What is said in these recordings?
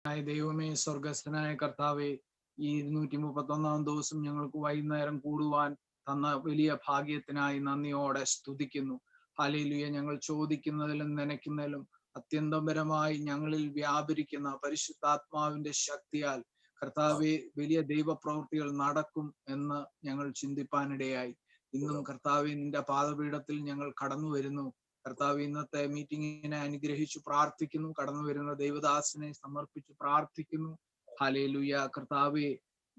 ദൈവമേ, സ്വർഗസ്ഥനായ കർത്താവേ, ഈ 231 ദിവസം ഞങ്ങൾക്ക് വൈകുന്നേരം കൂടുവാൻ തന്ന വലിയ ഭാഗ്യത്തിനായി നന്ദിയോടെ സ്തുതിക്കുന്നു. ഹല്ലേലൂയ. ഞങ്ങൾ ചോദിക്കുന്നതിലും നനയ്ക്കുന്നതിലും അത്യന്തപരമായി ഞങ്ങളിൽ വ്യാപരിക്കുന്ന പരിശുദ്ധാത്മാവിന്റെ ശക്തിയാൽ കർത്താവെ വലിയ ദൈവപ്രവൃത്തികൾ നടക്കും എന്ന് ഞങ്ങൾ ചിന്തിപ്പാനിടയായി. ഇന്നും കർത്താവെ നിന്റെ പാദപീഠത്തിൽ ഞങ്ങൾ കടന്നു വരുന്നു. കർത്താവ് ഇന്നത്തെ മീറ്റിങ്ങിനെ അനുഗ്രഹിച്ചു പ്രാർത്ഥിക്കുന്നു. കടന്നു വരുന്ന ദൈവദാസനെ സമർപ്പിച്ച് പ്രാർത്ഥിക്കുന്നു. ഹല്ലേലൂയ. കർത്താവെ,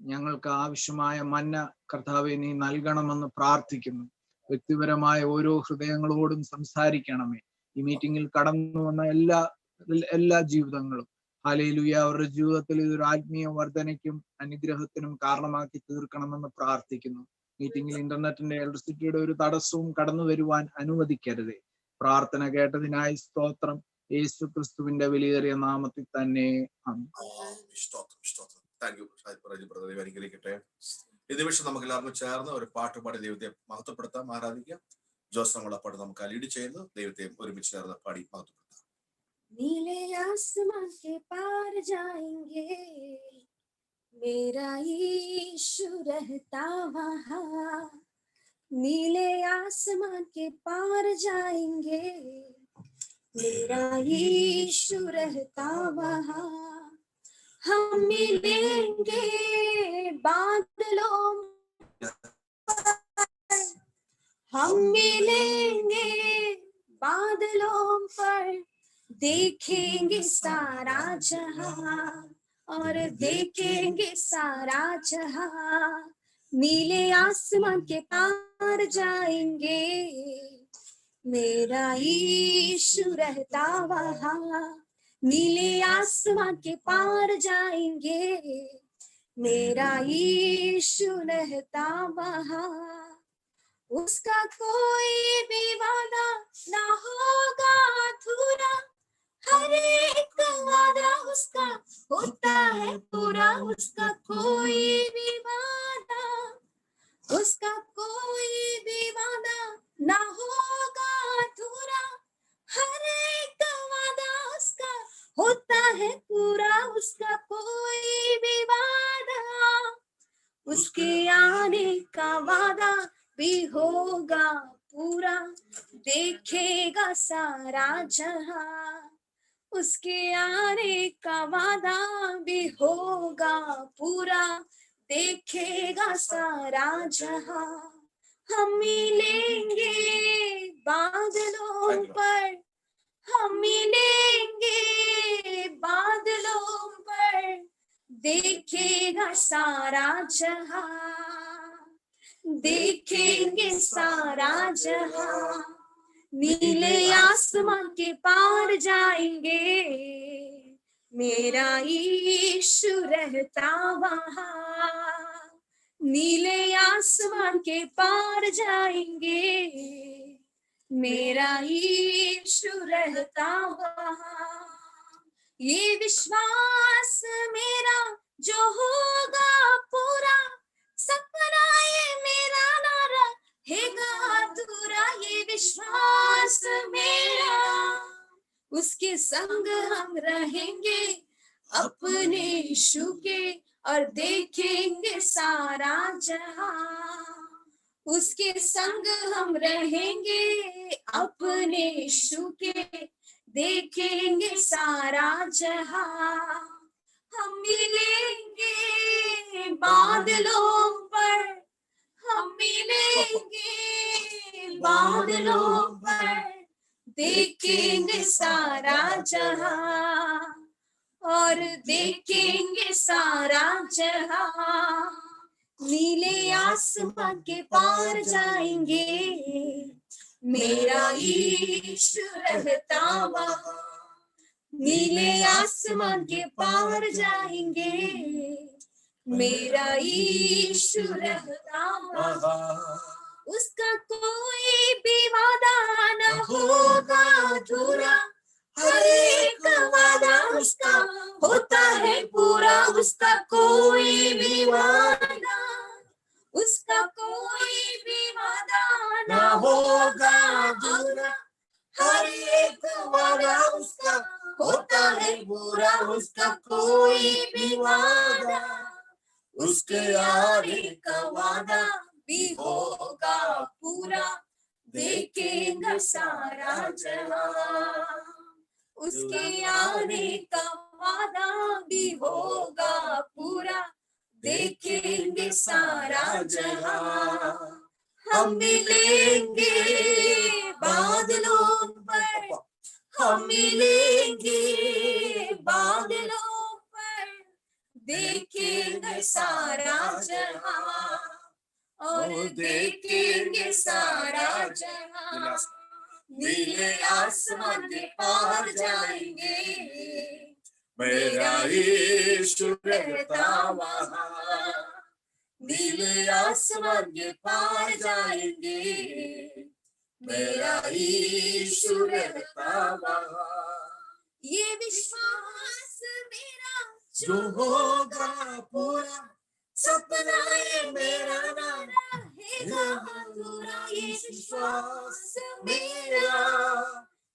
ഞങ്ങൾക്ക് ആവശ്യമായ മന്ന കർത്താവെ നീ നൽകണമെന്ന് പ്രാർത്ഥിക്കുന്നു. വ്യക്തിപരമായ ഓരോ ഹൃദയങ്ങളോടും സംസാരിക്കണമേ. ഈ മീറ്റിങ്ങിൽ കടന്നു വന്ന എല്ലാ ജീവിതങ്ങളും ഹല്ലേലൂയ അവരുടെ ജീവിതത്തിൽ ഇതൊരു ആത്മീയ വർധനയ്ക്കും അനുഗ്രഹത്തിനും കാരണമാക്കി തീർക്കണമെന്ന് പ്രാർത്ഥിക്കുന്നു. മീറ്റിങ്ങിൽ ഇന്റർനെറ്റിന്റെ ഇലക്ട്രിസിറ്റിയുടെ ഒരു തടസ്സവും കടന്നു വരുവാൻ അനുവദിക്കരുതേ. പ്രാർത്ഥന കേട്ടതിനായി സ്തോത്രം. യേശു ക്രിസ്തുവിന്റെ വിലയേറിയ നാമത്തിൽ തന്നെ. അനുഗ്രഹിക്കട്ടെ. ഈ നിമിഷം നമുക്ക് എല്ലാവർക്കും ചേർന്ന് ഒരു പാട്ടുപാടി ദൈവത്തെ മഹത്വപ്പെടുത്താം, ആരാധിക്കാം. ജോസ് നമ്മളെ പാട്ട് നമുക്ക് ലീഡ് ചെയ്യുന്നു. ദൈവത്തെ ഒരുമിച്ച് ചേർന്ന് പാടി മഹത്വപ്പെടുത്താം. नीले आसमान के पार जाएंगे, मेरा यीशु रहता वहाँ। नीले आसमान के पार जाएंगे, मेरा यीशु रहता वहाँ। हम मिलेंगे बादलों, हम मिलेंगे बादलों पर, देखेंगे सारा जहां और देखेंगे सारा जहां। नीले आसमान के पार जाएंगे, मेरा यीशु रहता वहाँ। नीले आसमान के पार जाएंगे, मेरा यीशु रहता वहाँ। उसका कोई भी वादा ना होगा अधूरा, हर एक वादा उसका होता है पूरा। उसका कोई भी वादा, उसका कोई भी वादा ना होगा अधूरा, हर एक वादा उसका होता है पूरा। उसका कोई भी वादा, उसके आने का वादा भी होगा पूरा, देखेगा सारा जहां। उसके आने का वादा भी होगा पूरा, देखेगा सारा जहां। हम मिलेंगे बादलों पर, हम मिलेंगे बादलों पर, देखेगा सारा जहां, देखेंगे सारा जहां। नीले आसमान के पार जाएंगे, मेरा यीशु रहता वहाँ। नीले आसमान के पार जाएंगे, मेरा यीशु रहता वहाँ। ये विश्वास मेरा जो होगा पूरा, सपना ये मेरा ना रहेगा अधूरा। ये विश्वास मेरा, उसके संग हम रहेंगे अपने यीशु के, और देखेंगे सारा जहां। उसके संग हम रहेंगे अपने यीशु के, देखेंगे सारा जहां। हम मिलेंगे बादलों पर, हम मिलेंगे बादलों पर, देखेंगे सारा जहां और देखेंगे सारा जहां। नीले आसमान के पार जाएंगे, मेरा यीशु रहता वहाँ। नीले आसमान के पार जाएंगे, मेरा यीशु रहता वहाँ। उसका कोई भी वादा न होगा अधूरा, हर एक वादा उसका होता है पूरा। उसका कोई भी वादा, उसका कोई भी वादा न होगा अधूरा, हर एक वादा उसका होता है पूरा उसका कोई भी वादा, उसके आने का वादा भी होगा पूरा, देखेंगे सारा जहां। उसके आने का वादा भी होगा पूरा, देखेंगे सारा जहां। हम मिलेंगे बादलों पर, हम मिलेंगे बादलों पर, देखेंगे सारा जहां और देखेंगे सारा जहां। नीले आसमान के पार जाएंगे, मेरा यीशु रहता वहां। नीले आसमान के पार जाएंगे, मेरा यीशु रहता वहां। ये विश्वास मेरा जो होगा पूरा, सपना ये मेरा ना रहेगा अधूरा। ये विश्वास मेरा,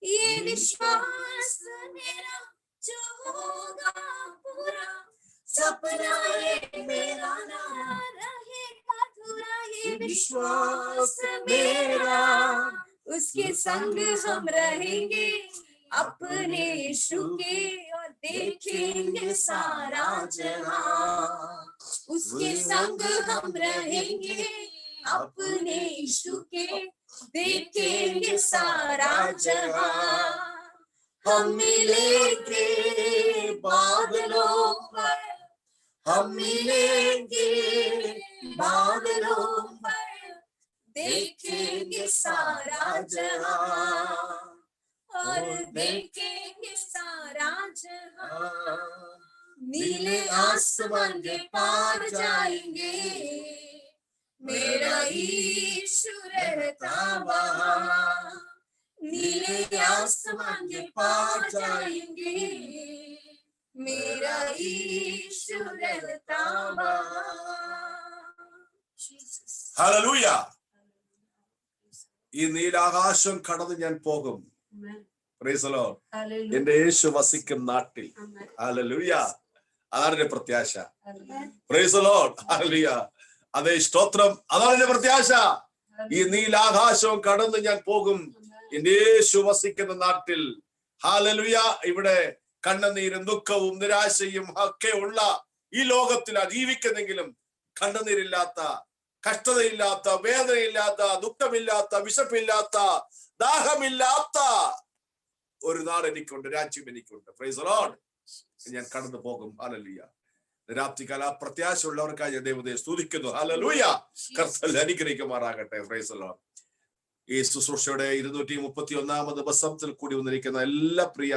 ये विश्वास मेरा जो होगा पूरा, सपना ये मेरा ना रहेगा अधूरा। ये विश्वास मेरा, उसके संग हम रहेंगे अपने यीशु के, और देखेंगे सारा जहां। उसके संग हम रहेंगे अपने यीशु के, देखेंगे सारा जहां। हम मिलेंगे बादलों पर, हम मिलेंगे बादलों पर, देखेंगे सारा जहां और देखेंगे सारा जहां। नीले आसमान के पार जाएंगे, मेरा यीशु रहता वहां। नीले आसमान के पार जाएंगे, मेरा यीशु रहता वहां। ഹല്ലേലൂയ. ഈ നീലാകാശം കടന്ന് ഞാൻ പോകും. Price the Lord. എന്റെ യേശു വസിക്കും നാട്ടിൽ. ഹല്ലേലൂയ. അതാണ് എന്റെ പ്രത്യാശ. Price the Lord. ഹല്ലേലൂയ. അതേ സ്തോത്രം. അതാണ് എന്റെ പ്രത്യാശ. ഈ നീലാകാശവും കടന്ന് ഞാൻ പോകും എന്റെ യേശു വസിക്കുന്ന നാട്ടിൽ. ഹല്ലേലൂയ. ഇവിടെ കണ്ണുനീരും ദുഃഖവും നിരാശയും ഒക്കെ ഉള്ള ഈ ലോകത്തിലാ ജീവിക്കുന്നെങ്കിലും കണ്ണുനീരില്ലാത്ത, കഷ്ടതയില്ലാത്ത, വേദനയില്ലാത്ത, ദുഃഖമില്ലാത്ത, വിശപ്പില്ലാത്ത, ദാഹമില്ലാത്ത ഒരു നാട് എനിക്കുണ്ട്, രാജ്യം എനിക്കുണ്ട്. Price the Lord. ഞാൻ കടന്നു പോകും. ഹല്ലേലൂയ. രാത്രികാല പ്രത്യാശ ഉള്ളവർക്കായി ഞാൻ ദൈവത്തെ സ്തുതിക്കുന്നു. ഹല്ലേലൂയ. കർത്താവ് അനുഗ്രഹിക്കുമാറാകട്ടെ. Price the Lord. ഈ ശുശ്രൂഷയുടെ 231 ദിവസത്തിൽ കൂടി വന്നിരിക്കുന്ന എല്ലാ പ്രിയ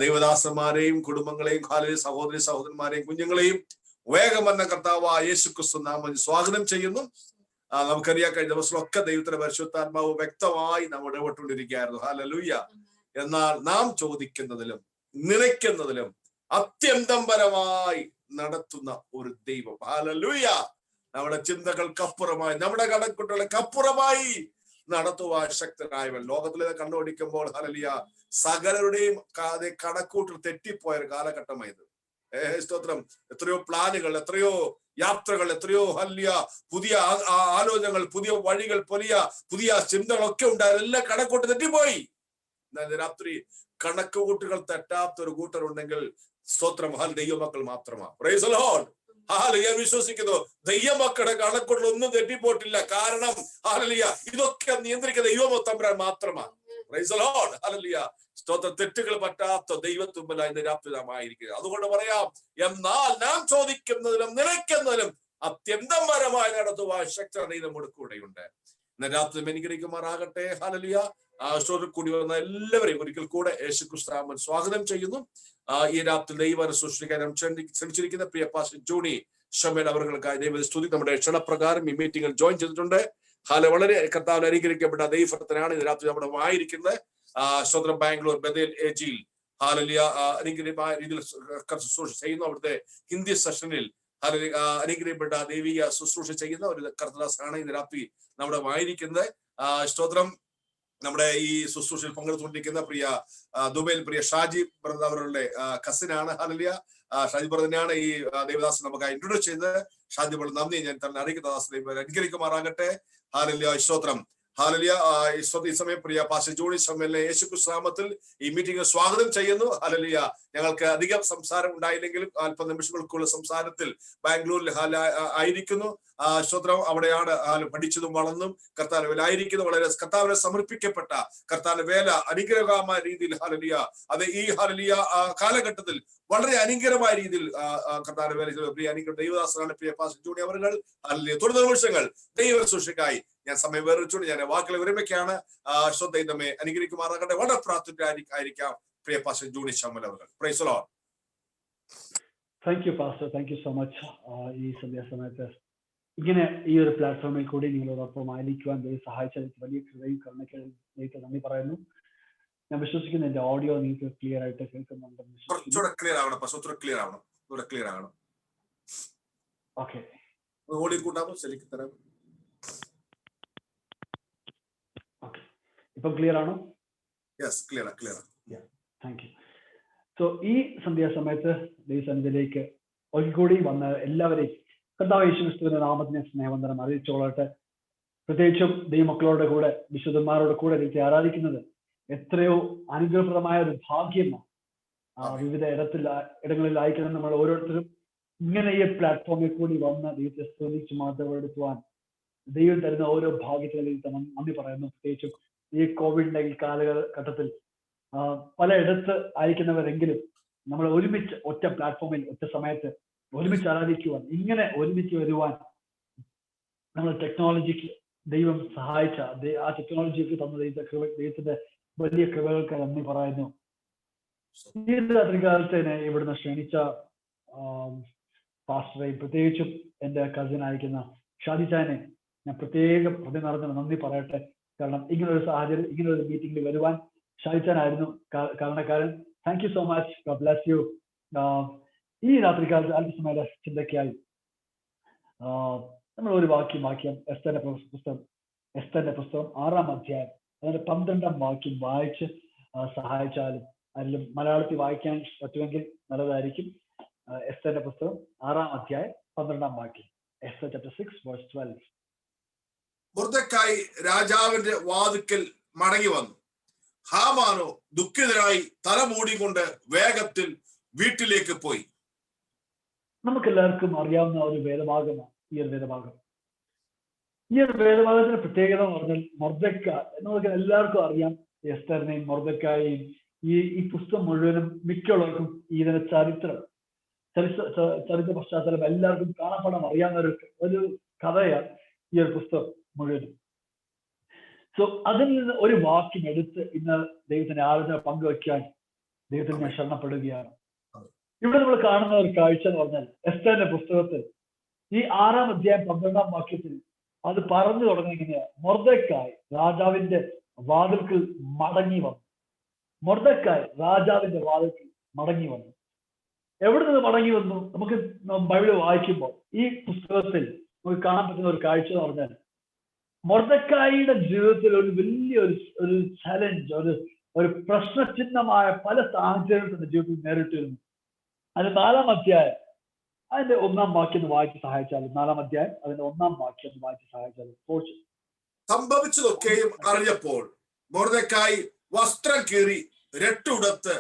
ദൈവദാസന്മാരെയും കുടുംബങ്ങളെയും സഹോദരി സഹോദരന്മാരെയും കുഞ്ഞുങ്ങളെയും വേഗം വന്ന കർത്താവായ യേശുക്രിസ്തു നാമത്തിൽ സ്വാഗതം ചെയ്യുന്നു. നമുക്കറിയാം കഴിഞ്ഞ ദിവസമൊക്കെ ദൈവത്തിന്റെ പരിശുദ്ധാത്മാവ് വ്യക്തമായി നമ്മൾ ഇടപെട്ടുകൊണ്ടിരിക്കുകയായിരുന്നു. ഹല്ലേലൂയ. എന്നാൽ നാം ചോദിക്കുന്നതിലും നിലയ്ക്കുന്നതിലും അത്യന്തംപരമായി നടത്തുന്ന ഒരു ദൈവം. ഹല്ലേലൂയ. നമ്മുടെ ചിന്തകൾക്കപ്പുറമായി, നമ്മുടെ കണക്കുട്ടകൾക്കപ്പുറമായി നടത്തുവാൻ ശക്തനായവൻ. ലോകത്തിലെ കണ്ടുപിടിക്കുമ്പോൾ ഹല്ലേലൂയ സകലരുടെയും കണക്കൂട്ടിൽ തെറ്റിപ്പോയ ഒരു കാലഘട്ടമായത്. സ്തോത്രം. എത്രയോ പ്ലാനുകൾ, എത്രയോ യാത്രകൾ, എത്രയോ ഹല്ലേലൂയ പുതിയ ആലോചനകൾ, പുതിയ വഴികൾ, പുതിയ ചിന്തകളൊക്കെ ഉണ്ടായിരുന്നു. എല്ലാം കണക്കൂട്ട് തെറ്റിപ്പോയി. എന്നാൽ രാത്രി കണക്കുകൂട്ടുകൾ തെറ്റാത്ത ഒരു കൂട്ടരുണ്ടെങ്കിൽ സ്തോത്രം, ദൈവമക്കൾ മാത്രമാണ്. Price the Lord. ഹല്ലേലൂയ. വിശ്വസിക്കുന്നു ദൈവമക്കളുടെ കണക്കൂട്ടിൽ ഒന്നും തെറ്റിപ്പോയിട്ടില്ല. കാരണം ഹല്ലേലൂയ ഇതൊക്കെ നിയന്ത്രിക്കുന്ന ദൈവം തമ്പുരാൻ മാത്രമാണ്. Price the Lord. ഹല്ലേലൂയ. സ്തോത്രം. തെറ്റുകൾ പറ്റാത്ത ദൈവത്തുമ്പലായി നിരാപ്തമായിരിക്കുക. അതുകൊണ്ട് പറയാം, എന്നാൽ നാം ചോദിക്കുന്നതിലും നിലയ്ക്കുന്നതിലും അത്യന്തപരമായി നടത്തുവാൻ ശക്തത നമ്മുടെ കൂടെയുണ്ട്. ഇന്ന് രാത്രി അനുഗ്രഹിക്കുമാറാകട്ടെ. ഹല്ലേലൂയ. സ്റ്റോറിൽ കൂടി വന്ന എല്ലാവരെയും ഒരിക്കൽ കൂടെ യേശുക്രിസ്തു സ്വാഗതം ചെയ്യുന്നു. ഈ രാത്രി ദൈവം സൃഷ്ടിക്കാൻ ശ്രമിച്ചിരിക്കുന്ന പ്രിയ പാസ്റ്റർ ജോണി ഷമേൽ അവർക്കായി ദൈവ സ്തുതി. നമ്മുടെ ക്ഷണപ്രകാരം ഈ മീറ്റിംഗിൽ ജോയിൻ ചെയ്തിട്ടുണ്ട്. വളരെ കർത്താവിൽ അനുഗ്രഹിക്കപ്പെട്ട ദൈവത്തിനാണ് ഇത് രാത്രി നമ്മുടെ ആയിരിക്കുന്നത്. സ്വതന്ത്രം ബാംഗ്ലൂർ ബദേൽ ഏജിയിൽ ഹല്ലേലൂയ അനുഗ്രഹമായ രീതിയിൽ ശുശ്രൂഷ ചെയ്യുന്നു. അവിടുത്തെ ഹിന്ദി സെഷനിൽ അനുഗ്രഹപ്പെട്ട ദൈവിക ശുശ്രൂഷ ചെയ്യുന്ന ഒരു കർത്തദാസനാണ് ഇന്ന് രാത്രി നമ്മുടെ ആയിരിക്കുന്നത്. സ്തോത്രം. നമ്മുടെ ഈ ശുശ്രൂഷയിൽ പങ്കെടുത്തുകൊണ്ടിരിക്കുന്ന പ്രിയ ദുബൈയിൽ പ്രിയ ഷാജി ബ്രദർ അവരുടെ കസിനാണ്. ഹല്ലേലൂയ. ഷാജി ബ്രദറിനെയാണ് ഈ ദേവദാസൻ നമുക്ക് ഇൻട്രൊഡ്യൂസ് ചെയ്തത്. ഷാജി ബ്രദർ നന്ദി ഞാൻ തന്നെ അറിയിക്കുന്ന ദാസനെ അനുഗ്രഹിക്കുമാറാകട്ടെ. ഹല്ലേലൂയ. സ്തോത്രം. ഹല്ലേലൂയ. ഈ സമയം പ്രിയ പാസ്റ്റർ ജോണി ശമ്മലിനെ യേശുക്രിസ്തു നാമത്തിൽ ഈ മീറ്റിംഗ് സ്വാഗതം ചെയ്യുന്നു. ഹല്ലേലൂയ. ഞങ്ങൾക്ക് അധികം സംസാരം ഉണ്ടായില്ലെങ്കിലും അല്പ നിമിഷങ്ങൾക്കുള്ള സംസാരത്തിൽ ബാംഗ്ലൂരിൽ ആയിരിക്കുന്നു. സ്തോത്രം. അവിടെയാണ് പഠിച്ചതും വളർന്നും കർത്താവിലായിരിക്കുന്നു. വളരെ കർത്താവിനെ സമർപ്പിക്കപ്പെട്ട കർത്താവിന്റെ വേല അനുഗ്രഹമായ രീതിയിൽ ഹല്ലേലൂയ അത് ഈ ഹല്ലേലൂയ കാലഘട്ടത്തിൽ വളരെ അനുഗ്രഹമായ രീതിയിൽ കർത്താവിന്റെ വേല പ്രിയ അനുഗ്രഹ ദൈവദാസനാണ് പ്രിയ പാസ്റ്റർ ജോണി അവர்கள். ഹല്ലേലൂയ. തുടർ നിമിഷങ്ങൾ ദൈവ ശുശ്രൂഷയ്ക്കായി ഞാൻ സമയം വേറിച്ചുകൊണ്ട് ഞാൻ വാക്കുകൾ വിരമിക്കുകയാണ്. ശ്രദ്ധ നമ്മെ അനുഗ്രഹിക്കുമാറാകട്ടെ. വളരെ പ്രാർത്ഥനയായിരിക്കാം പ്രിയ പാസ്റ്റർ ജോണി ശമ്മൽ അവർ. Praise the lord. Thank you pastor, thank you so much. ഈ സന്ധ്യാസമയത്ത് ഇങ്ങനെ ഈ ഒരു പ്ലാറ്റ്ഫോമിൽ കൂടി നിങ്ങളോടൊപ്പം ആയിരിക്കുവാൻ ദൈവം സഹായിച്ച വലിയ കൃപയും കരുണയ്ക്ക് ദൈവത്തെ നന്ദി പറയുന്നു. ഞാൻ വിശ്വസിക്കുന്നു എന്റെ ഓഡിയോ നിങ്ങൾക്ക് ക്ലിയർ ആയിട്ട് കേൾക്കുന്നുണ്ടെന്ന്. ഓക്കെ, ഇപ്പം ക്ലിയർ ആണോ? Thank you. സോ ഈ സന്ധ്യാസമയത്ത് ദൈവസന്നിധിയിലേക്ക് ഒരികൂടി വന്ന എല്ലാവരെയും കർത്താവ് യേശുക്രിസ്തുവിന്റെ നാമത്തിനെ സ്നേഹവന്ദനം അറിയിച്ചോളട്ടെ. പ്രത്യേകിച്ചും ദൈവമക്കളോടെ കൂടെ വിശുദ്ധന്മാരോട് കൂടെ ദൈവത്തെ ആരാധിക്കുന്നത് എത്രയോ അനുഗ്രഹപ്രദമായ ഒരു ഭാഗ്യമാണ്. വിവിധ ഇടങ്ങളിൽ അയക്കുന്ന നമ്മൾ ഓരോരുത്തരും ഇങ്ങനെ ഈ പ്ലാറ്റ്ഫോമിൽ കൂടി വന്ന് ദൈവത്തെ സ്തുതിച്ച് മാതൃകപ്പെടുത്തുവാൻ ദൈവം തരുന്ന ഓരോ ഭാഗ്യത്തിനും ദൈവത്തെ നന്ദി പറയുന്നു. പ്രത്യേകിച്ചും ഈ കോവിഡിന്റെ ഈ കാലഘട്ടത്തിൽ പലയിടത്ത് അയക്കുന്നവരെങ്കിലും നമ്മൾ ഒരുമിച്ച് ഒറ്റ പ്ലാറ്റ്ഫോമിൽ ഒറ്റ സമയത്ത് ഒരുമിച്ച് ആരാധിക്കുവാൻ, ഇങ്ങനെ ഒരുമിച്ച് വരുവാൻ നമ്മൾ ടെക്നോളജിക്ക് ദൈവം സഹായിച്ച ആ ടെക്നോളജിക്ക് തന്ന ദൈവത്തിന്റെ വലിയ കൃപകൾക്ക് നന്ദി പറയുന്നു. ഈ രാത്രികാലത്ത് ഇവിടുന്ന് ക്ഷണിച്ച പാസ്റ്ററെയും പ്രത്യേകിച്ചും എൻ്റെ കസിൻ അയക്കുന്ന ഷാദിച്ചാനെ ഞാൻ പ്രത്യേകം ഹൃദയം നിറഞ്ഞ നന്ദി പറയട്ടെ. കാരണം ഇങ്ങനൊരു സാഹചര്യം, ഇങ്ങനൊരു മീറ്റിംഗിൽ വരുവാൻ ഷാദിച്ചാനായിരുന്നു കാരണക്കാരൻ. Thank you so much. God bless you. ഈ രാത്രികാലത്ത് അല്പസമയ ചിന്തയ്ക്കായി നമ്മൾ ഒരു വാക്യം എസ്തേറിന്റെ പുസ്തകം 6-ാം അധ്യായം അതിന്റെ 12-ാം വാക്യം വായിച്ച് സഹായിച്ചാലും അതിലും മലയാളത്തിൽ വായിക്കാൻ പറ്റുമെങ്കിൽ നല്ലതായിരിക്കും. എസ്തേറിന്റെ പുസ്തകം 6-ാം അധ്യായം 12-ാം വാക്യം. Esther chapter 6 verse 12. മൊർദെഖായി രാജാവിന്റെ വാതിക്കൽ മടങ്ങി വന്നു. ഹാമാനോ ദുഃഖിതരായി തല മൂടിക്കൊണ്ട് വേഗത്തിൽ വീട്ടിലേക്ക് പോയി. നമുക്ക് എല്ലാവർക്കും അറിയാവുന്ന ഒരു വേദഭാഗമാണ് ഈ ഒരു വേദഭാഗം. ഈ ഒരു വേദഭാഗത്തിന്റെ പ്രത്യേകത എന്ന് പറഞ്ഞാൽ മൊർദെഖായി നമുക്ക് എല്ലാവർക്കും അറിയാം. എസ്തറിനെയും മൊർദെഖായെയും ഈ പുസ്തകം മുഴുവനും മിക്കുള്ളവർക്കും ഇതിന്റെ ചരിത്ര പശ്ചാത്തലം എല്ലാവർക്കും കാണപ്പെടാൻ അറിയാവുന്ന ഒരു കഥയാണ് ഈ ഒരു പുസ്തകം മുഴുവനും. സോ അതിൽ നിന്ന് ഒരു വാക്യം എടുത്ത് ഇന്ന് ദൈവത്തിന്റെ ആരാധന പങ്കുവയ്ക്കാൻ ദൈവത്തിന് ഞാൻ ശരണപ്പെടുകയാണ്. ഇവിടെ നമ്മൾ കാണുന്ന ഒരു കാഴ്ച എന്ന് പറഞ്ഞാൽ എസ്തേറിന്റെ പുസ്തകത്തിൽ ഈ 6-ാം അധ്യായം 12-ാം വാക്യത്തിൽ അത് പറഞ്ഞു തുടങ്ങുന്നത് മൊർദെഖായി രാജാവിന്റെ വാതിൽക്കൽ മടങ്ങി വന്നു. മൊർദെഖായി രാജാവിന്റെ വാതിൽക്കൽ മടങ്ങി വന്നു. എവിടെ നിന്ന് മടങ്ങി വന്നു? നമുക്ക് ബൈബിൾ വായിക്കുമ്പോൾ ഈ പുസ്തകത്തിൽ നമുക്ക് കാണാൻ പറ്റുന്ന ഒരു കാഴ്ച എന്ന് പറഞ്ഞാൽ മൊർദെഖായിയുടെ ജീവിതത്തിൽ ഒരു വലിയ ഒരു ചലഞ്ച്, ഒരു പ്രശ്നചിഹ്നമായ പല സാഹചര്യങ്ങളും തന്റെ ജീവിതത്തിൽ നേരിട്ടിരുന്നു. അത് 4-ാം അധ്യായം അതിന്റെ 1-ാം വാക്യം വായിച്ച് സഹായിച്ചാലും 4-ാം അധ്യായം അതിന്റെ 1-ാം വാക്യം വായിച്ച് സഹായിച്ചാലും. സംഭവിച്ചതൊക്കെയും അറിഞ്ഞപ്പോൾ മൊർദെഖായി വസ്ത്രം കീറി രട്ടുടുത്ത്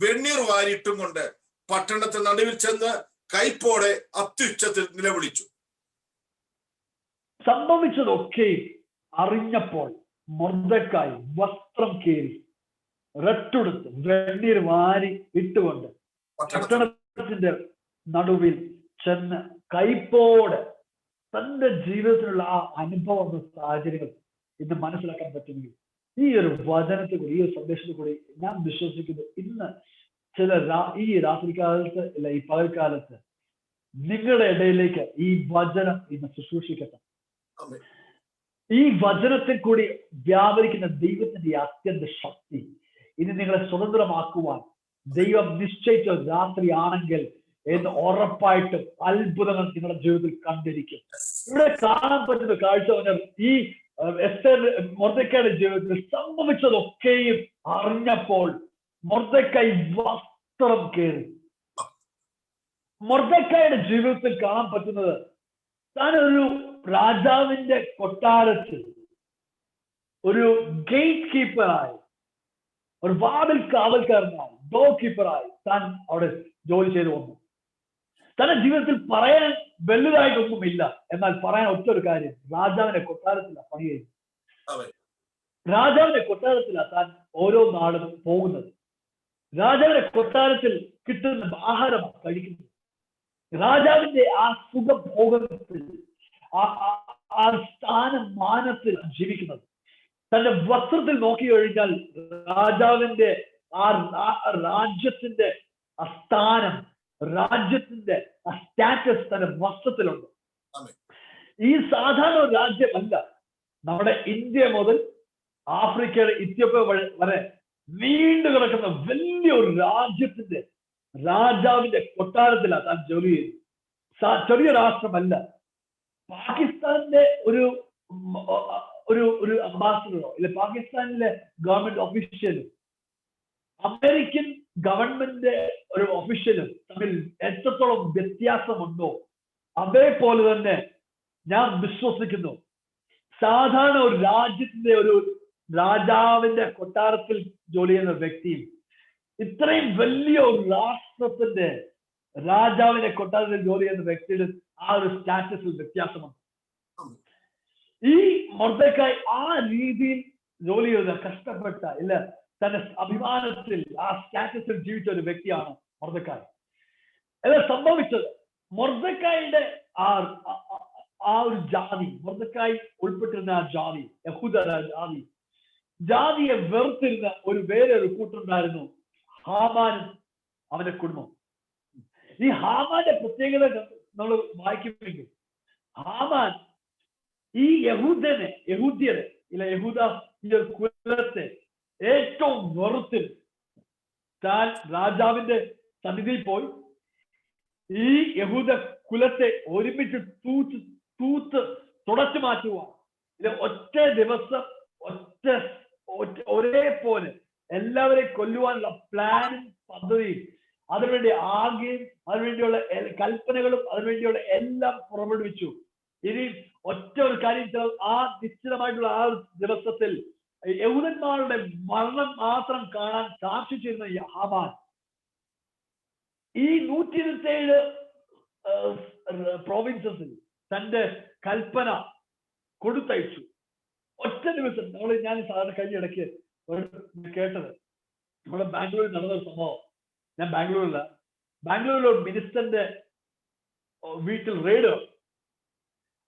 വെണ്ണീർ വാരിയിട്ടും കൊണ്ട് പട്ടണത്തിൽ നടുവിൽ ചെന്ന് കൈപ്പോടെ അത്യുച്ചത്തിൽ നിലവിളിച്ചു. സംഭവിച്ചതൊക്കെയും അറിഞ്ഞപ്പോൾ മൊർദെഖായി വസ്ത്രം കീറി രട്ടുടുത്ത് വെണ്ണീർ വാരി ഇട്ടുകൊണ്ട് പട്ടണത്തിന്റെ നടുവിൽ ചെന്ന് കൈപ്പോടെ തന്റെ ജീവിതത്തിലുള്ള ആ അനുഭവ സാഹചര്യങ്ങൾ ഇന്ന് മനസ്സിലാക്കാൻ പറ്റുമെങ്കിൽ ഈ ഒരു വചനത്തെ കൂടി, ഈ ഒരു സന്ദേശത്തെ കൂടി ഞാൻ വിശ്വസിക്കുന്നു ഇന്ന് ഈ രാത്രികാലത്ത് അല്ല ഈ പകൽക്കാലത്ത് നിങ്ങളുടെ ഇടയിലേക്ക് ഈ വചനം ഇന്ന് ശുശ്രൂഷിക്കട്ടെ. ഈ വചനത്തിൽ കൂടി വ്യാപരിക്കുന്ന ദൈവത്തിന്റെ അത്യന്ത ശക്തി ഇനി നിങ്ങളെ സ്വതന്ത്രമാക്കുവാൻ ദൈവം നിശ്ചയിച്ച രാത്രിയാണെങ്കിൽ എന്ന് ഉറപ്പായിട്ടും അത്ഭുതങ്ങൾ നിങ്ങളുടെ ജീവിതത്തിൽ കണ്ടിരിക്കും. ഇവിടെ കാണാൻ പറ്റുന്ന കാഴ്ച പറഞ്ഞാൽ ഈ മൊർദെഖായിയുടെ ജീവിതത്തിൽ സംഭവിച്ചതൊക്കെയും അറിഞ്ഞപ്പോൾ മൊർദെഖായി വസ്ത്രം കീറി. മൊർദെഖായിയുടെ ജീവിതത്തിൽ കാണാൻ പറ്റുന്നത് താൻ ഒരു രാജാവിന്റെ കൊട്ടാരത്തിൽ ഒരു ഗേറ്റ് കീപ്പറായി, ഒരു വാതിൽ കാവൽക്കാരനായി, ഡോർ കീപ്പറായി താൻ അവിടെ ജോലി ചെയ്തു വന്നു. തന്റെ ജീവിതത്തിൽ പറയാൻ വലുതായിട്ടൊന്നുമില്ല, എന്നാൽ പറയാൻ ഒറ്റൊരു കാര്യം, രാജാവിന്റെ കൊട്ടാരത്തിലാണ് പണി ചെയ്യുന്നത്. രാജാവിന്റെ കൊട്ടാരത്തിലാണ് താൻ ഓരോ നാളും പോകുന്നത്. രാജാവിന്റെ കൊട്ടാരത്തിൽ കിട്ടുന്ന ആഹാരമാണ് കഴിക്കുന്നത്. രാജാവിന്റെ ആ സുഖഭോഗത്തിൽ ആ സ്ഥാനമാനത്തിൽ ജീവിക്കുന്നത്. തന്റെ വസ്ത്രത്തിൽ നോക്കി കഴിഞ്ഞാൽ രാജാവിന്റെ ആ രാജ്യത്തിന്റെ ആ സ്ഥാനം, രാജ്യത്തിന്റെ ആ സ്റ്റാറ്റസ് തന്റെ വസ്ത്രത്തിലുണ്ട്. ഈ സാധാരണ രാജ്യമല്ല. നമ്മുടെ ഇന്ത്യ മുതൽ ആഫ്രിക്കയുടെ ഇത്യോപ്യ വരെ നീണ്ടു കിടക്കുന്ന വലിയൊരു രാജ്യത്തിന്റെ രാജാവിന്റെ കൊട്ടാരത്തിലാണ് താൻ ജോലി ചെയ്തത്. ചെറിയ രാഷ്ട്രമല്ല. പാകിസ്ഥാനിലെ ഒരു അംബാസിഡറോ ഇല്ല പാകിസ്ഥാനിലെ ഗവൺമെന്റ് ഒഫീഷ്യലും അമേരിക്കൻ ഗവൺമെന്റ് ഒരു ഒഫീഷ്യലും തമ്മിൽ എത്രത്തോളം വ്യത്യാസമുണ്ടോ അതേപോലെ തന്നെ ഞാൻ വിശ്വസിക്കുന്നു സാധാരണ ഒരു രാജ്യത്തിന്റെ ഒരു രാജാവിന്റെ കൊട്ടാരത്തിൽ ജോലി ചെയ്യുന്ന വ്യക്തിയും ഇത്രയും വലിയ ഒരു രാഷ്ട്രത്തിന്റെ രാജാവിന്റെ കൊട്ടാരത്തിൽ ജോലി ചെയ്യുന്ന വ്യക്തിയുടെ ആ ഒരു സ്റ്റാറ്റസിൽ വ്യത്യാസമുണ്ട്. ഈ മൊർദെഖായി ആ രീതിയിൽ ജോലി ചെയ്ത കഷ്ടപ്പെട്ട ഇല്ല തന്റെ അഭിമാനത്തിൽ ആ സ്റ്റാറ്റസിൽ ജീവിച്ച ഒരു വ്യക്തിയാണ് മൊർദെഖായി. അല്ല സംഭവിച്ചത് മൊർദെഖായിയുടെ ആ ഒരു ജാതി, മൊർദെഖായി ഉൾപ്പെട്ടിരുന്ന ആ ജാതി, യഹൂദ ജാതിയെ വെറുത്തിരുന്ന വേറെ ഒരു കൂട്ടുണ്ടായിരുന്നു, ഹാമാനും അവന്റെ കുടുംബം. ഈ ഹാമാന്റെ പ്രത്യേകത നമ്മൾ വായിക്കുമെങ്കിൽ ഹാമാൻ ഈ യഹൂദ്യരെ ഇല്ല യഹൂദ കുലത്തെ ഏറ്റവും വെറുത്തിൽ താൻ രാജാവിന്റെ സന്നിധിയിൽ പോയി ഈ യഹൂദ കുലത്തെ ഒരുമിച്ച് തൂത്ത് തുടച്ചു മാറ്റുക. ഇത് ഒറ്റ ദിവസം ഒരേപോലെ എല്ലാവരെയും കൊല്ലുവാനുള്ള പ്ലാനും പദ്ധതിയും അതിനുവേണ്ടി ആകെയും അതിനുവേണ്ടിയുള്ള കൽപ്പനകളും അതിനുവേണ്ടിയുള്ള എല്ലാം പുറപ്പെടുവിച്ചു. ഇനി ഒറ്റ ഒരു കാര്യം, ആ നിശ്ചിതമായിട്ടുള്ള ആ ദിവസത്തിൽ യഹൂദന്മാരുടെ മരണം മാത്രം കാണാൻ സാക്ഷിച്ചിരുന്ന ഹാമാൻ ഈ 127 പ്രോവിൻസസിൽ തന്റെ കൽപ്പന കൊടുത്തയച്ചു. ഒറ്റ ദിവസം ഞാൻ സാധാരണ കഴിഞ്ഞ ഇടയ്ക്ക് കേട്ടത് നമ്മുടെ ബാംഗ്ലൂരിൽ നടന്നൊരു സംഭവം. ഞാൻ ബാംഗ്ലൂരിലെ മിനിസ്റ്ററിന്റെ വീട്ടിൽ റെയ്ഡ്.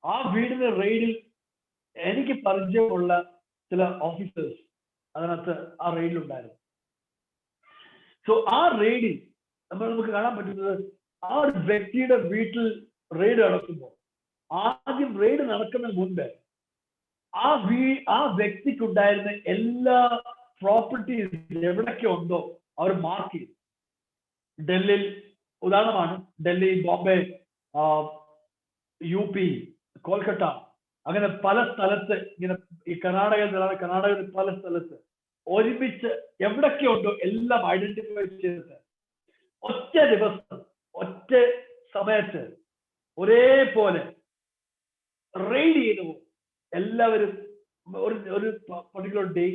ആ വീടിന്റെ റെയ്ഡിൽ എനിക്ക് പരിചയമുള്ള ചില ഓഫീസേഴ്സ് അതിനകത്ത് ആ റെയ്ഡിലുണ്ടായിരുന്നു. സോ ആ റെയ്ഡിൽ നമുക്ക് കാണാൻ പറ്റുന്നത് ആ ഒരു വ്യക്തിയുടെ വീട്ടിൽ റെയ്ഡ് നടക്കുമ്പോൾ ആദ്യം റെയ്ഡ് നടക്കുന്നതിന് മുൻപ് ആ വ്യക്തിക്കുണ്ടായിരുന്ന എല്ലാ പ്രോപ്പർട്ടീസ് എവിടൊക്കെ ഉണ്ടോ അവർ മാർക്ക് ചെയ്തു. ഡൽഹിയിൽ ഉദാഹരണമാണ്, ഡൽഹി, ബോംബെ, UP, കൊൽക്കത്ത, അങ്ങനെ പല സ്ഥലത്ത് ഇങ്ങനെ ഈ കർണാടകയിൽ പല സ്ഥലത്ത് ഒരുമിച്ച് എവിടൊക്കെ ഉണ്ടോ എല്ലാം ഐഡന്റിഫൈ ചെയ്തിട്ട് ഒറ്റ ദിവസം ഒറ്റ സമയത്ത് ഒരേപോലെ റെയ്ഡ് ചെയ്തു. എല്ലാവരും ഒരു പർട്ടിക്കുലർ ഡേ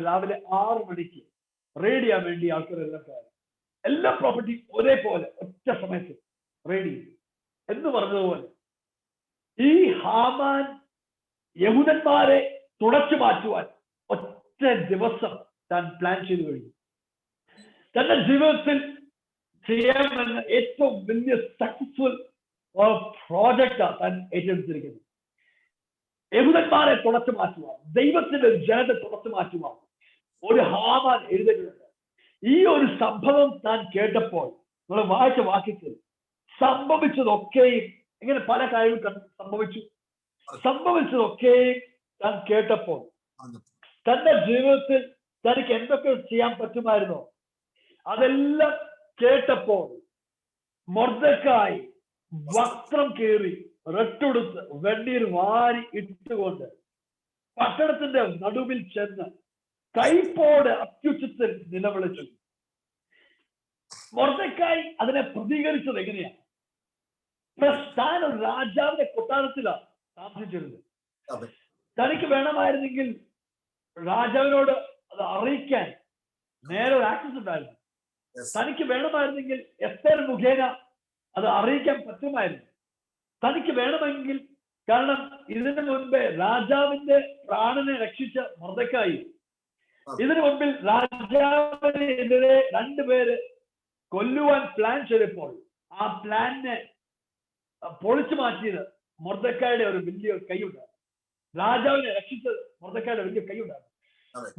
രാവിലെ 6 മണിക്ക് റെയ്ഡ് ചെയ്യാൻ വേണ്ടി ആൾക്കാരെല്ലാം എല്ലാ പ്രോപ്പർട്ടി ഒരേപോലെ ഒറ്റ സമയത്ത് റെയ്ഡ് ചെയ്തു എന്ന് പറഞ്ഞതുപോലെ ഈ ഹാമാൻ യഹൂദന്മാരെ തുടച്ചു മാറ്റുവാൻ ഒറ്റ ദിവസം താൻ പ്ലാൻ ചെയ്തു കഴിഞ്ഞു. തന്റെ ജീവിതത്തിൽ ചെയ്യാമെന്ന ഏറ്റവും വലിയ സക്സസ്ഫുൾ പ്രോജക്റ്റാണ് താൻ ഏറ്റെടുത്തിരിക്കുന്നത്. യഹൂദന്മാരെ തുടച്ചു മാറ്റുവാൻ, ദൈവത്തിന്റെ ജനത്തെ തുടച്ചു മാറ്റുവാൻ ഒരു ഹാമാൻ എഴുതിയിട്ടുണ്ട്. ഈ ഒരു സംഭവം താൻ കേട്ടപ്പോൾ നമ്മൾ വായിച്ച വാക്യത്തിൽ സംഭവിച്ചതൊക്കെയും ഇങ്ങനെ പല കാര്യങ്ങൾ സംഭവിച്ചതൊക്കെയും താൻ കേട്ടപ്പോൾ തന്റെ ജീവിതത്തിൽ തനിക്ക് എന്തൊക്കെ ചെയ്യാൻ പറ്റുമായിരുന്നോ അതെല്ലാം കേട്ടപ്പോൾ മൊർദെഖായി വസ്ത്രം കീറി റെട്ടെടുത്ത് വെണ്ണീർ വാരി ഇട്ടുകൊണ്ട് പട്ടണത്തിന്റെ നടുവിൽ ചെന്ന് കൈപ്പോടെ അത്യുച്ചത്തിൽ നിലവിളിച്ചു. മൊർദെഖായി അതിനെ പ്രതികരിച്ചത് എങ്ങനെയാണ്? താൻ ഒരു രാജാവിന്റെ കൊട്ടാരത്തിലാണ് താമസിച്ചിരുന്നത്. തനിക്ക് വേണമായിരുന്നെങ്കിൽ രാജാവിനോട് അത് അറിയിക്കാൻ നേരെ ഒരു ആക്സസ് ഉണ്ടായിരുന്നു. തനിക്ക് വേണമായിരുന്നെങ്കിൽ എസ്തേർ മുഖേന അത് അറിയിക്കാൻ പറ്റുമായിരുന്നു. തനിക്ക് വേണമെങ്കിൽ, കാരണം ഇതിനു മുൻപേ രാജാവിന്റെ പ്രാണനെ രക്ഷിച്ച മൊർദെഖായി ഇതിനു മുൻപിൽ രാജാവിനെതിരെ രണ്ടുപേര് കൊല്ലുവാൻ പ്ലാൻ ചെയ്തപ്പോൾ ആ പ്ലാനിനെ പൊളിച്ചു മാറ്റിയത് മൊർദെഖായിയുടെ ഒരു വലിയ കൈയുണ്ടായിരുന്നു. രാജാവിനെ രക്ഷിച്ചത് മൊർദെഖായിയുടെ വലിയ കൈയുണ്ടായിരുന്നു.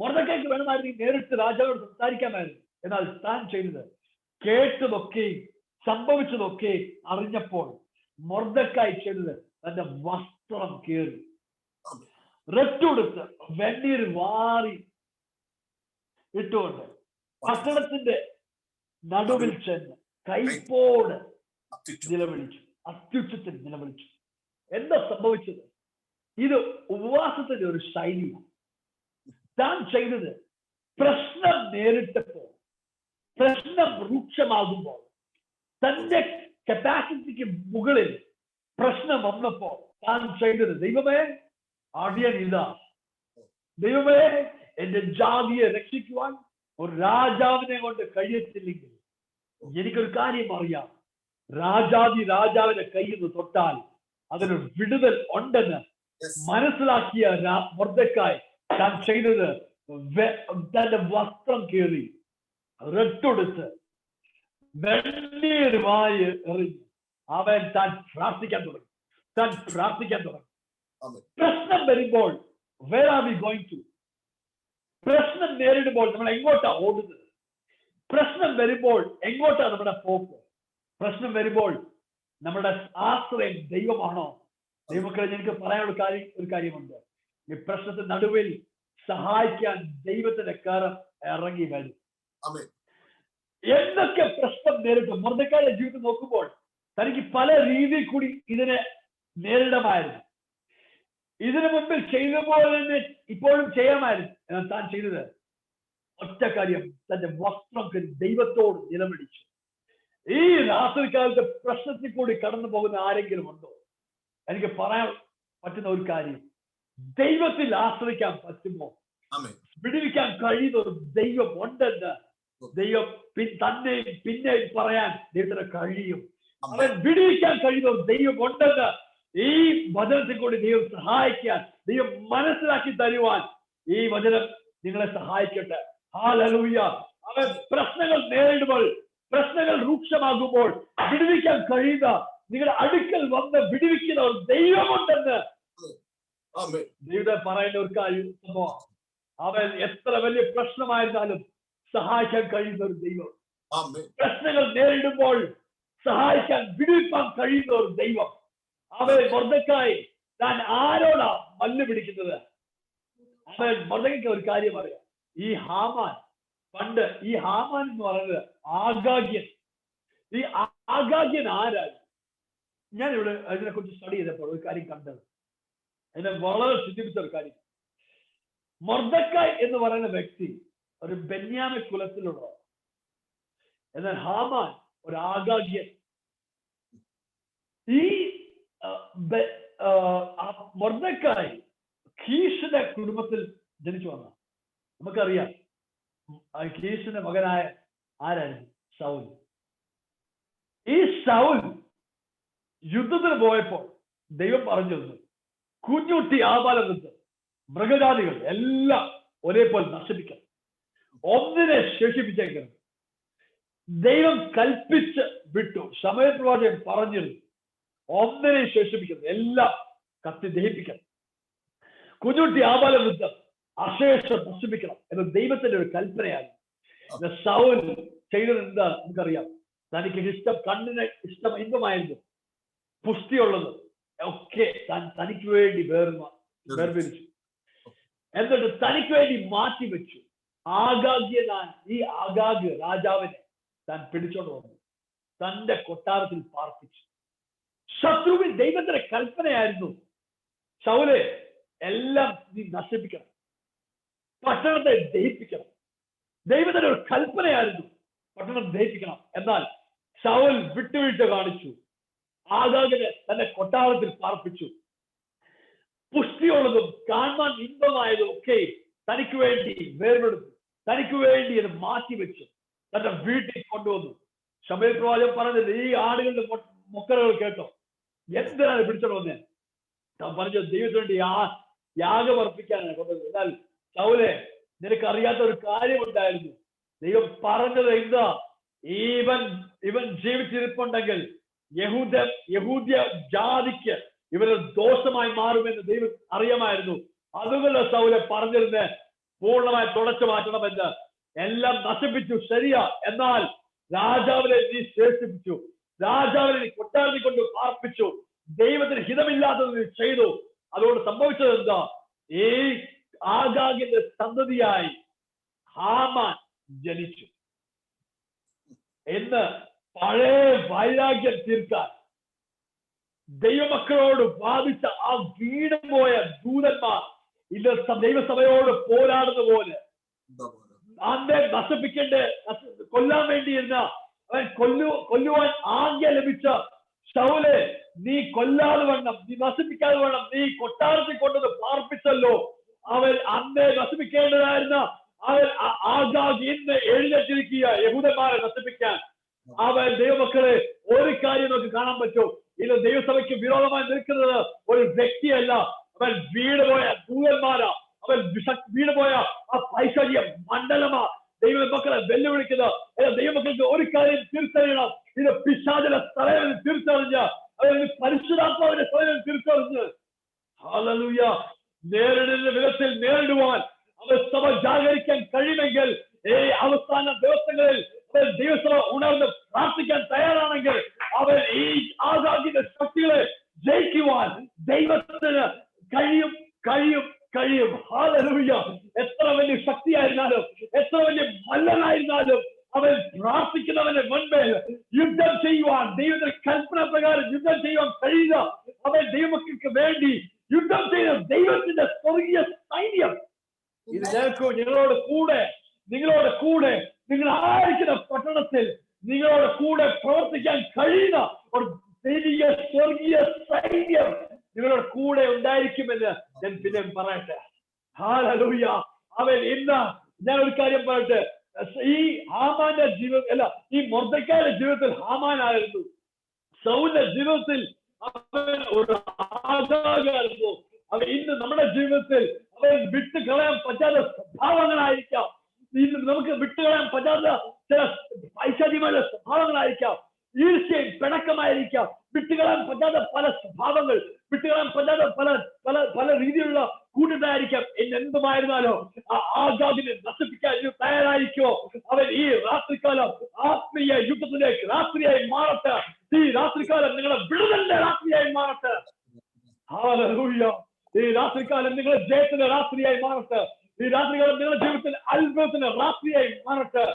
മൊർദെഖായിക്ക് വേണമായിരുന്നെങ്കിൽ നേരിട്ട് രാജാവിനോട് സംസാരിക്കാമായിരുന്നു. എന്നാൽ താൻ ചെയ്തത്, കേട്ടതൊക്കെയും സംഭവിച്ചതൊക്കെയും അറിഞ്ഞപ്പോൾ മൊർദെഖായി ചെയ്തത് തന്റെ വസ്ത്രം കീറി, റെട്ടുടുത്ത് വെണ്ണീർ വാരി ഇട്ടുകൊണ്ട് പട്ടണത്തിന്റെ നടുവിൽ ചെന്ന് കൈപ്പോട് നിലവിളിച്ചു, അത്യുച്ചത്തിൽ നിലവിളിച്ചു. എന്താ സംഭവിച്ചത്? ഇത് ഉപവാസത്തിന്റെ ഒരു ശൈലിയാണ്. താൻ ചെയ്തത്, പ്രശ്നം നേരിട്ടപ്പോൾ, പ്രശ്നം രൂക്ഷമാകുമ്പോൾ, തന്റെ കപ്പാസിറ്റിക്ക് മുകളിൽ പ്രശ്നം വന്നപ്പോൾ താൻ ചെയ്തത്, ദൈവമേ അടിയൻ ഇതാ, ദൈവമേ എന്റെ ജാതിയെ രക്ഷിക്കുവാൻ ഒരു രാജാവിനെ കൊണ്ട് കഴിയത്തില്ലെങ്കിൽ എനിക്കൊരു കാര്യം അറിയാം, രാജാവിന്റെ കയ്യിൽ നിന്ന് തൊട്ടാൽ അതിന് വിടുതൽ ഉണ്ടെന്ന് മനസ്സിലാക്കിയ മൊർദെഖായി താൻ ചെയ്തത്, തന്റെ വസ്ത്രം കീറി റെട്ടൊടുത്ത് വെണ്ണീർ വാരി എറിഞ്ഞു അവൻ താൻ പ്രാർത്ഥിക്കാൻ തുടങ്ങി. പ്രശ്നം വരുമ്പോൾ where are we going to? പ്രശ്നം നേരിടുമ്പോൾ നമ്മൾ എങ്ങോട്ടാ ഓടുന്നത്? പ്രശ്നം വരുമ്പോൾ എങ്ങോട്ടാ നമ്മുടെ പോക്ക്? പ്രശ്നം വരുമ്പോൾ നമ്മുടെ ആശ്രയം ദൈവമാണോ? ദൈവമക്കളെ, എനിക്ക് പറയാനുള്ള ഒരു കാര്യമുണ്ട്. ഈ പ്രശ്നത്തിന് നടുവിൽ സഹായിക്കാൻ ദൈവത്തിന്റെ കരം ഇറങ്ങി വരും. എന്തൊക്കെ പ്രശ്നം നേരിട്ടും മൊർദെഖായിയുടെ ജീവിതം നോക്കുമ്പോൾ തനിക്ക് പല രീതിയിൽ കൂടി ഇതിനെ നേരിടമായിരുന്നു. ഇതിനു മുൻപിൽ ചെയ്തപോലെ തന്നെ ഇപ്പോഴും ചെയ്യാമായിരുന്നു. എന്നാൽ താൻ ചെയ്തത് ഒറ്റ കാര്യം, തന്റെ വസ്ത്രം ദൈവത്തോട് നിലവിളിച്ചു. ഈ രാത്രികാലത്തെ പ്രശ്നത്തിൽ കൂടി കടന്നു പോകുന്ന ആരെങ്കിലും ഉണ്ടോ? എനിക്ക് പറയാൻ പറ്റുന്ന ഒരു കാര്യം, ദൈവത്തിൽ ആശ്രയിക്കാൻ പറ്റുമോ? വിടുവിക്കാൻ കഴിയുന്ന ഒരു ദൈവം ഉണ്ടെന്ന് ദൈവം തന്നെയും പിന്നെയും പറയാൻ ദൈവത്തിന് കഴിയും. അവൻ വിടുവിക്കാൻ കഴിയുന്ന ഒരു ദൈവം ഉണ്ടെന്ന് ഈ വചനത്തിൽ കൂടി ദൈവം സഹായിക്കാൻ, ദൈവം മനസ്സിലാക്കി തരുവാൻ ഈ വചനം നിങ്ങളെ സഹായിക്കട്ടെ. ഹല്ലേലൂയ. അവൻ പ്രശ്നങ്ങൾ നേരിടുമ്പോൾ, പ്രശ്നങ്ങൾ രൂക്ഷമാകുമ്പോൾ വിടുവിക്കാൻ കഴിയുന്ന, നിങ്ങളുടെ അടുക്കൽ വന്ന് വിടുവിക്കുന്ന ഒരു ദൈവമുണ്ടെന്ന് ദൈവം പറയുന്ന ഒരു കാര്യം സംഭവം. അവൻ എത്ര വലിയ പ്രശ്നമായിരുന്നാലും സഹായിക്കാൻ കഴിയുന്ന ഒരു ദൈവം. പ്രശ്നങ്ങൾ നേരിടുമ്പോൾ സഹായിക്കാൻ, വിടുവിക്കാൻ കഴിയുന്ന ഒരു ദൈവം. അവൻ മൊർദെഖായി താൻ ആരോടാ മല്ല് പിടിക്കുന്നത്? അവൻ മൊർദെഖായിക്ക് ഒരു കാര്യം അറിയാം. ഈ ഹാമാൻ, പണ്ട് ഈ ഹാമാൻ എന്ന് പറയുന്നത് ആഗാഗ്യൻ. ഈ ആഗാഗ്യൻ ആരാണ്? ഞാൻ ഇവിടെ അതിനെ കുറിച്ച് സ്റ്റഡി ചെയ്തപ്പോൾ ഒരു കാര്യം കണ്ടത്, എന്നെ വളരെ ചിന്തിപ്പിച്ച ഒരു കാര്യം. മൊർദെഖായി എന്ന് പറയുന്ന വ്യക്തി ഒരു ബെന്യാമിൻ കുലത്തിലുള്ള, എന്നാൽ ഹാമാൻ ഒരു ആഗാഗ്യൻ. ഈ മൊർദെഖായി കീഷിന്റെ കുടുംബത്തിൽ ജനിച്ചു വന്ന, നമുക്കറിയാം കീഷിന്റെ മകനായ ആരായിരുന്നു? ശൗൽ. ഈ ശൗൽ യുദ്ധത്തിന് പോയപ്പോൾ ദൈവം പറഞ്ഞത്, കുഞ്ഞുട്ടി ആബാലവൃദ്ധം മൃഗജാതികൾ എല്ലാം ഒരേപോലെ നശിപ്പിക്കണം, ഒന്നിനെ ശേഷിപ്പിച്ചേക്കണം. ദൈവം കൽപ്പിച്ച് വിട്ടു. ശമൂവേൽ പ്രവാചകൻ പറഞ്ഞിരുന്നു, ഒന്നിനെ ശേഷിപ്പിക്കണം, എല്ലാം കത്തി ദഹിപ്പിക്കണം. കുഞ്ഞുട്ടി ആബാലവൃദ്ധം അശേഷം നശിപ്പിക്കണം എന്ന് ദൈവത്തിന്റെ ഒരു കൽപ്പനയാണ്. ശൗൽ ചെയ്തത് എന്താ നമുക്കറിയാം. തനിക്ക് ഇഷ്ടം, കണ്ണിന് ഇഷ്ടം ഇമ്പമായിരുന്നു, പുഷ്ടിയുള്ളത് ഒക്കെ തനിക്ക് വേണ്ടി വേർപിരിച്ചു. എന്നിട്ട് തനിക്ക് വേണ്ടി മാറ്റി വെച്ചു. ആഗാഗ്യനാൻ ഈ ആഗാഗ് രാജാവിനെ താൻ പിടിച്ചോണ്ട് വന്നു, തന്റെ കൊട്ടാരത്തിൽ പാർപ്പിച്ചു. ശത്രുവിൽ ദൈവത്തിന്റെ കൽപ്പനയായിരുന്നു, ശൗലേ എല്ലാം നീ നശിപ്പിക്കണം, പട്ടണത്തെ ദഹിപ്പിക്കണം. ദൈവത്തിന്റെ ഒരു കൽപ്പനയായിരുന്നു പട്ടണം ദഹിപ്പിക്കണം. എന്നാൽ ശൗൽ വിട്ടുവീഴ്ച കാണിച്ചു. ആഗാഗിനെ തന്റെ കൊട്ടാരത്തിൽ പാർപ്പിച്ചു. പുഷ്ടിയുള്ളതും കാണാൻ ഇമ്പമായതും ഒക്കെ തനിക്ക് വേണ്ടി വേർപെടുത്തു, തനിക്ക് വേണ്ടി അത് മാറ്റിവെച്ചു തന്റെ വീട്ടിൽ കൊണ്ടുവന്നു. ശമൂവേൽ പ്രവാചകൻ പറഞ്ഞത്, ഈ ആടുകളുടെ മൊക്കലുകൾ കേട്ടോ, എന്തിനാണ് പിടിച്ചോണ്ട് വന്നേ? താൻ പറഞ്ഞത് ദൈവത്തിന് വേണ്ടി യാഗം അർപ്പിക്കാനാണ് കൊണ്ടുവന്നത്. എന്നാൽ ശൗലേ, നിനക്ക് അറിയാത്ത ഒരു കാര്യമുണ്ടായിരുന്നു. ദൈവം പറഞ്ഞത് എന്താ? ഇവൻ ജീവിച്ചിരിപ്പുണ്ടെങ്കിൽ യഹൂദ്യ ജാതിക്ക് ഇവര് ദോഷമായി മാറുമെന്ന് ദൈവം അറിയാമായിരുന്നു. അതുകൊണ്ട് ശൗലെ പറഞ്ഞിരുന്ന് പൂർണ്ണമായി തുടച്ചു മാറ്റണമെന്ന്. എല്ലാം നശിപ്പിച്ചു, ശരിയാ. എന്നാൽ രാജാവിനെ നീ ശേഷിപ്പിച്ചു, രാജാവിനെ നീ കൊട്ടാരത്തിൽ കൊണ്ട് പാർപ്പിച്ചു, ദൈവത്തിന് ഹിതമില്ലാത്തത് നീ ചെയ്തു. അതുകൊണ്ട് സംഭവിച്ചത് എന്താ? ഈ ആഗാഗിന്റെ സന്തതിയായി ഹാമാൻ ജനിച്ചു. എന്ന് പഴയ വൈരാഗ്യം തീർക്കാൻ ദൈവമക്കളോട് വാദിച്ച ആ വീണുപോയ ദൂതന്മാർ ഇന്ന് ദൈവസഭയോട് പോരാടുന്ന പോലെ അന്നെ കൊല്ലാൻ വേണ്ടിയിരുന്ന അവൻ കൊല്ലുവാൻ ആജ്ഞ ലഭിച്ച ശൗലെ, നീ കൊല്ലാതെ വേണം, നീ നശിപ്പിക്കാതെ വേണം, നീ കൊട്ടാരത്തിൽ കൊണ്ടത് പാർപ്പിച്ചല്ലോ. അവൻ അന്നെ നശിപ്പിക്കേണ്ടതായിരുന്ന അവൻ ആഗാഗ് ഇന്ന് എഴുന്നേറ്റിരിക്കുക യഹൂദന്മാരെ നശിപ്പിക്കാൻ. അവൻ ദൈവമക്കളെ, ഒരു കാര്യം നമുക്ക് കാണാൻ പറ്റും, ഇത് ദൈവസഭയ്ക്ക് വിരോധമായി നിൽക്കുന്നത് ഒരു വ്യക്തിയല്ല, അവൻ വീണുപോയ ദൂതന്മാരാ, അവൻ വീണുപോയ ആ പൈശാചിക മണ്ഡലമാ ദൈവമക്കളെ വെല്ലുവിളിക്കുന്നത്. ദൈവമക്കൾക്ക് ഒരു കാര്യം തിരിച്ചറിയണം, ഇത് പിശാചിന്റെ തലയിൽ തിരിച്ചറിഞ്ഞ്, അതായത് പരിശുദ്ധാത്മാവിന്റെ തലയിൽ തിരിച്ചറിഞ്ഞ് ഹല്ലേലൂയ നേരിടുന്ന വിധത്തിൽ നേരിടുവാൻ അവർ സഭ ജാഗരിക്കാൻ കഴിയുമെങ്കിൽ, അവസാന ദിവസങ്ങളിൽ ദൈവസഭ ഉണർന്ന് പ്രാർത്ഥിക്കാൻ തയ്യാറാണെങ്കിൽ, അവർ ഈ ആഗാഗിന്റെ ശക്തികളെ ജയിക്കുവാൻ ദൈവത്തിന് കഴിയും കഴിയും കഴിയും. ഹല്ലേലൂയ. എത്ര വലിയ ശക്തിയായിരുന്നാലും, എത്ര വലിയ മല്ലനായിരുന്നാലും, അവൻ പ്രാർത്ഥിക്കുന്നവന്റെ മുൻപേ യുദ്ധം ചെയ്യുവാൻ, ദൈവത്തിന്റെ കൽപ്പന പ്രകാരം യുദ്ധം ചെയ്യുവാൻ കഴിയുക. അവൻ ദൈവമക്കൾക്ക് വേണ്ടി യുദ്ധം ചെയ്ത ദൈവത്തിന്റെ സ്വർഗീയ സൈന്യം ഇത് നിങ്ങളോട് കൂടെ നിങ്ങൾ ആയിരിക്കുന്ന പട്ടണത്തിൽ നിങ്ങളോട് കൂടെ പ്രവർത്തിക്കാൻ കഴിയുന്ന ഒരു ദൈവിക സ്വർഗീയ സൈന്യം നിങ്ങളുടെ കൂടെ ഉണ്ടായിരിക്കുമെന്ന് ഞാൻ പിന്നെ പറയട്ടെ. ഹല്ലേലൂയ. അവൻ ഇന്ന് ഞാൻ ഒരു കാര്യം പറയട്ടെ, ഈ ഹാമാന്റെ ജീവിതം അല്ല, ഈ മൊർദെഖായിയുടെ ജീവിതത്തിൽ ഹാമാനായിരുന്നു, ശൗലിന്റെ ജീവിതത്തിൽ അവൻ ഒരു ആഗാഗായിരുന്നു. അവൻ ഇന്ന് നമ്മുടെ ജീവിതത്തിൽ അവൻ വിട്ടുകളയാൻ പറ്റാത്ത സ്വഭാവങ്ങളായിരിക്കാം, ഇന്ന് നമുക്ക് വിട്ടുകളയാൻ പറ്റാത്ത ചില പൈശാചികമായ സ്വഭാവങ്ങളായിരിക്കാം, ഈർഷ്യയും പിണക്കമായിരിക്കാം, വിട്ടുകളയാൻ പറ്റാത്ത പല സ്വഭാവങ്ങൾ, വിട്ടുകളയാൻ പറ്റാത്ത പല പല പല രീതിയിലുള്ള കൂട്ടത്തായിരിക്കാം. എന്തുമായിരുന്നാലോ ആഗാഗിനെ നശിപ്പിക്കാൻ തയ്യാറായിരിക്കോ? അവൻ ഈ രാത്രികാലം ആത്മീയ യുദ്ധത്തിലേക്ക് രാത്രിയായി മാറട്ടെ. ഈ രാത്രികാലം നിങ്ങളെ വിടുതലിന്റെ രാത്രിയായി മാറട്ടെ. ഹല്ലേലൂയ. ഈ രാത്രികാലം നിങ്ങളെ ജയത്തിന്റെ രാത്രിയായി മാറട്ടെ. ഈ രാത്രികാലം നിങ്ങളുടെ ജീവിതത്തിൽ അത്ഭുതത്തിന്റെ രാത്രിയായി മാറട്ടെ.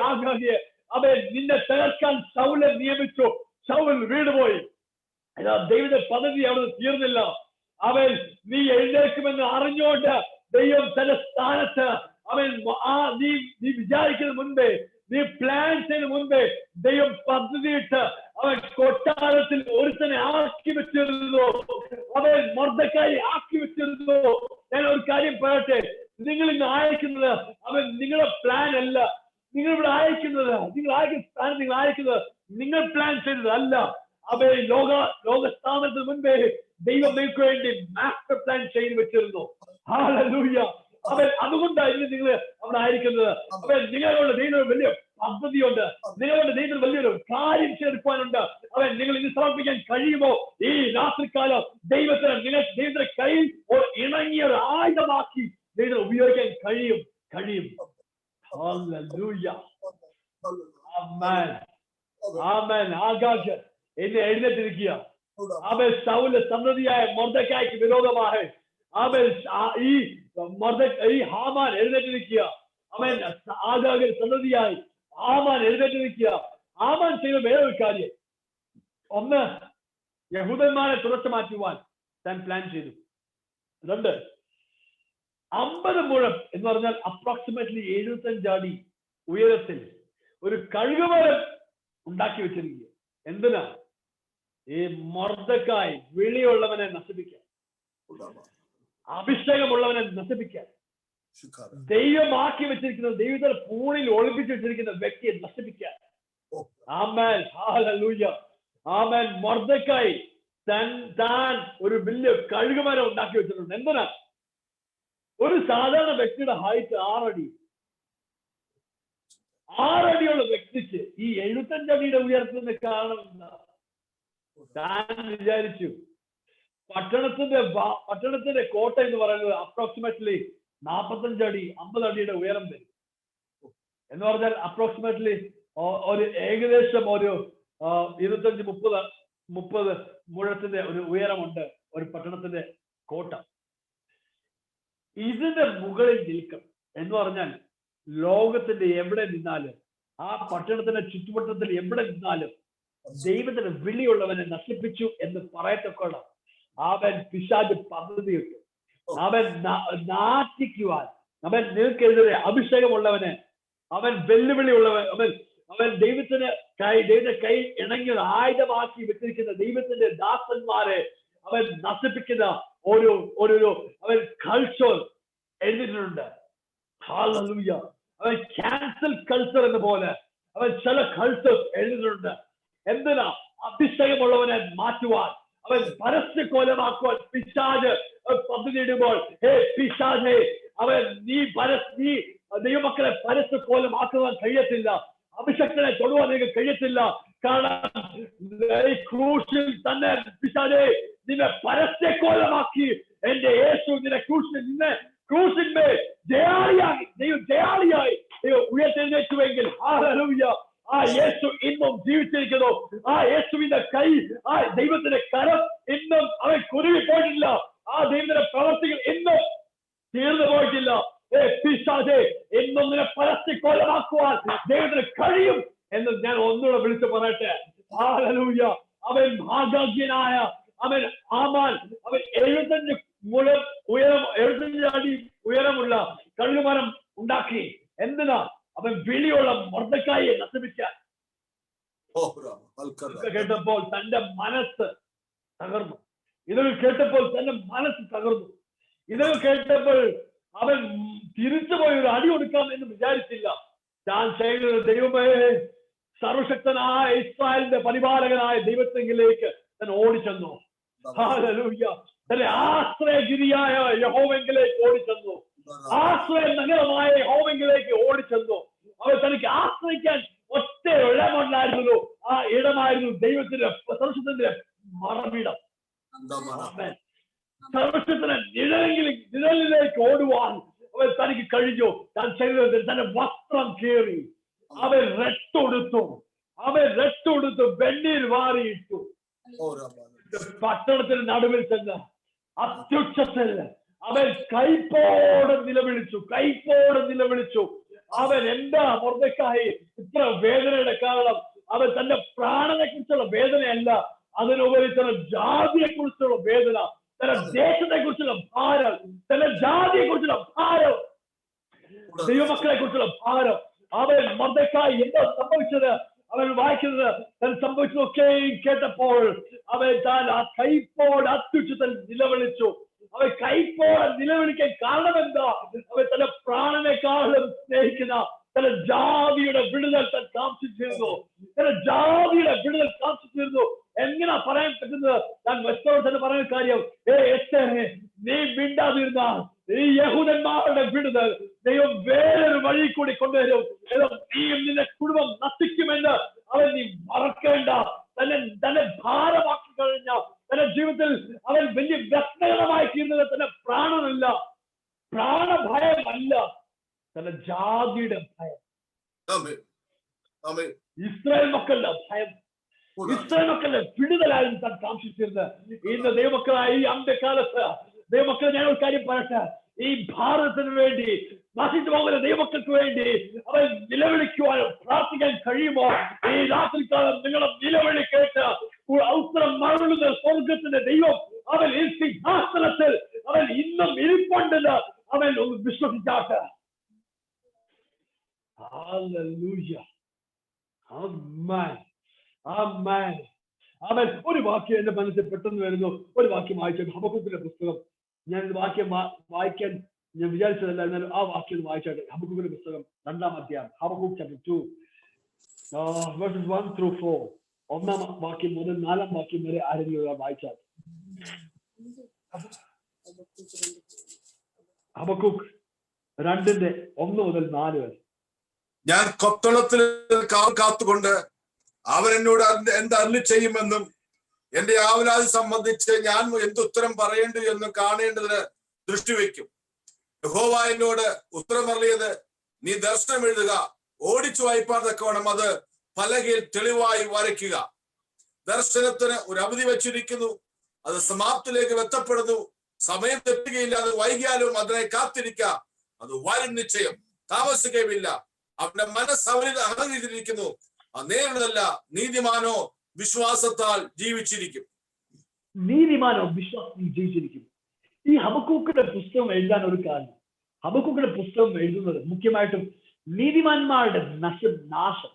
ആഗാഗിയെ അവൻ നിന്നെ തകർക്കാൻ ശൗലെ നിയമിച്ചു. ശൗൽ വീണുപോയി. ദൈവത്തിന്റെ പദ്ധതി അവിടെ തീർന്നില്ല. അവൻ നീ എഴുന്നേൽക്കുമെന്ന് അറിഞ്ഞുകൊണ്ട് ദൈവം തന്റെ സ്ഥാനത്ത് അവൻ നീ വിചാരിക്കുന്ന മുൻപേ, നീ പ്ലാൻ ചെയ്ത മുൻപേ ദൈവം പദ്ധതിയിട്ട് അവൻ കൊട്ടാരത്തിൽ ഒരുത്തനെ ആക്കി വെച്ചിരുന്നു. അവൻ മൊർദെഖായി ആക്കി വെച്ചിരുന്നു. ഞാൻ ഒരു കാര്യം പറയട്ടെ, നിങ്ങൾ ഇന്ന് അയക്കുന്നത് അവൻ നിങ്ങളുടെ പ്ലാൻ അല്ല. നിങ്ങൾ ഇവിടെ അയക്കുന്നത്, നിങ്ങൾ അയക്കുന്നത് നിങ്ങൾ പ്ലാൻ ചെയ്തത് അല്ല. അവൻ ലോകസ്ഥാപനത്തിന് മുൻപേ ദൈവം നിങ്ങൾക്ക് വേണ്ടി മാസ്റ്റർ പ്ലാൻ ചെയ്ത് വെച്ചിരുന്നു. ഹല്ലേലൂയ. അവൻ അതുകൊണ്ടായിരുന്നു നിങ്ങൾ അവിടെ ആയിരിക്കുന്നത്. അവൻ നിങ്ങളുടെ ദൈവം വലിയ പദ്ധതിയുണ്ട്, നിങ്ങളുടെ ദൈവത്തിന് വലിയൊരു കാര്യം ചെയ്തെടുക്കാനുണ്ട്. അവൻ നിങ്ങൾ ഇന്ന് സമർപ്പിക്കാൻ കഴിയുമോ? ഈ രാത്രികാലം ദൈവത്തിന്റെ കയ്യിൽ ഒരു ഇണങ്ങിയ ഒരു ആയുധമാക്കി ദൈവം ഉപയോഗിക്കാൻ കഴിയും. ഹല്ലേലൂയ. ആമേൻ. ആമേൻ. ആകാശ് എന്നെ എഴുന്നേറ്റിരിക്കുക. അവൻ ശൗലിന്റെ സന്തതിയായ മൊർദെഖായിക്ക് വിരോധമായി അവൻ ഈ ഹാമാൻ എഴുന്നേറ്റിരിക്കുക. അവൻ ആഗാഗിന്റെ സന്തതിയായി ഹാമാൻ എഴുന്നേറ്റിരിക്കുക. ഹാമാൻ ചെയ്ത വേറൊരു കാര്യം, ഒന്ന് യഹൂദന്മാരെ തുടച്ചു മാറ്റുവാൻ താൻ പ്ലാൻ ചെയ്തു. 2 50 മുഴം എന്ന് പറഞ്ഞാൽ അപ്രോക്സിമേറ്റ്ലി 75 അടി ഉയരത്തിൽ ഒരു കഴുകുമരം ഉണ്ടാക്കി വെച്ചിരിക്കുക. എന്തിനാ? ഈ മൊർദെഖായി വിളിയുള്ളവനെ നശിപ്പിക്കാൻ, അഭിഷേകമുള്ളവനെ നശിപ്പിക്കാൻ, ദൈവമാക്കി വെച്ചിരിക്കുന്ന, ദൈവത്തിന്റെ പൂണിൽ ഒളിപ്പിച്ചു വെച്ചിരിക്കുന്ന വ്യക്തിയെ നശിപ്പിക്കാൻ. ആമേൻ, ഹല്ലേലൂയ, ആമേൻ. മൊർദെഖായി താൻ ഒരു വലിയ കഴുകുമരം ഉണ്ടാക്കി വെച്ചിട്ടുണ്ട്. എന്തിനാ? ഒരു സാധാരണ വ്യക്തിയുടെ ഹൈറ്റ് 6 അടി. 6 അടിയുള്ള വ്യക്തിക്ക് ഈ 75 അടിയുടെ ഉയരത്തിന് കാരണം എന്താ? താൻ വിചാരിച്ചു പട്ടണത്തിന്റെ കോട്ട എന്ന് പറയുന്നത് അപ്രോക്സിമേറ്റ്ലി 45 അടി 50 അടിയുടെ ഉയരം വരും. എന്ന് പറഞ്ഞാൽ അപ്രോക്സിമേറ്റ്ലി ഒരു ഏകദേശം ഒരു 25-30 മുഴത്തിന്റെ ഒരു ഉയരമുണ്ട് ഒരു പട്ടണത്തിന്റെ കോട്ട. ഇതിന്റെ മുകളിൽ നിൽക്കും എന്ന് പറഞ്ഞാൽ ലോകത്തിന്റെ എവിടെ നിന്നാലും, ആ പട്ടണത്തിന്റെ ചുറ്റുവട്ടത്തിൽ എവിടെ നിന്നാലും ദൈവത്തിന് വിളിയുള്ളവനെ നശിപ്പിച്ചു എന്ന് പറയത്തക്കോള അവൻ പിശാച് പദ്ധതിയിട്ടു. അവൻ നാറ്റിക്കുവാൻ, അവൻ നിൽക്കെതിരെ അഭിഷേകമുള്ളവനെ, അവൻ വെല്ലുവിളിയുള്ളവൻ, അവൻ ദൈവത്തിന്റെ കൈ ഇണങ്ങിയത് ആയുധമാക്കി വെച്ചിരിക്കുന്ന ദൈവത്തിന്റെ ദാസന്മാരെ അവൻ നശിപ്പിക്കുന്ന ഒരു അവൻ കൾച്ചർ എഴുതിയിട്ടുണ്ട്. ഹല്ലേലൂയ. അവൻ ക്യാൻസൽ കൾച്ചർ എന്ന പോലെ അവൻ ചില കൾച്ചർ എഴുതിയിട്ടുണ്ട്. എന്തിനാ? അഭിഷേകമുള്ളവനെ മാറ്റുവാൻ, അവൻ പരസ്യ കോലമാക്കുവാൻ പിശാച് പദ്ധതിയിടുമ്പോൾ, ഹേ പിശാചേ, അവൻ നീ ദൈവമക്കളെ പരസ്യ കോലമാക്കുവാൻ കഴിയത്തില്ല, അഭിഷക്തനെ തൊടുവാൻ നിങ്ങൾക്ക് കഴിയത്തില്ല. കാരണം ക്രൂശിൽ തന്നെ പിശാചേ നിന്നെ പരസ്യ കോലമാക്കി എന്റെ യേശു നിന്നെ ക്രൂശിന്മേൽ ജയാളിയായി ഉയർത്തെഴുന്നേറ്റുവെങ്കിൽ ഹല്ലേലൂയ, ആ യേശു ഇന്നും ജീവിച്ചിരിക്കുന്നു. ആ യേശുവിന്റെ കൈ, ആ ദൈവത്തിന്റെ കരം ഇന്നും അവൻ കുരുവി പോയിട്ടില്ല. ആ ദൈവത്തിന്റെ പ്രവർത്തികൾ ഇന്നും തീർന്നു പോയിട്ടില്ല. പിശാചേ, എന്നും നിന്നെ പരസ്യക്കോലമാക്കുവാൻ ദൈവത്തിന് കഴിയും എന്ന് ഞാൻ ഒന്നുകൂടെ വിളിച്ചു പറയട്ടെ. ഹല്ലേലൂയ. അവൻ ഭാഗ്യനായ അവൻ ആമാൻ, അവൻ 75 മുഴം ഉയരം, 75 അടി ഉയരമുള്ള കഴുകുമരം ഉണ്ടാക്കി. എന്തിനാ? അവൻ വിളിയുള്ള മൊർദെഖായിയെ നശിപ്പിക്കാൻ. കേട്ടപ്പോൾ തന്റെ മനസ്സ് തകർന്നു. ഇതൊക്കെ കേട്ടപ്പോൾ തന്റെ മനസ്സ് തകർന്നു. ഇതൊക്കെ കേട്ടപ്പോൾ അവൻ തിരിച്ചുപോയി ഒരു അടി കൊടുക്കാം എന്ന് വിചാരിച്ചില്ല. താൻ ചെയ്യുന്നത്, ദൈവമേ, സർവശക്തനായ ഇസ്രായേലിന്റെ പരിപാലകനായ ദൈവത്തെങ്കിലേക്ക് താൻ ഓടിച്ചെന്നു. ഹല്ലേലൂയ. തന്റെ ആശ്രയഗിരിയായ യഹോവെങ്കിലേക്ക് ഓടിച്ചെന്നു. ആശ്രയ നഗരമായ യഹോവെങ്കിലേക്ക് ഓടിച്ചെന്നു. അവൻ തനിക്ക് ആശ്രയിക്കാൻ ഒറ്റ ഇടമുണ്ടായിരുന്നു. ആ ഇടമായിരുന്നു ദൈവത്തിന്റെ സർവശക്തന്റെ മറവിടം. സർവശക്തന്റെ നിഴലിലേക്ക് ഓടുവാൻ അവൻ തനിക്ക് കഴിഞ്ഞു. താൻ ചെയ്തത് തന്റെ വസ്ത്രം കീറി അവൻ രട്ടുകൊടുത്തു വെണ്ണീർ വാരിയിട്ടു. പട്ടണത്തിന് നടുവിൽ ചെന്ന് അത്യുച്ചത്തിൽ അവൻ കൈപ്പോടെ നിലവിളിച്ചു. അവൻ എന്താ മൊർദെഖായി ഇത്ര വേദനയുടെ കാരണം? അവൻ തന്റെ പ്രാണനെ കുറിച്ചുള്ള വേദനയല്ല, അതിനുപരി തന്റെ ജാതിയെ കുറിച്ചുള്ള വേദന, തന്റെ ദേശത്തെ കുറിച്ചുള്ള ഭാരം, തന്റെ ജാതിയെ കുറിച്ചുള്ള ഭാരം, ദൈവമക്കളെ കുറിച്ചുള്ള ഭാരം. അവൻ മൊർദെഖായി എന്താ സംഭവിച്ചത്? അവൻ വായിക്കുന്നത് സംഭവിച്ചതൊക്കെ കേട്ടപ്പോൾ അവൻ താൻ ആ കൈപ്പോട് അത്യുച്ചത്തിൽ നിലവിളിച്ചു. അവൻ കൈപ്പോടെ നിലവിളിക്കാൻ കാരണം എന്താ? അവൻ തന്റെ പ്രാണനെക്കാളും സ്നേഹിക്കുന്ന തന്റെ ജാതിയുടെ വിടുതൽ താൻ കാംക്ഷിച്ചിരുന്നു. എങ്ങനാ പറയാൻ പറ്റുന്നത്? ഞാൻ വെസ്റ്റോട് തന്നെ പറയുന്ന കാര്യം, നീ മിണ്ടാതിരുന്നാൽ ഈ യഹൂദന്മാരുടെ വിടുതൽ ദൈവം വേറൊരു വഴി കൂടി കൊണ്ടുവരും. നീയും നിന്റെ കുടുംബം നശിക്കുമെന്ന് അവൻ നീ മറക്കേണ്ട. തന്നെ ഭാരമാക്കി കഴിഞ്ഞ തന്റെ ജീവിതത്തിൽ അവൻ വലിയ വ്യക്തകരമായി തീർന്നത് തന്റെ പ്രാണഭയമല്ല, തന്റെ ജാതിയുടെ ഭയം, ഇസ്രായേൽ മക്കളുടെ ഭയം, ഇസ്രായേൽ മക്കളുടെ വിടുതലായിരുന്നു താൻ കാംക്ഷിച്ചിരുന്നത്. ഇന്ന് ദൈവമക്കളായ ഈ അന്ത്യകാലത്ത് ദൈവമക്കളെ ഞാൻ ഒരു കാര്യം പറയട്ടെ, ഈ ഭാരതത്തിന് വേണ്ടി നശിച്ചു പോകുന്ന ദൈവമക്കൾക്ക് വേണ്ടി അവൻ നിലവിളിക്കുവാനും പ്രാർത്ഥിക്കാൻ കഴിയുമോ? ഈ രാത്രികാലം നിങ്ങളുടെ നിലവിളി കേട്ട് ഉത്തരം മറളുന്ന സ്വർഗത്തിന്റെ ദൈവം അവൻ ഈ സിംഹാസനത്തിൽ അവൻ ഇന്നും അവൻ ഒരു വാക്യം എന്റെ മനസ്സിൽ പെട്ടെന്ന് വരുന്നു. ഒരു വാക്യം വായിച്ചു, ഹബക്കൂക്കിന്റെ പുസ്തകം. ഞാൻ വാക്യം വായിക്കാൻ ഞാൻ വിചാരിച്ചതല്ല, എന്നാലും ആ വാക്യം വായിച്ചാട്ടെ. ഹബക്കൂക്കിന്റെ പുസ്തകം 2-ാം അധ്യായം, ഹബക്കൂക്ക് chapter 2 verses 1 through 4. 1-ാം വാക്യം മുതൽ 4-ാം വാക്യം വരെ ആരെങ്കിലും വായിച്ചാൽ. ഹബക്കൂക്ക് 2:1 മുതൽ 4 വരെ. ഞാൻ കൊത്തളത്തിൽ കാത്തുകൊണ്ട് അവൻ എന്നോട് എന്ത് അരുളി ചെയ്യുമെന്നും എന്റെ ആവലാതി സംബന്ധിച്ച് ഞാൻ എന്തുത്തരം പറയേണ്ടു എന്നും കാണേണ്ടതിന് ദൃഷ്ടിവെക്കും. യഹോവ എന്നോട് ഉത്തരം അറിയത്, നീ ദർശനം എഴുതുക, ഓടിച്ചു വായിപ്പാൻ തക്കവണ്ണം അത് പലകയിൽ തെളിവായി വരയ്ക്കുക. ദർശനത്തിന് ഒരു അവധി വെച്ചിരിക്കുന്നു, അത് സമാപ്തിയിലേക്ക് എത്തപ്പെടുന്നു. സമയം തെറ്റുകയില്ല, അത് വൈകിയാലും അതിനെ കാത്തിരിക്കുക, അത് വരും നിശ്ചയം, താമസിക്കുകയുമില്ല. അവന്റെ മനസ്സ് അവനിൽ അഹങ്കരിച്ചിരിക്കുന്നു, അത് നേരിടല്ല. നീതിമാനോ വിശ്വാസത്താൽ ജീവിച്ചിരിക്കും. നീതിമാനോ വിശ്വാസത്തിൽ ജീവിച്ചിരിക്കും. ഈ ഹബക്കൂക്കിന്റെ പുസ്തകം എഴുതാൻ ഒരു കാരണം, ഹബക്കൂക്കിന്റെ പുസ്തകം എഴുതുന്നത് മുഖ്യമായിട്ടും നീതിമാന്മാരുടെ നാശം,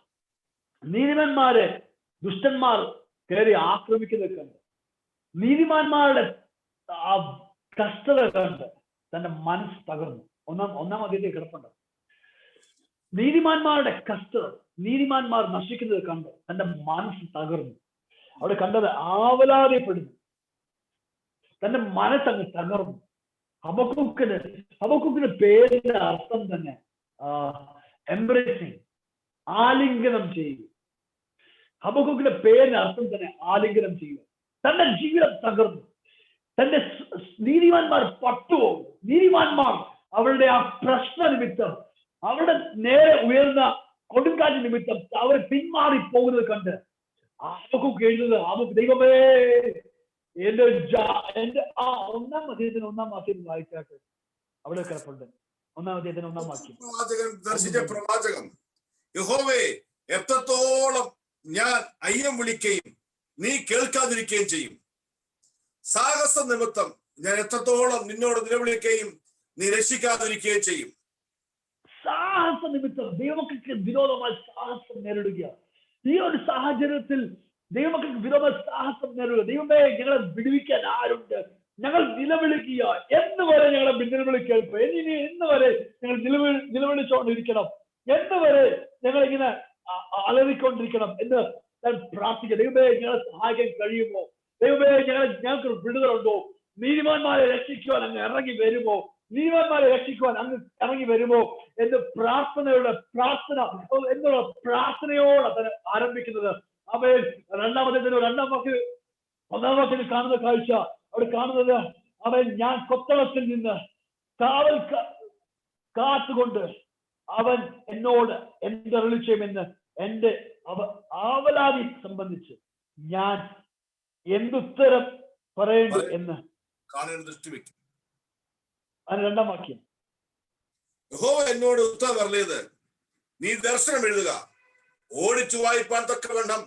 നീതിമാന്മാരെ ദുഷ്ടന്മാർ കയറി ആക്രമിക്കുന്നത് കണ്ട്, നീതിമാന്മാരുടെ ആ കഷ്ടത കണ്ട് തന്റെ മനസ്സ് തകർന്നു. ഒന്നാം അധ്യായത്തിൽ കിടപ്പുണ്ട്. നീതിമാന്മാരുടെ കഷ്ടത, നീതിമാന്മാർ നശിക്കുന്നത് കണ്ട് തന്റെ മനസ്സ് തകർന്നു. അവിടെ കണ്ടത് ആവലാതിപ്പെടുന്നു, തന്റെ മനസ്സങ്ങ് തകർന്നു. ഹബക്കൂക്കിന്റെ പേരിന്റെ അർത്ഥം തന്നെ എംബ്രേസിങ്, ആലിംഗനം ചെയ്യുക. ഹബക്കൂക്കിന്റെ പേരിന്റെ അർത്ഥം തന്നെ ആലിംഗനം ചെയ്യുക. തന്റെ ജീവിതം തകർന്നു, തന്റെ നീതിമാന്മാർ പട്ടുപോകും. നീതിമാന്മാർ അവരുടെ ആ പ്രശ്ന നിമിത്തം, അവരുടെ നേരെ ഉയർന്ന കൊടുങ്കാറ്റ് നിമിത്തം അവർ പിന്മാറി പോകുന്നത് കണ്ട് ഹബക്കൂക്ക് എഴുതുന്നത്, ദൈവമേ എന്റെ 1-ാം അധ്യായത്തിന് 1-ാം വാക്യം വായിച്ചാട്ട് അവിടെ കിടപ്പുണ്ട്. 1-ാം അധ്യായത്തിന് 1-ാം വാക്യം. ദർശിച്ച പ്രവാചകം, യഹോവേ എത്രത്തോളം ഞാൻ അയ്യം വിളിക്കുകയും നീ കേൾക്കാതിരിക്കുകയും ചെയ്യും. സാഹസ നിമിത്തം ഞാൻ എത്രത്തോളം നിന്നോട് നിലവിളിക്കുകയും നീ രക്ഷിക്കാതിരിക്കുകയും ചെയ്യും. സാഹസ നിമിത്തം ദൈവമക്കൾക്ക് വിരോധമായി സാഹസം നേരിടുക. ഈ ഒരു സാഹചര്യത്തിൽ ദൈവമക്കൾക്ക് വിരോധമായി സാഹസം നേരിടുക. ദൈവമേ ഞങ്ങളെ വിടുവിക്കാൻ ആരുണ്ട്? ഞങ്ങൾ നിലവിളിക്കുക, എന്ന് വരെ ഞങ്ങളെ നിലവിളി കേൾപ്പ്, എന്ന് വരെ ഞങ്ങൾ നിലവിളിച്ചുകൊണ്ടിരിക്കണം, എന്ന് വരെ ഞങ്ങൾ ഇങ്ങനെ അലറിക്കൊണ്ടിരിക്കണം എന്ന് ഞാൻ പ്രാർത്ഥിക്കുക. ദൈവമേ ഞങ്ങളെ സഹായിക്കാൻ കഴിയുമോ? ദൈവമേ ഞങ്ങൾക്ക് വിടുതലുണ്ടോ? നീതിമാന്മാരെ രക്ഷിക്കുവാൻ അങ്ങ് ഇറങ്ങി വരുമോ? നീതിമാന്മാരെ രക്ഷിക്കുവാൻ അങ്ങ് ഇറങ്ങി വരുമോ എന്ന് പ്രാർത്ഥനയോടെ എന്നുള്ള പ്രാർത്ഥനയോടെ തന്നെ ആരംഭിക്കുന്നത്. അവൻ 2-ാം അധ്യായത്തിൽ 2-ാം വാക്യം 1-ാം വാക്യത്തിൽ കാണുന്ന കാഴ്ച അവിടെ കാണുന്നത്, അവൻ ഞാൻ കൊത്തളത്തിൽ നിന്ന് കാവൽ കാത്തുകൊണ്ട് അവൻ എന്നോട് എന്തരുളി ചെയ്യുമെന്ന് എന്റെ ആവലാതി സംബന്ധിച്ച് ഞാൻ എന്തുത്തരം പറയേണ്ടു എന്ന് ദൃഷ്ടിവെക്കും. 2-ാം വാക്യം, യഹോവ എന്നോട് ഉത്തരം അരുളിയത്, നീ ദർശനം എഴുതുക, ഓടിച്ചു വായിപ്പാൻ തക്കവണ്ണം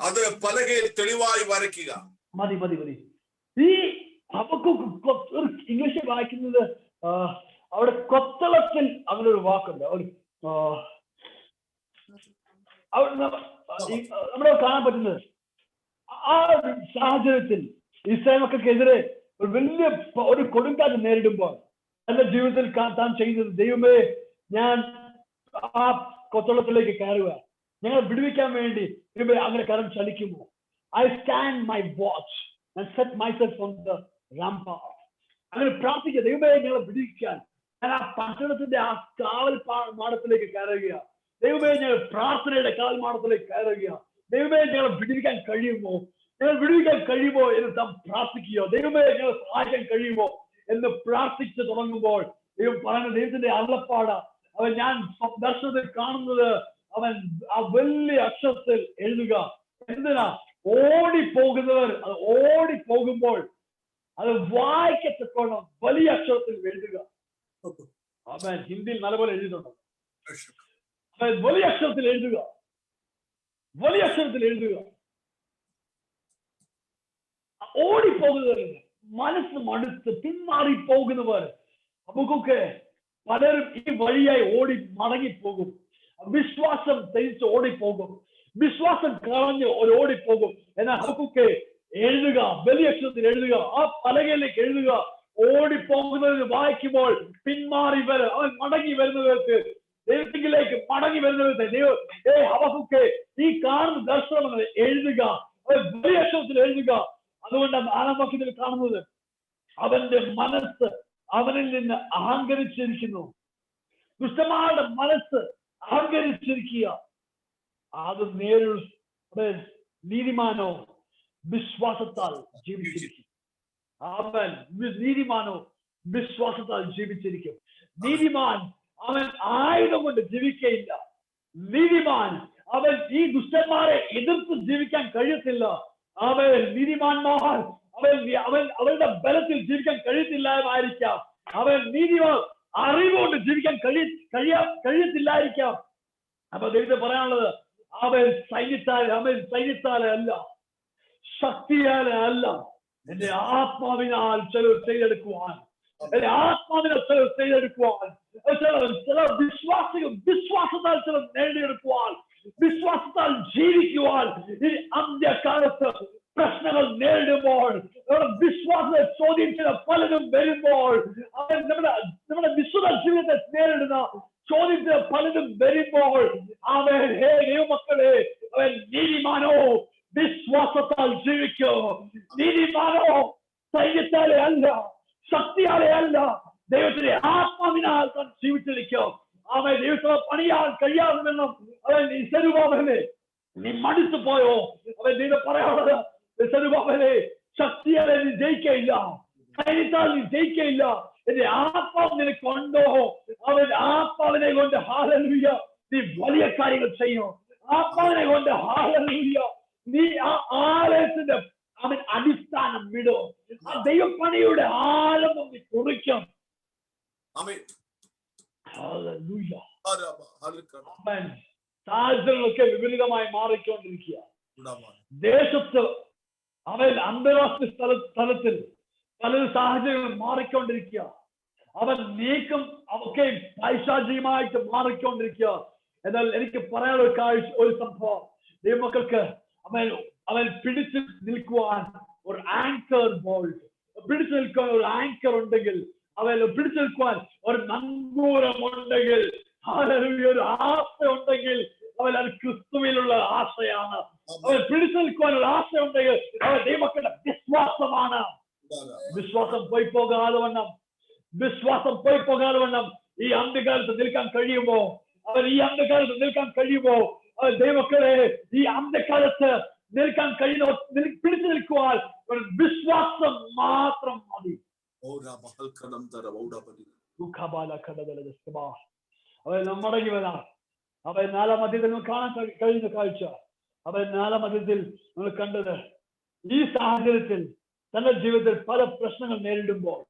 അത് പലകയിൽ തെളിവായി വരയ്ക്കുക. മതി. ഈ ഹബക്കൂക്ക് ഇംഗ്ലീഷിൽ വായിക്കുന്നത് അവിടെ കൊത്തളത്തിൽ അങ്ങനെ ഒരു വാക്കുണ്ട്. നമ്മുടെ കാണാൻ പറ്റുന്നത് ആ സാഹചര്യത്തിൽ ഇസ്രായേൽ മക്കൾക്കെതിരെ ഒരു വലിയ ഒരു കൊടുങ്കാറ്റ് നേരിടുമ്പോൾ തന്റെ ജീവിതത്തിൽ താൻ ചെയ്യുന്നത്, ദൈവമേ ഞാൻ ആ കൊത്തളത്തിലേക്ക് കയറുക, ഞങ്ങളെ വിടുവിക്കാൻ വേണ്ടി ദൈവമേ അങ്ങനെ കരം ചലിക്കുമോ? I stand my watch and set myself on the rampart. അങ്ങനെ പ്രാർത്ഥിക്കുക, ദൈവമേ ഞങ്ങളെ വിടുവിക്കാൻ ഞാൻ ആ പട്ടണത്തിന്റെ ആ കാവൽ മാടത്തിലേക്ക് കയറുക. ദൈവമേ ഞങ്ങൾ പ്രാർത്ഥനയുടെ കാവൽ മാടത്തിലേക്ക് കയറുക. ദൈവമേ ഞങ്ങളെ വിടുവിക്കാൻ കഴിയുമോ? ഞങ്ങൾ വിടുവിക്കാൻ കഴിയുമോ എന്ന് താൻ പ്രാർത്ഥിക്കുകയോ? ദൈവമേ ഞങ്ങളെ സഹായിക്കാൻ കഴിയുമോ എന്ന് പ്രാർത്ഥിച്ചു തുടങ്ങുമ്പോൾ ദൈവം പറയുന്ന ദൈവത്തിന്റെ അരുളപ്പാട്, അവൻ ഞാൻ ദർശനത്തിൽ കാണുന്നത്, അവൻ ആ വലിയ അക്ഷരത്തിൽ എഴുതുക. എന്തിനാ? ഓടിപ്പോകുന്നവർ അത് ഓടിപ്പോകുമ്പോൾ അത് വായിക്കത്തക്കോണം വലിയ അക്ഷരത്തിൽ എഴുതുക. അവൻ ഹിന്ദിയിൽ നല്ലപോലെ എഴുതിയിട്ടുണ്ട്. അവൻ വലിയ അക്ഷരത്തിൽ എഴുതുക, വലിയ അക്ഷരത്തിൽ എഴുതുക. ഓടിപ്പോകുന്നവർ, മനസ്സ് മടുത്ത് പിന്മാറി പോകുന്നവർ, നമുക്കൊക്കെ പലരും ഈ വഴിയായി ഓടി മടങ്ങിപ്പോകും, വിശ്വാസം ത്യജിച്ച് ഓടിപ്പോകും. വിശ്വാസം കളഞ്ഞ് ഓടിപ്പോകും. എന്നാൽ ഹബക്കൂക്കേ എഴുതുക, വലിയ അക്ഷരത്തിൽ എഴുതുക, ആ പലകയിലേക്ക് എഴുതുക. ഓടിപ്പോകുന്നതിന് വായിക്കുമ്പോൾ പിന്മാറി അവൻ മടങ്ങി വരുന്നവർക്ക്, ദൈവത്തിലേക്ക് മടങ്ങി വരുന്നവർക്ക് ഹബക്കൂക്കേ ഈ കാണുന്ന ദർശനം എഴുതുക, വലിയ അക്ഷരത്തിൽ എഴുതുക. അതുകൊണ്ടാണ് 4-ാം വാക്യത്തിൽ കാണുന്നത്, അവന്റെ മനസ്സ് അവനിൽ നിന്ന് അഹങ്കരിച്ചിരിക്കുന്നു. ദുഷ്ടന്മാരുടെ മനസ്സ് അഹങ്കരിച്ചിരിക്കുക. അത് നീതിമാനോ വിശ്വാസത്താൽ ജീവിച്ചിരിക്കും. അവൻ നീതിമാനോ വിശ്വാസത്താൽ ജീവിച്ചിരിക്കും. നീതിമാൻ അവൻ ആയുധം കൊണ്ട് ജീവിക്കയില്ല. നീതിമാൻ അവൻ ഈ ദുഷ്ടന്മാരെ എതിർത്ത് ജീവിക്കാൻ കഴിയത്തില്ല. അവൻ നീതിമാന്മാർ അവരുടെ ബലത്തിൽ ജീവിക്കാൻ കഴിയത്തില്ലായിരിക്കാം. അവൻ നീതിമാൻ അറിവുകൊണ്ട് ജീവിക്കാൻ കഴിയത്തില്ലായിരിക്കാം. അപ്പൊ ദൈവത്തെ പറയാനുള്ളത്, അവൻ സൈന്യത്താലെ അല്ല, ശക്തിയാലെ അല്ല, എന്റെ ആത്മാവിനാൽ ചിലർ ചെയ്തെടുക്കുവാൻ, എന്റെ ആത്മാവിനെ ചിലർ ചെയ്തെടുക്കുവാൻ, ചിലർ വിശ്വാസത്താൽ ചിലർ നേടിയെടുക്കുവാൻ, വിശ്വാസത്താൽ ജീവിക്കുവാൻ. ഈ അന്ത്യകാലത്ത് പ്രശ്നങ്ങൾ നേരിടുമ്പോൾ, വിശ്വാസത്തെ ചോദ്യം ചെയ്ത പലരും വരുമ്പോൾ, നമ്മുടെ വിശ്വത ജീവിതത്തെ നേരിടുന്ന ചോദ്യത്തിന് പലതും വരുമ്പോൾ, അവൻ ദൈവമക്കളെ, അവൻ നീതിമാനോ വിശ്വാസത്താൽ ജീവിക്കോ. നീതിമാനോ സൈന്യത്താലെ അല്ല, ശക്തിയാലെ അല്ല, ദൈവത്തിന്റെ ആത്മാവിനാൽ താൻ ജീവിച്ചിരിക്കോ. അവൻ ദൈവത്തെ പണിയാൻ കഴിയാതെന്നും അവൻ സെരുബാബേലേ നീ മടുത്തു പോയോ? അവൻ ദൈവം പറയാനുള്ളത്, സെരുബാബേലേ ശക്തിയാലെ നീ ജയിക്കയില്ല, സൈന്യത്താൽ നീ ജയിക്കയില്ല, എന്റെ ആത്മാവ് നിനക്കുണ്ടോ? അവൻ ആത്മാവിനെ കൊണ്ട് ഹല്ലേലൂയ നീ വലിയ കാര്യങ്ങൾ ചെയ്യും. ആത്മാവിനെ കൊണ്ട് ഹല്ലേലൂയ നീ ആ ആലയത്തിന്റെ അവൻ അടിസ്ഥാനം വിടും. ആ ദൈവപ്പണിയുടെ ആരംഭം നീ കുറിക്കും. ഹല്ലേലൂയ. അവൻ സാഹചര്യങ്ങളൊക്കെ വിപരീതമായി മാറിക്കൊണ്ടിരിക്കുക. ദേശത്ത് അവൻ അന്താരാഷ്ട്ര തലത്തിൽ പല സാഹചര്യങ്ങളും മാറിക്കൊണ്ടിരിക്കുക. അവൻ നീക്കം ഒക്കെ പൈശാചികമായിട്ട് മാറിക്കൊണ്ടിരിക്കുക. എന്നാൽ എനിക്ക് പറയാനുള്ള ഒരു സംഭവം, ദൈവമക്കൾക്ക് അവൻ പിടിച്ചു നിൽക്കുവാൻ ഒരു ആങ്കർ ബോൾട്ട്, പിടിച്ചു നിൽക്കുവാൻ ഒരു ആങ്കർ ഉണ്ടെങ്കിൽ, അവൻ പിടിച്ചു നിൽക്കുവാൻ ഒരു നങ്കൂരം ഉണ്ടെങ്കിൽ, ഒരു ആശ ഉണ്ടെങ്കിൽ, അവൻ അത് ക്രിസ്തുവിലുള്ള ആശയാണ്. അവൻ പിടിച്ചു നിൽക്കുവാൻ ഒരു ആശ ഉണ്ടെങ്കിൽ അവൻ ദൈവമക്കളുടെ വിശ്വാസമാണ്. വിശ്വാസം പോയി പോകാതെ വണ്ണം ഈ അന്ത്യകാലത്ത് നിൽക്കാൻ കഴിയുമോ? അവൻ ഈ അന്ത്യകാലത്ത് നിൽക്കാൻ കഴിയുമോ? അവൻ ദൈവമക്കളെ ഈ അന്ത്യകാലത്ത് നിൽക്കാൻ കഴിയുന്ന പിടിച്ചു നിൽക്കുവാൻ വിശ്വാസം മാത്രം മതി. അവൻ മടങ്ങി വരാം. അവൻ 4-ാം അധ്യായത്തിൽ നമ്മൾ കാണാൻ കഴിയുന്ന കാഴ്ച, അവൻ 4-ാം അധ്യായത്തിൽ നമ്മൾ കണ്ടത്, ഈ സാഹചര്യത്തിൽ തന്റെ ജീവിതത്തിൽ പല പ്രശ്നങ്ങൾ നേരിടുമ്പോൾ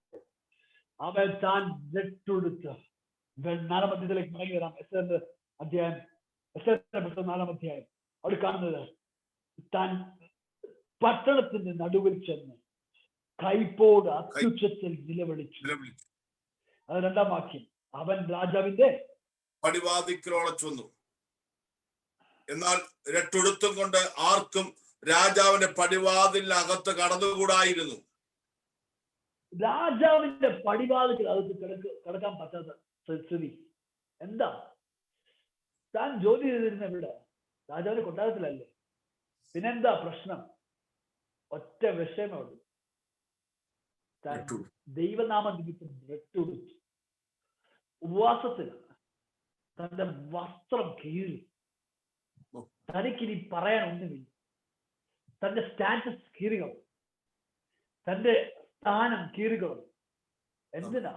അവൻ താൻ രട്ടുകൊടുത്ത് 4-ാം അധ്യായത്തിലേക്ക് മടങ്ങി വരാം. എസ്തേറിന്റെ അധ്യായം, 4-ാം അധ്യായം അവിടെ കാണുന്നത്, താൻ പട്ടണത്തിന്റെ നടുവിൽ ചെന്ന് കൈപ്പോട് അത്യുച്ചത്തിൽ നിലവിളിച്ചു. അത് 2-ാം വാക്യം. അവൻ രാജാവിന്റെ പടിവാതിക്കലോളം ചെന്നു, എന്നാൽ രട്ടുടുത്തും കൊണ്ട് ആർക്കും രാജാവിന്റെ പടിവാതിലിനകത്ത് കടന്നുകൂടായിരുന്നു. രാജാവിന്റെ പടിവാതിൽ അകത്ത് കിടക്കാൻ പറ്റാത്ത സ്ഥിതി. എന്താ? താൻ ജോലി ചെയ്തിരുന്ന ഇവിടെ രാജാവിന്റെ കൊട്ടാരത്തിലല്ലേ? പിന്നെന്താ പ്രശ്നം? ഒറ്റ വിഷയമേ ഉള്ളൂ, താൻ ദൈവനാമ നിമിത്തം രട്ടുടുത്തു. ഉപവാസത്തിലാണ്. തന്റെ വസ്ത്രം കീറി. തനിക്കിനി പറയാൻ ഒന്നുമില്ല. തന്റെ സ്റ്റാറ്റസ് കീറുകളും, തന്റെ സ്ഥാനം കീറുകളും. എന്തിനാ?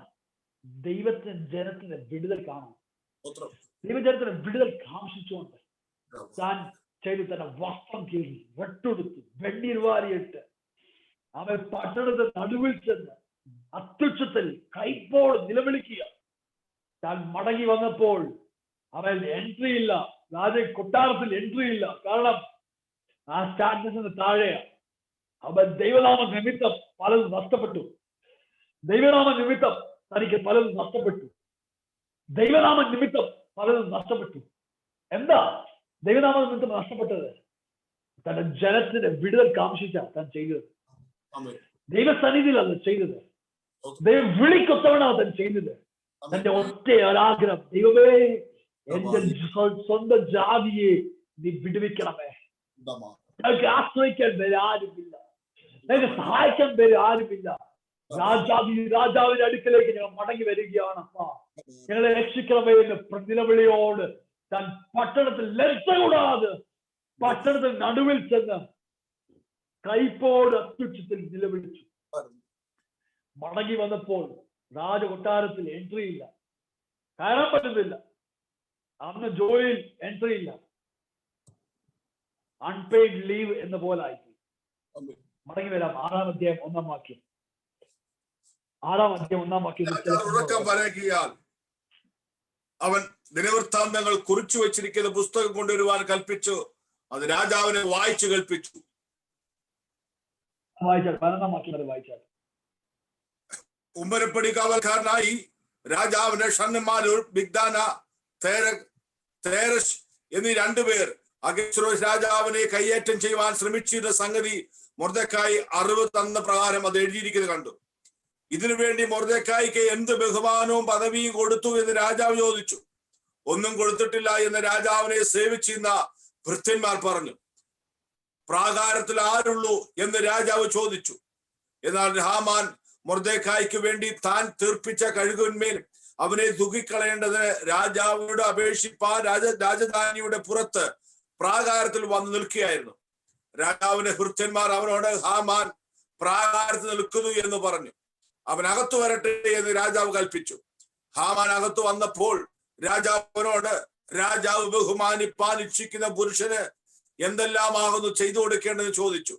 ദൈവത്തിന്റെ ജനത്തിന്റെ വിടുതൽ കാണാം. ദൈവജനത്തിന്റെ വിടുതൽ കാംക്ഷിച്ചുകൊണ്ട് താൻ ചെയ്ത് തന്റെ വസ്ത്രം കീറി വെട്ടുടുത്ത് വെണ്ണീർ വാരിയിട്ട് അവൻ പട്ടണത്തെ നടുവിൽ ചെന്ന് അത്യുച്ചത്തിൽ കൈപ്പോൾ നിലവിളിക്കുക. താൻ മടങ്ങി വന്നപ്പോൾ അവൻ എൻട്രി ഇല്ല, കൊട്ടാരത്തിൽ എൻട്രി ഇല്ല. കാരണം ആ സ്റ്റാറ്റസിന് താഴെയാണ്. അവൻ ദൈവനാമ നിമിത്തം പലതും നഷ്ടപ്പെട്ടു. ദൈവനാമ നിമിത്തം തനിക്ക് പലതും നഷ്ടപ്പെട്ടു. ദൈവനാമ നിമിത്തം പലതും നഷ്ടപ്പെട്ടു. എന്താ? ദൈവനാമ നിമിത്തം നഷ്ടപ്പെട്ടത് തന്റെ ജനത്തിന്റെ വിടുതൽ കാംക്ഷിച്ച താൻ ചെയ്തത്. ദൈവസന്നിധിയിലല്ല ചെയ്തത്, ദൈവ വിളിക്കൊത്തവണ താൻ ചെയ്തത്. തന്റെ ഒറ്റ ഒരാഗ്രഹം, ദൈവമേ എന്റെ സ്വന്തം ജാതിയെ നീ വിടുവിക്കണമേ. ഞങ്ങൾക്ക് ആശ്രയിക്കാൻ വേറെ ആരുമില്ല, ഞങ്ങൾക്ക് സഹായിക്കാൻ വേറെ ആരുമില്ല. രാജാവിന്റെ അടുക്കലേക്ക് ഞങ്ങൾ മടങ്ങി വരികയാണ്. അപ്പ ഞങ്ങളെ രക്ഷിക്കണമേ എന്ന് പ്രതിനിലവിളിയോട് താൻ പട്ടണത്തിൽ ലജ്ജ കൂടാതെ പട്ടണത്തിൽ നടുവിൽ ചെന്ന് കൈപ്പോട് അത്യുച്ചത്തിൽ നിലവിളിച്ചു. മടങ്ങി വന്നപ്പോൾ രാജകൊട്ടാരത്തിൽ എൻട്രി ഇല്ല, കയറാൻ പറ്റുന്നില്ല. അന്ന് ജോലിയിൽ എൻട്രി ഇല്ല, അൺപെയ്ഡ് ലീവ് എന്ന പോലായി. മടങ്ങി വരാം. 6-ാം അധ്യായം 1-ാം വാക്യം. 6-ാം അധ്യായം 1-ാം വാക്യം. അവൻ ദിനവൃത്താന്തങ്ങൾ കുറിച്ചു വെച്ചിരിക്കുന്ന പുസ്തകം കൊണ്ടുവരുവാൻ കൽപ്പിച്ചു. അത് രാജാവിനെ വായിച്ചു കേൾപ്പിച്ചു. വായിച്ചാൽ 11-ാം വാക്യം അത് വായിച്ചാൽ. ഉമ്മരപ്പടി കാവൽക്കാരനായി രാജാവിന്റെ ഷണ്ഡന്മാർ ബിഗ്ദാന തേരശ് എന്നീ 2 പേർ അഹശ്വേരോശ് രാജാവിനെ കയ്യേറ്റം ചെയ്യുവാൻ ശ്രമിച്ചിരുന്ന സംഗതി മൊർദെഖായി അറിവ് തന്ന പ്രകാരം അത് എഴുതിയിരിക്കുന്നത് കണ്ടു. ഇതിനു വേണ്ടി മൊർദെഖായിക്ക് എന്ത് ബഹുമാനവും പദവിയും കൊടുത്തു എന്ന് രാജാവ് ചോദിച്ചു. ഒന്നും കൊടുത്തിട്ടില്ല എന്ന് രാജാവിനെ സേവിച്ചിരുന്ന ഭൃത്യന്മാർ പറഞ്ഞു. പ്രാകാരത്തിൽ ആരുള്ളൂ എന്ന് രാജാവ് ചോദിച്ചു. എന്നാൽ ഹാമാൻ മൊർദെഖായിക്ക് വേണ്ടി താൻ തീർപ്പിച്ച കഴുകുന്മേൽ അവനെ ദുഃഖിക്കളയേണ്ടതിന് രാജാവിനോട് അപേക്ഷിപ്പാൻ രാജധാനിയുടെ പുറത്ത് പ്രാകാരത്തിൽ വന്നു നിൽക്കുകയായിരുന്നു. രാജാവിന്റെ ഭൃത്യന്മാർ അവനോട് ഹാമാൻ പ്രാകാരത്തിൽ നിൽക്കുന്നു എന്ന് പറഞ്ഞു. അവൻ അകത്തു വരട്ടെ എന്ന് രാജാവ് കൽപ്പിച്ചു. ഹാമാൻ അകത്തു വന്നപ്പോൾ രാജാവിനോട്, രാജാവ് ബഹുമാനിപ്പാൻ ഇച്ഛിക്കുന്ന പുരുഷന് എന്തെല്ലാമാകുന്നു ചെയ്തു കൊടുക്കേണ്ടതെന്ന് ചോദിച്ചു.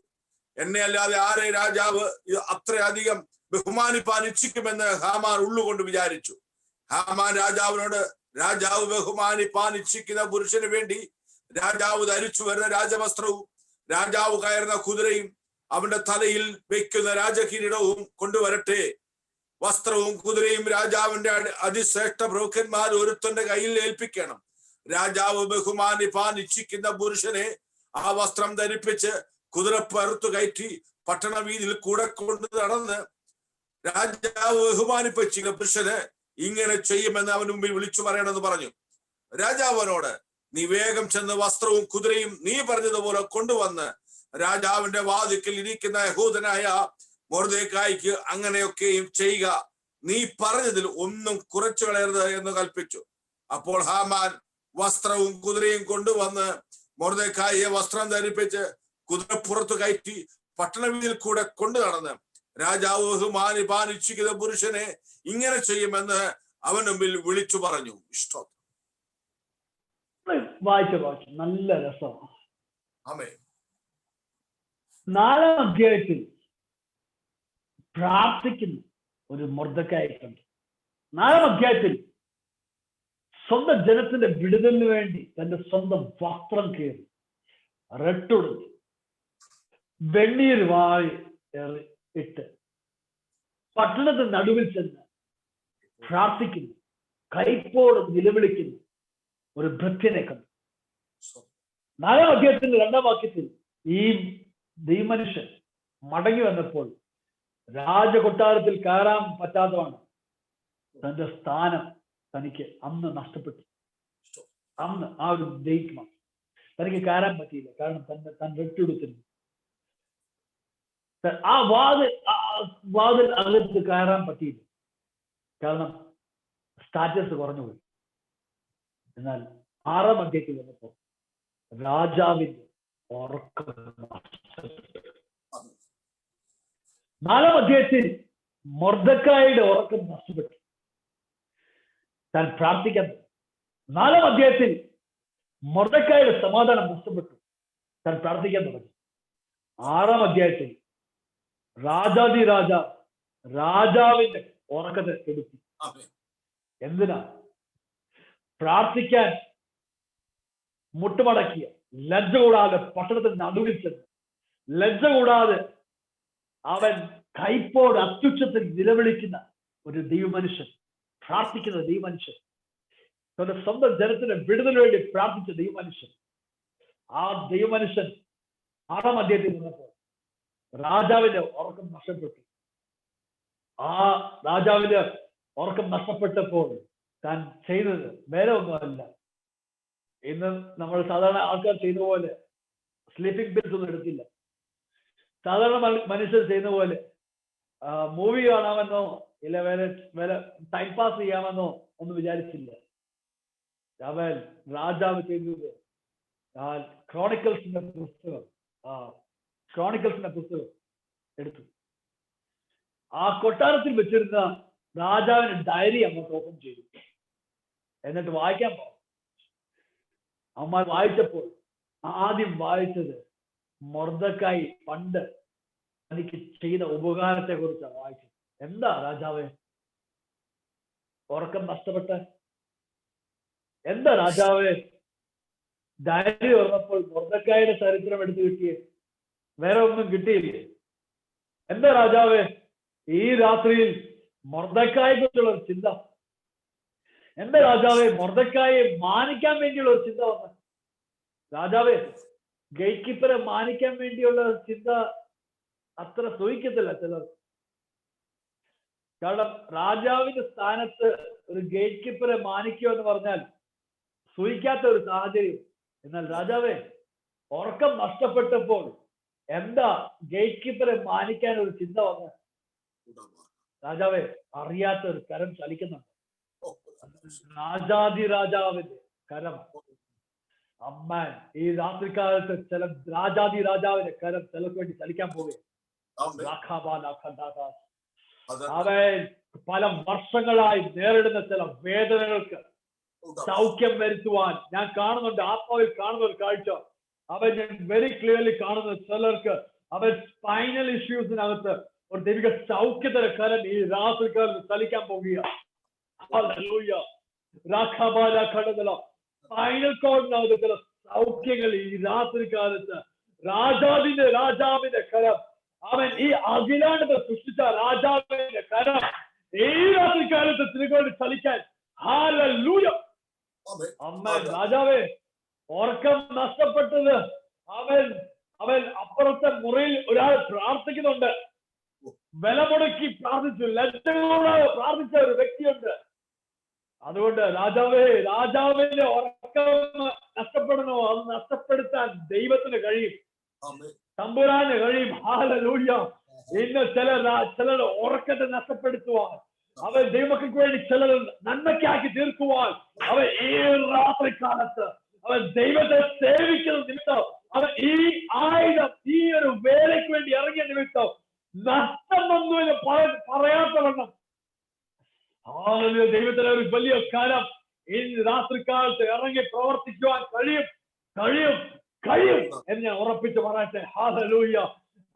എന്നെ അല്ലാതെ ആരെ രാജാവ് അത്രയധികം ബഹുമാനിപ്പാൻ ഇച്ഛിക്കുമെന്ന് ഹാമാൻ ഉള്ളുകൊണ്ട് വിചാരിച്ചു. ഹാമാൻ രാജാവിനോട്, രാജാവ് ബഹുമാനിപ്പാൻ ഇച്ഛിക്കുന്ന പുരുഷന് വേണ്ടി രാജാവ് ധരിച്ചു വരുന്ന രാജവസ്ത്രവും രാജാവ് കയറുന്ന കുതിരയും അവന്റെ തലയിൽ വെക്കുന്ന രാജകിരീടവും കൊണ്ടുവരട്ടെ. വസ്ത്രവും കുതിരയും രാജാവിന്റെ അതിശ്രേഷ്ഠ പ്രഭുക്കന്മാർ ഒരുത്തന്റെ കയ്യിൽ ഏൽപ്പിക്കണം. രാജാവ് ബഹുമാനിപ്പാൻ ഇച്ഛിക്കുന്ന പുരുഷനെ ആ വസ്ത്രം ധരിപ്പിച്ച് കുതിരപ്പുറത്തു കയറ്റി പട്ടണ വീതിയിൽ കൂടെ കൊണ്ട് നടന്ന് രാജാവ് ബഹുമാനിപ്പിച്ച പുരുഷന് ഇങ്ങനെ ചെയ്യുമെന്ന് അവന് മുമ്പിൽ വിളിച്ചു പറയണമെന്ന് പറഞ്ഞു. രാജാവിനോട്, നീ വേഗം ചെന്ന് വസ്ത്രവും കുതിരയും നീ പറഞ്ഞതുപോലെ കൊണ്ടുവന്ന് രാജാവിന്റെ വാതിക്കൽ ഇരിക്കുന്ന യഹൂദനായ മൊർദെഖായിക്ക് അങ്ങനെയൊക്കെയും ചെയ്യുക. നീ പറഞ്ഞതിൽ ഒന്നും കുറച്ചു കളയരുത് എന്ന് കൽപ്പിച്ചു. അപ്പോൾ ഹാമാൻ വസ്ത്രവും കുതിരയും കൊണ്ടുവന്ന് മൊർദെഖായിയെ വസ്ത്രം ധരിപ്പിച്ച് കുതിരപ്പുറത്ത് കയറ്റി പട്ടണവീതിയിൽ കൂടെ കൊണ്ടു നടന്ന് രാജാവ് ബഹുമാനിപ്പാൻ ഇച്ഛിക്കുന്ന പുരുഷനെ ഇങ്ങനെ ചെയ്യുമെന്ന് അവൻ മുമ്പിൽ വിളിച്ചു പറഞ്ഞു. ഇഷ്ടം വായിച്ച വാക്യം നല്ല രസമാണ്. ആമേൻ. 4-ാം അധ്യായത്തിൽ പ്രാർത്ഥിക്കുന്ന ഒരു മൊർദെഖായിക്കുണ്ട്. 4-ാം അധ്യായത്തിൽ സ്വന്തം ജനത്തിന്റെ വിടുതലിന് വേണ്ടി തന്റെ സ്വന്തം വസ്ത്രം കീറി റെട്ടുടുത്ത് വെണ്ണീർ വായി ഇട്ട് പട്ടണത്തിന്റെ നടുവിൽ ചെന്ന് പ്രാർത്ഥിക്കുന്നു, കൈപ്പോട് നിലവിളിക്കുന്നു ഒരു ഭൃത്യനെ കണ്ടു. 4-ാം അധ്യായത്തിന്റെ 2-ാം വാക്യത്തിൽ ഈ ദൈവമനുഷ്യൻ മടങ്ങി വന്നപ്പോൾ രാജകൊട്ടാരത്തിൽ കയറാൻ പറ്റാത്തതാണ് തന്റെ സ്ഥാനം തനിക്ക് അന്ന് നഷ്ടപ്പെട്ടു. അന്ന് ആ ഒരു ദൈവം തനിക്ക് കയറാൻ പറ്റിയില്ല. കാരണം താൻ വെട്ടിയെടുത്തിരുന്നു. ആ വാതിൽ അകത്ത് കയറാൻ പറ്റിയില്ല. കാരണം സ്റ്റാറ്റസ് കുറഞ്ഞുപോയി. എന്നാൽ 6-ാം അധ്യായത്തിൽ വന്നപ്പോൾ രാജാവിന്റെ ഉറക്കം. 4-ാം അധ്യായത്തിൽ മൊർദെഖായിയുടെ ഉറക്കം നഷ്ടപ്പെട്ടു. താൻ പ്രാർത്ഥിക്കാൻ. 4-ാം അധ്യായത്തിൽ മൊർദെഖായിയുടെ സമാധാനം നഷ്ടപ്പെട്ടു. താൻ പ്രാർത്ഥിക്കാൻ തുടങ്ങി. 6-ാം അധ്യായത്തിൽ രാജാവിന്റെ ഉറക്കത്തെ എടുത്തു. എന്തിനാ? പ്രാർത്ഥിക്കാൻ മുട്ടുമടക്കിയ, ലജ്ജ കൂടാതെ പട്ടണത്തിൽ നടുവിൽ ചെന്ന് ലജ്ജ കൂടാതെ അവൻ കൈപ്പോട് അത്യുച്ചത്തിൽ നിലവിളിക്കുന്ന ഒരു ദൈവമനുഷ്യൻ, പ്രാർത്ഥിക്കുന്ന ദൈവമനുഷ്യൻ, തന്റെ സ്വന്തം ജനത്തിന് വിടുതലിന് വേണ്ടി പ്രാർത്ഥിച്ച ദൈവമനുഷ്യൻ ആ ദൈവമനുഷ്യൻ 6-ാം അധ്യായത്തിൽ നിന്നപ്പോൾ രാജാവിന്റെ ഉറക്കം നഷ്ടപ്പെട്ടു. ആ രാജാവിന്റെ ഉറക്കം നഷ്ടപ്പെട്ടപ്പോൾ താൻ ചെയ്തത് വേറെ ഒന്നുമല്ല. ഇന്ന് നമ്മൾ സാധാരണ ആൾക്കാർ ചെയ്യുന്ന പോലെ സ്ലീപ്പിംഗ് പിൽസ് ഒന്നും എടുത്തില്ല. സാധാരണ മനുഷ്യർ ചെയ്യുന്ന പോലെ മൂവി കാണാമെന്നോ ഇല്ല വേറെ ടൈം പാസ് ചെയ്യാമെന്നോ ഒന്നും വിചാരിച്ചില്ല. അവൻ രാജാവ് ചെയ്തത് ക്രോണിക്കൽസിന്റെ പുസ്തകം എടുത്തു. ആ കൊട്ടാരത്തിൽ വെച്ചിരുന്ന രാജാവിന്റെ ഡയറി അങ്ങോട്ട് ഓപ്പൺ ചെയ്തു. എന്നിട്ട് വായിക്കാൻ പോകും. അമ്മ വായിച്ചപ്പോൾ ആദ്യം വായിച്ചത് മൊർദെഖായി പണ്ട് എനിക്ക് ചെയ്ത ഉപകാരത്തെ കുറിച്ചാണ് വായിച്ചത്. എന്താ രാജാവേ ഉറക്കം നഷ്ടപ്പെട്ട? എന്താ രാജാവേ ഡയറി തുറന്നപ്പോൾ മൊർദെഖായിയുടെ ചരിത്രം എടുത്തു കിട്ടിയേ? വേറെ ഒന്നും കിട്ടിയില്ലേ? എന്താ രാജാവേ ഈ രാത്രിയിൽ മൊർദെഖായെ കുറിച്ചുള്ള ഒരു ചിന്ത? എന്താ രാജാവേ മൊർദെഖായെ മാനിക്കാൻ വേണ്ടിയുള്ള ഒരു ചിന്ത വന്ന? രാജാവേ ഗേറ്റ് കീപ്പറെ മാനിക്കാൻ വേണ്ടിയുള്ള ചിന്ത അത്ര സൂഹിക്കത്തില്ല ചിലർ. കാരണം രാജാവിന്റെ സ്ഥാനത്ത് ഒരു ഗേറ്റ് കീപ്പറെ മാനിക്കുക എന്ന് പറഞ്ഞാൽ സൂഹിക്കാത്ത ഒരു സാഹചര്യം. എന്നാൽ രാജാവേ ഉറക്കം നഷ്ടപ്പെട്ടപ്പോൾ എന്താ ഗേറ്റ് കീപ്പറെ മാനിക്കാൻ ഒരു ചിന്ത വന്ന? രാജാവേ അറിയാത്ത ഒരു കരം ചലിക്കുന്നുണ്ട്. രാജാവിന്റെ കരം. അമ്മാൻ ഈ രാത്രികാലത്ത് ചില രാജാവിന്റെ കരം ചിലക്ക് വേണ്ടി ചലിക്കാൻ പോവുകയാണ്. അവൻ പല വർഷങ്ങളായി നേരിടുന്ന ചില വേദനകൾക്ക് സൗഖ്യം വരുത്തുവാൻ ഞാൻ കാണുന്നുണ്ട്. ആത്മാവിൽ കാണുന്ന ഒരു കാഴ്ച അവൻ ഞാൻ വെരി ക്ലിയർലി കാണുന്ന ചിലർക്ക് അവൻ സ്പൈനൽ ഇഷ്യൂസിനകത്ത് ഒരു ദൈവിക സൗഖ്യത്തിന്റെ കരം ഈ രാത്രികാലത്ത് ചലിക്കാൻ പോവുകയാണ്. സ്പൈനൽ കോഡിനകത്ത് ചില സൗഖ്യങ്ങൾ ഈ രാത്രികാലത്ത് രാജാവിന്റെ കരം, അവൻ ഈ അഖിലാണ്ടത്തെ സൃഷ്ടിച്ച രാജാവിന്റെ കരം ഈ രാത്രികാലത്ത് തിരുകൊണ്ട് ചലിക്കാൻ. ഹല്ലേലൂയ. അമ്മേൻ. രാജാവേ ഉറക്കം നഷ്ടപ്പെട്ടത് അവൻ അപ്പുറത്തെ മുറിയിൽ ഒരാൾ പ്രാർത്ഥിക്കുന്നുണ്ട്. വില മുടക്കി പ്രാർത്ഥിച്ചു, ലക്ഷങ്ങളോട് പ്രാർത്ഥിച്ച ഒരു വ്യക്തിയുണ്ട്. അതുകൊണ്ട് രാജാവിന്റെ ഉറക്കം നഷ്ടപ്പെടണോ? അത് നഷ്ടപ്പെടുത്താൻ ദൈവത്തിന് കഴിയും, തമ്പുരാന് കഴിയും. ഹല്ലേലൂയ. ഇന്ന് ചിലരുടെ ഉറക്കത്തെ നഷ്ടപ്പെടുത്തുവാൻ അവൻ ദൈവമക്കൾക്ക് വേണ്ടി ചിലർ നന്മയ്ക്കാക്കി തീർക്കുവാൻ അവൻ ഈ രാത്രികാലത്ത് അവൻ ദൈവത്തെ സേവിക്കുന്ന നിമിത്തം അവൻ ഈ ആയുധം ഈ ഒരു വേലയ്ക്ക് വേണ്ടി ഇറങ്ങിയ നിമിത്തം നഷ്ടമൊന്നുമില്ല പറയാത്തവണ്ണം ദൈവത്തിന് ഒരു വലിയ കാലം ഈ രാത്രികാലത്ത് ഇറങ്ങി പ്രവർത്തിക്കുവാൻ കഴിയും എന്ന് ഞാൻ ഉറപ്പിച്ച് പറയട്ടെ. ഹല്ലേലൂയ.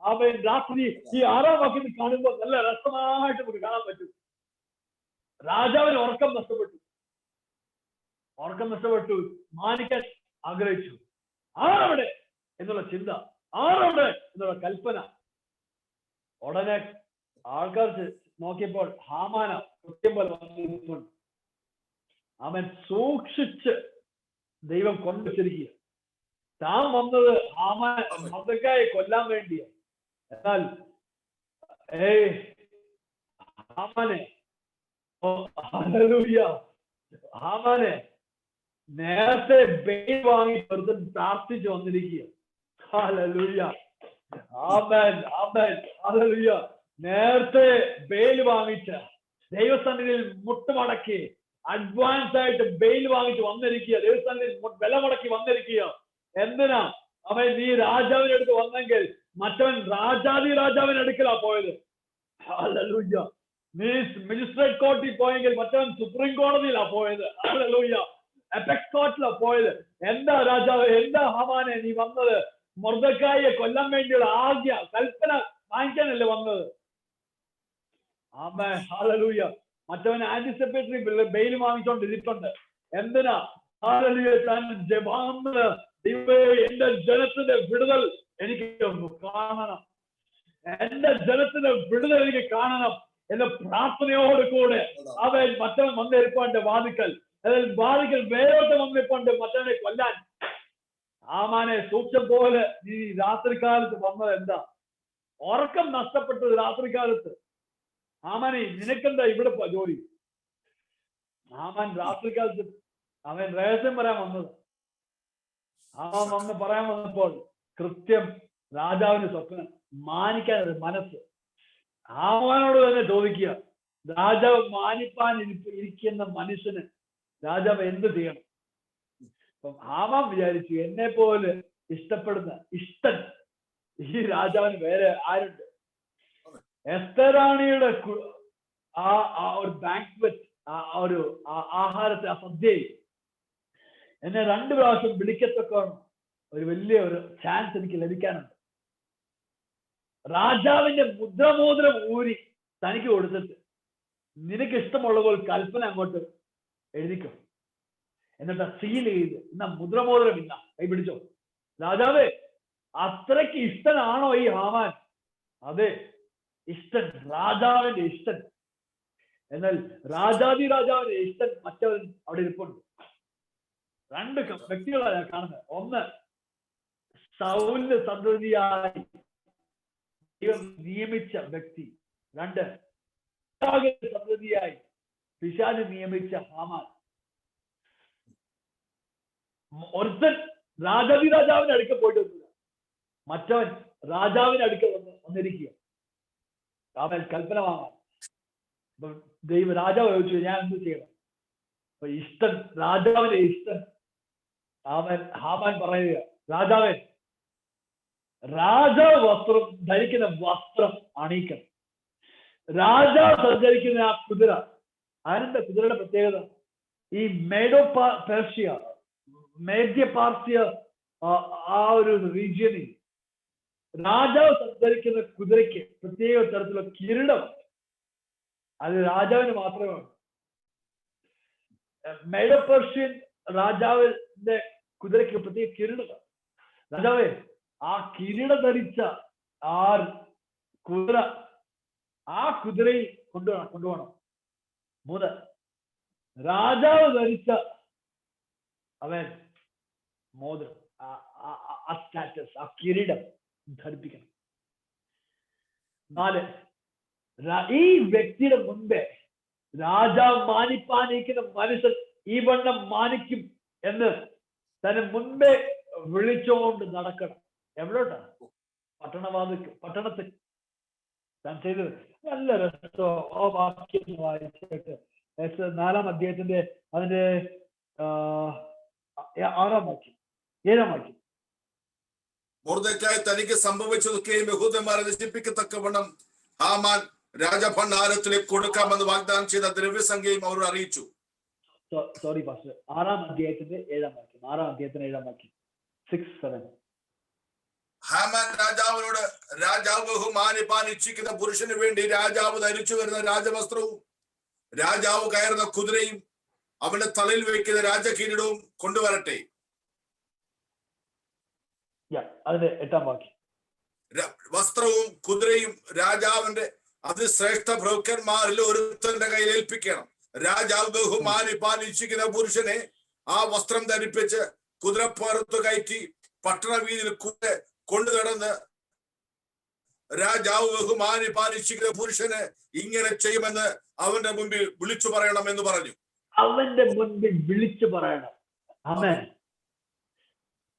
അവൻ രാത്രി ഈ 6-ാം വാക്യം കാണുമ്പോൾ നല്ല രസമായിട്ട് നമുക്ക് കാണാൻ പറ്റും. രാജാവിന് ഉറക്കം നഷ്ടപ്പെട്ടു, മാനിക്കാൻ ആഗ്രഹിച്ചു. ആരവിടെ എന്നുള്ള ചിന്ത, ആരവിടെ എന്നുള്ള കൽപ്പന. ഉടനെ ആൾക്കാർ നോക്കിയപ്പോൾ ഹാമാന കൃത്യം പോലെ വന്നിട്ടുണ്ട്. അവൻ സൂക്ഷിച്ച് ദൈവം കൊണ്ടുവച്ചിരിക്കുക. താൻ വന്നത് മൊർദെഖായെ കൊല്ലാൻ വേണ്ടിയാണ്. എന്നാൽ ഹാമാനെ നേരത്തെ ബെയിൽ വാങ്ങി പ്രാർത്ഥിച്ചു വന്നിരിക്കുക. ഹല്ലേലൂയ. ആമേൻ. ഹല്ലേലൂയ. നേരത്തെ ബെയിൽ വാങ്ങിച്ച ദൈവസന്നിധിയിൽ മുട്ടുമടക്കി അഡ്വാൻസ് ആയിട്ട് ബെയിൽ വാങ്ങിച്ച് വന്നിരിക്കുക. ദൈവസന്നിധിയിൽ വില മുടക്കി വന്നിരിക്കുക. എന്തിനാ? അവൻ നീ രാജാവിന്റെ അടുത്ത് വന്നെങ്കിൽ മറ്റവൻ രാജാവിന്റെ അടുക്കലാ പോയത്. ഹല്ലേലൂയ. നീ മജിസ്ട്രേറ്റ് കോർട്ടിൽ പോയെങ്കിൽ മറ്റവൻ സുപ്രീം കോടതിയിലാ പോയത്. ഹല്ലേലൂയ. എപെക്സ് കോർട്ടിലാ പോയത്. എന്താ രാജാവ്, എന്താ ഹാമാനെ നീ വന്നത്? മൊർദെഖായിയെ കൊല്ലാൻ വേണ്ടിയുള്ള കൽപ്പന വാങ്ങിക്കാനല്ലേ വന്നത്? ആമേൻ. ഹല്ലേലൂയ. മറ്റവൻ ആന്റിസിപ്പേറ്ററി ബെയിൽ വാങ്ങിച്ചോണ്ടിരിപ്പുണ്ട്. എന്തിനാ? ഹല്ലേലൂയ. എന്റെ ജനത്തിന്റെ വിടുതൽ എനിക്ക് കാണണം, എന്റെ ജനത്തിന്റെ വിടുതൽ എനിക്ക് കാണണം എന്ന പ്രാർത്ഥനയോട് കൂടെ അവൻ മറ്റവൻ വന്നിരിപ്പുണ്ട് വാതിക്കൽ വേറൊക്കെ വന്നിരിപ്പുണ്ട് മറ്റവനെ കൊല്ലാൻ. ഹാമാനെ സൂക്ഷം പോലെ നീ രാത്രികാലത്ത് വന്നത് എന്താ? ഉറക്കം നഷ്ടപ്പെട്ടത് രാത്രികാലത്ത്. ഹാമാനെ നിനക്കെന്താ ഇവിടെ ജോലി? ഹാമാൻ രാത്രികാലത്ത് അവൻ രഹസ്യം പറയാൻ വന്നത്. ഹാമാൻ വന്ന് പറയാൻ വന്നപ്പോൾ കൃത്യം രാജാവിന് സ്വപ്നം മാനിക്കാൻ ഒരു മനസ്സ്. ഹാമാനോട് തന്നെ ചോദിക്കുക, രാജാവ് മാനിപ്പാൻ ഇരിക്കുന്ന മനുഷ്യന് രാജാവ് എന്ത് ചെയ്യണം? അപ്പം ഹാമാൻ വിചാരിച്ചു, എന്നെ പോലെ ഇഷ്ടപ്പെടുന്ന ഇഷ്ടൻ ഈ രാജാവിന് വേറെ ആരുണ്ട്? എസ്തറാണിയുടെ ആ ഒരു ബാങ്ക്വറ്റ്, ഒരു ആഹാരത്തെ, ആ സദ്യയിൽ എന്നെ 2 പ്രാവശ്യം വിളിക്കത്തക്കോണം ഒരു വലിയ ഒരു ചാൻസ് എനിക്ക് ലഭിക്കാനുണ്ട്. രാജാവിന്റെ മുദ്രമോതിരം ഊരി തനിക്ക് കൊടുത്തിട്ട് നിനക്ക് ഇഷ്ടമുള്ള പോലെ കൽപ്പന അങ്ങോട്ട് എഴുതിക്കോ, എന്നിട്ട് സീൽ ചെയ്ത് എന്നാ മുദ്രമോതിരം ഇന്ന കൈ പിടിച്ചോ. രാജാവേ, അത്രയ്ക്ക് ഇഷ്ടനാണോ ഈ ഹാമാൻ? അതെ, ഇഷ്ടൻ, രാജാവിന്റെ ഇഷ്ടൻ. എന്നാൽ രാജാവിന്റെ ഇഷ്ടൻ മറ്റവൻ അവിടെ ഇരിപ്പുണ്ട്. 2 വ്യക്തികളാണ് ഞാൻ കാണുന്നത്. ഒന്ന്, സൗലിന്റെ സന്തതിയായി ദൈവം നിയമിച്ച വ്യക്തി. 2, സന്തതിയായി പിശാച് നിയമിച്ച ഹാമാൻ. ഒരുത്തൻ രാജാവിന്റെ അടുക്ക പോയിട്ട് വന്നില്ല, മറ്റവൻ രാജാവിന്റെ അടുക്ക വന്നിരിക്കുക. അവൻ കൽപ്പന വാങ്ങാൻ. രാജാവ് ചോദിച്ചു, ഞാൻ എന്ത് ചെയ്യണം? അപ്പൊ ഇഷ്ടൻ, രാജാവിന്റെ ഇഷ്ടൻ ഹാമാൻ പറയുക, രാജാവേ, രാജാവ് വസ്ത്രം ധരിക്കുന്ന വസ്ത്രം അണിയിക്കണം. രാജാവ് സഞ്ചരിക്കുന്ന ആ കുതിര, അതിന്റെ കുതിരയുടെ പ്രത്യേകത ഈ മേദ്യ പാർസ്യ ആ ഒരു റീജിയനിൽ രാജാവ് സഞ്ചരിക്കുന്ന കുതിരയ്ക്ക് പ്രത്യേക തരത്തിലുള്ള കിരീടം. അത് രാജാവിന് മാത്രമാണ്. മേഡോ പേർഷ്യൻ രാജാവിന്റെ കുതിരയ്ക്ക് പ്രത്യേക കിരീടം. രാജാവേ, ആ കിരീടം ധരിച്ച ആ കുതിരയിൽ കൊണ്ടുപോകണം. 3, രാജാവ് ധരിച്ച അവൻ മോതിരം, ആ സ്റ്റാറ്റസ്, ആ കിരീടം ധരിപ്പിക്കണം. 4, ഈ വ്യക്തിയുടെ മുൻപേ രാജാവ് മാനിപ്പാനിക്കുന്ന മനുഷ്യൻ ഈ വണ്ണം മാനിക്കും എന്ന് തന്നെ മുൻപേ വിളിച്ചുകൊണ്ട് നടക്കണം. എവിടോട്ടാണ്? പട്ടണത്തിൽ താൻ ചെയ്തത്. നല്ല രസോ ആ വാക്യം വായിച്ചിട്ട് 4-ാം അധ്യായത്തിന്റെ അതിന്റെ 6-ാം വാക്യം 7-ാം വാക്യം. മൊർദെഖായി തനിക്ക് സംഭവിച്ചതൊക്കെയും യഹൂദന്മാരെ നശിപ്പിക്കത്തക്കവണ്ണം ഹാമാൻ രാജഭണ്ഡാരത്തിലേക്ക് കൊടുക്കാമെന്ന് വാഗ്ദാനം ചെയ്ത ദ്രവ്യസംഖ്യയും അവർ അറിയിച്ചു. സോറി പാസ്റ്റർ, 6-ാം അധ്യായത്തിന്റെ 7-ാം വാക്യം. 6-ാം അധ്യായത്തിന്റെ 7-ാം വാക്യം 6-7. ഹാമാൻ രാജാവിനോട്, രാജാവ് ബഹുമാനിപ്പാൻ ഇച്ഛിക്കുന്ന പുരുഷന് വേണ്ടി രാജാവ് ധരിച്ചു വരുന്ന രാജവസ്ത്രവും രാജാവ് കയറുന്ന കുതിരയും അവന്റെ തലയിൽ വയ്ക്കുന്ന രാജകിരീടവും കൊണ്ടുവരട്ടെ. അതിന്റെ 8-ാം വാക്യം. വസ്ത്രവും കുതിരയും രാജാവിന്റെ അതിശ്രേഷ്ഠ ഭൃത്യന്മാരിൽ ഒരുത്തന്റെ കയ്യിൽ ഏൽപ്പിക്കണം. രാജാവ് ബഹുമാനിപ്പാൻ ഇച്ഛിക്കുന്ന പുരുഷനെ ആ വസ്ത്രം ധരിപ്പിച്ച് കുതിരപ്പുറത്ത് കയറ്റി പട്ടണ വീതിയിൽ കൊണ്ടു നടന്ന് രാജാവ് ബഹുമാനിപ്പാൻ ഇച്ഛിക്കുന്ന പുരുഷന് ഇങ്ങനെ ചെയ്യുമെന്ന് അവന്റെ മുമ്പിൽ വിളിച്ചു പറയണം എന്ന് പറഞ്ഞു. അവന്റെ മുൻപിൽ വിളിച്ചു പറയണം. ആമേൻ.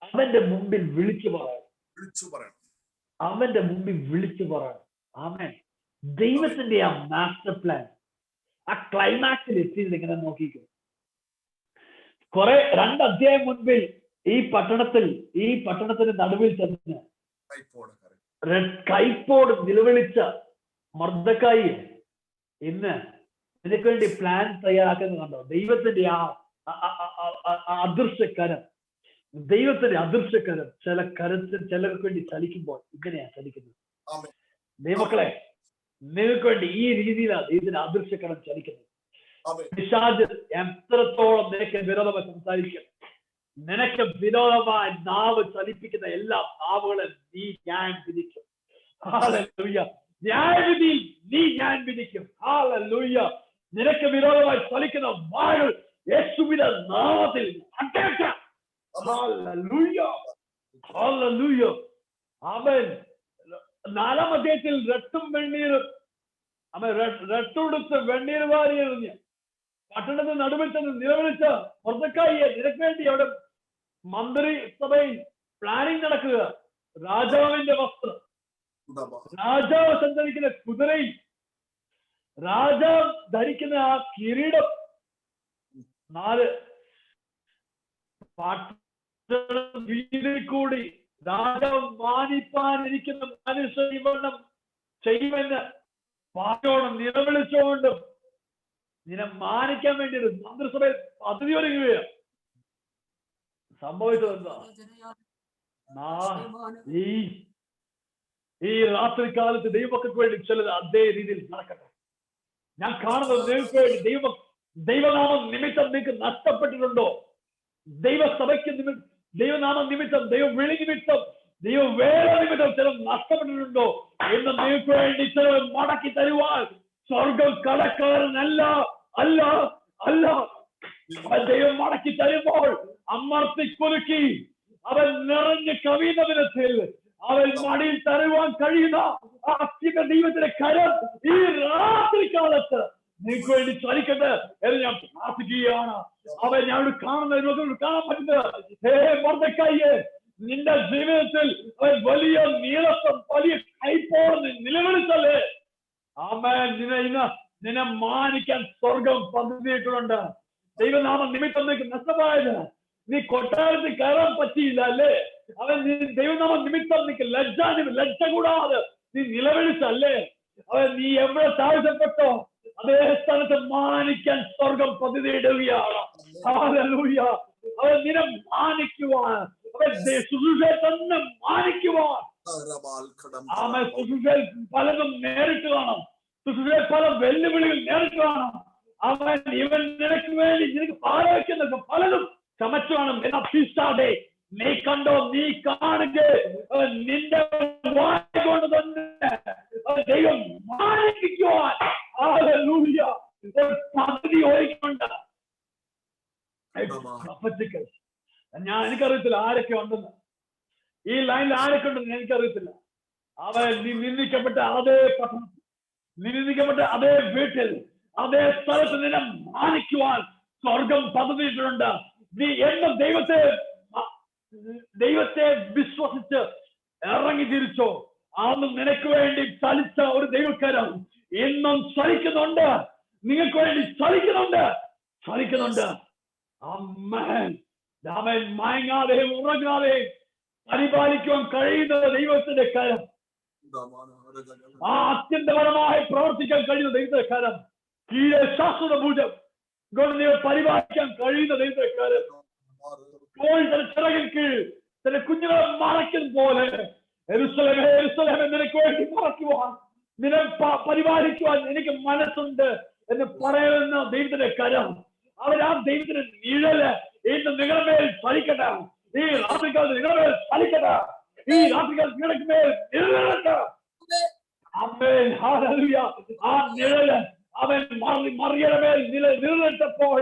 അവന്റെ മുമ്പിൽ വിളിച്ചു പറയണം. അവന്റെ മുമ്പിൽ വിളിച്ചു പറയണം. ആമേൻ. ദൈവത്തിന്റെ ആ മാസ്റ്റർ പ്ലാൻ, ആ ക്ലൈമാക്സിൽ എത്തിയത് എങ്ങനെ നോക്കിക്കും. 2 അധ്യായം മുൻപിൽ ഈ പട്ടണത്തിന്റെ നടുവിൽ ചെന്ന് കൈപ്പോട് നിലവിളിച്ച മൊർദെഖായി ഇന്ന് നിനക്ക് വേണ്ടി പ്ലാൻ തയ്യാറാക്കുന്നത് കണ്ടോ? ദൈവത്തിന്റെ ആ അദൃശ്യകരം, ദൈവത്തിന്റെ അദൃശ്യകരം ചിലർക്ക് വേണ്ടി ചലിക്കുമ്പോൾ ഇങ്ങനെയാ ചലിക്കുന്നത്. ദൈവമക്കളെ, നിങ്ങൾക്ക് വേണ്ടി ഈ രീതിയിലാണ് ദൈവത്തിന്റെ അദൃശ്യകരം ചലിക്കുന്നത്. പിശാച് എത്രത്തോളം നിനക്ക് വിരോധമായി സംസാരിക്കും, നിനക്ക് വിരോധമായി നാവ് ചലിപ്പിക്കുന്ന എല്ലാ നാവുകളെ നീ ന്യായം വിധിക്കും. ഹല്ലേലൂയ. ന്യായവിധിയിൽ നീ ന്യായം വിധിക്കും. ഹല്ലേലൂയ. നിനക്ക് വിരോധമായി ചലിക്കുന്ന വാൾ യേശുവിന്റെ നാമത്തിൽ അടയ്ക്കാം. ഹല്ലേലൂയ. Hallelujah. അവൻ 4-ാം അധ്യായത്തിൽ രക്തം വെണ്ണീരും അവൻ രക്തമെടുത്ത് വെണ്ണീർ വാരി എറിഞ്ഞ് പട്ടണത്തിന് നടുവിൽ തന്നെ നിലവിളിച്ച മൊർദെഖായിയെ നിനക്ക് വേണ്ടി അവിടെ മന്ത്രി സഭയിൽ പ്ലാനിങ് നടക്കുക. രാജാവിന്റെ വസ്ത്രം, രാജാവ് സഞ്ചരിക്കുന്ന കുതിരയിൽ, രാജാവ് ധരിക്കുന്ന ആ കിരീടം, 4 വീതിൽ കൂടി രാജാവ് മാനിപ്പാനിരിക്കുന്ന മനുഷ്യ വിവരണം ചെയ്യുമെന്ന് പാട്ടോണം നിലവിളിച്ചുകൊണ്ടും നിന്നെ മാനിക്കാൻ വേണ്ടി ഒരു മന്ത്രിസഭയിൽ പദ്ധതി ഒരുങ്ങുകയാണ്. സംഭവിച്ചത് എന്താ? ഈ രാത്രി കാലത്ത് ദൈവമക്കൾക്ക് വേണ്ടി ചിലത് അതേ രീതിയിൽ നടക്കട്ടെ. ഞാൻ കാണുന്നത് നിങ്ങൾക്ക് വേണ്ടി ദൈവനാമം നിമിത്തം നിങ്ങൾക്ക് നഷ്ടപ്പെട്ടിട്ടുണ്ടോ? ദൈവസഭയ്ക്ക് ദൈവനാമ നിമിത്തം, ദൈവവിളി നിമിത്തം, ദൈവവേല നിമിത്തം ചിലർ നഷ്ടപ്പെട്ടിട്ടുണ്ടോ എന്ന് നിങ്ങൾക്ക് വേണ്ടി ചിലർ മടക്കി തരുവാൻ സ്വർഗം കടക്കാരനല്ല. അല്ല അല്ല അവൻ ദൈവം മടക്കി തരുമ്പോൾ അമർത്തി കുലുക്കി അവൻ നിറഞ്ഞ് കവിയുന്ന വിധത്തിൽ അവൻ മടിയിൽ തരുവാൻ കഴിയുന്ന ആ ദൈവത്തിന്റെ കരം ഈ രാത്രി കാലത്ത് നിങ്ങൾക്ക് വേണ്ടി ചലിക്കട്ടെ എന്ന് ഞാൻ പ്രാർത്ഥിക്കുകയാണ്. അവൻ ഞാൻ കാണുന്ന കാണാൻ പറ്റുന്നത്, ഹേ മൊർദെഖായിയെ, നിന്റെ ജീവിതത്തിൽ അവൻ വലിയ നീളത്വം, വലിയ കൈപ്പോടെ നിലവിളിച്ചല്ലേ. ആമേൻ. നിന്നെ മാനിക്കാൻ സ്വർഗം പദ്ധതിയിട്ടുണ്ട്. ദൈവനാമം നിമിത്തം നിനക്ക് നഷ്ടമായത്, നീ കൊട്ടാരത്തിൽ കയറാൻ പറ്റിയില്ല അല്ലേ? അവൻ ദൈവനാമം നിമിത്തം നിനക്ക് ലജ്ജ കൂടാതെ നീ നിലവിളിച്ചല്ലേ? അവൻ നീ എവിടെ താഴ്ത്തപ്പെട്ടോ അതേ സ്ഥലത്ത് മാനിക്കാൻ സ്വർഗം പദ്ധതിയിടുകയാണ്. ഹല്ലേലൂയ. അവൻ നിന്നെ മാനിക്കുവാൻ, അവൻ ശുശ്രൂഷയെ തന്നെ മാനിക്കുവാൻ. അവൻ ശുശ്രൂഷയിൽ പലതും നേരിട്ട് കാണും, ശുശ്രൂഷയിൽ പല വെല്ലുവിളികൾ നേരിട്ട് കാണും. അവൻ ഇവൻ നിനക്ക് വേണ്ടി നിനക്ക് പാരവയ്ക്കുന്നത് പലതും ചമച്ചു കാണും. എന്നാ നീ കണ്ടോ, നീ കാണുക, നിന്റെ വായ കൊണ്ട് തന്നെ ദൈവം മാനിപ്പിക്കുവാൻ പദ്ധതി ഒരുക്കുന്നുണ്ട്. എനിക്കറിയത്തില്ല ആരൊക്കെ ഉണ്ടെന്ന്, ഈ ലൈനിൽ ആരൊക്കെ ഉണ്ടെന്ന് എനിക്കറിയത്തില്ല. അവൻ നീ നിന്ദിക്കപ്പെട്ട അതേ പട്ടണം, നിന്ദിക്കപ്പെട്ട അതേ വീട്ടിൽ, അതേ സ്ഥലത്ത് നിന്നെ മാനിക്കുവാൻ സ്വർഗം പദ്ധതിയിട്ടുണ്ട്. നീ എന്നും ദൈവത്തെ വിശ്വസിച്ച് ഇറങ്ങി തിരിച്ചോ, അന്ന് നിനക്ക് വേണ്ടി ചലിച്ച ഒരു ദൈവക്കരം എന്നും ചലിക്കുന്നുണ്ട്, നിങ്ങൾക്ക് വേണ്ടി ചലിക്കുന്നുണ്ട്. അവൻ മയങ്ങാതെയും ഉറങ്ങാതെയും പരിപാലിക്കുവാൻ കഴിയുന്ന ദൈവത്തിന്റെ കരം, ആ അത്യന്തപരമായി പ്രവർത്തിക്കാൻ കഴിയുന്ന ദൈവത്തിന്റെ കരം, കീഴെ ശാശ്വത ഭുജം കൊണ്ട് പരിപാലിക്കാൻ കഴിയുന്ന ദൈവത്തിന്റെ കരം, ചിറകിൽ കീഴിൽ ചില കുഞ്ഞുങ്ങളെ മറയ്ക്കും പോലെ യെരൂശലേമേ നിനക്ക് വേണ്ടി മറയ്ക്കുവാൻ, നിന്നെ പരിപാലിക്കുവാൻ എനിക്ക് മനസ്സുണ്ട് എന്ന് പറയുന്ന ദൈവത്തിന്റെ കരം, അവർ ആ ദൈവത്തിന്റെ നിഴല് ഇന്ന് നിങ്ങളുടെ മേൽ ചലിക്കട്ടെ. ഈ രാത്രികാലത്ത് നിങ്ങളുടെ മേൽ ചലിക്കട്ടെ. ഈ രാത്രികാലത്ത് നിങ്ങളുടെ മേൽ നിഴലട്ടെ. ആമേൻ. ഹല്ലേലൂയ. ആ നിഴല് അവൻ മറിയുടെ മേൽ നിഴലിട്ടപ്പോൾ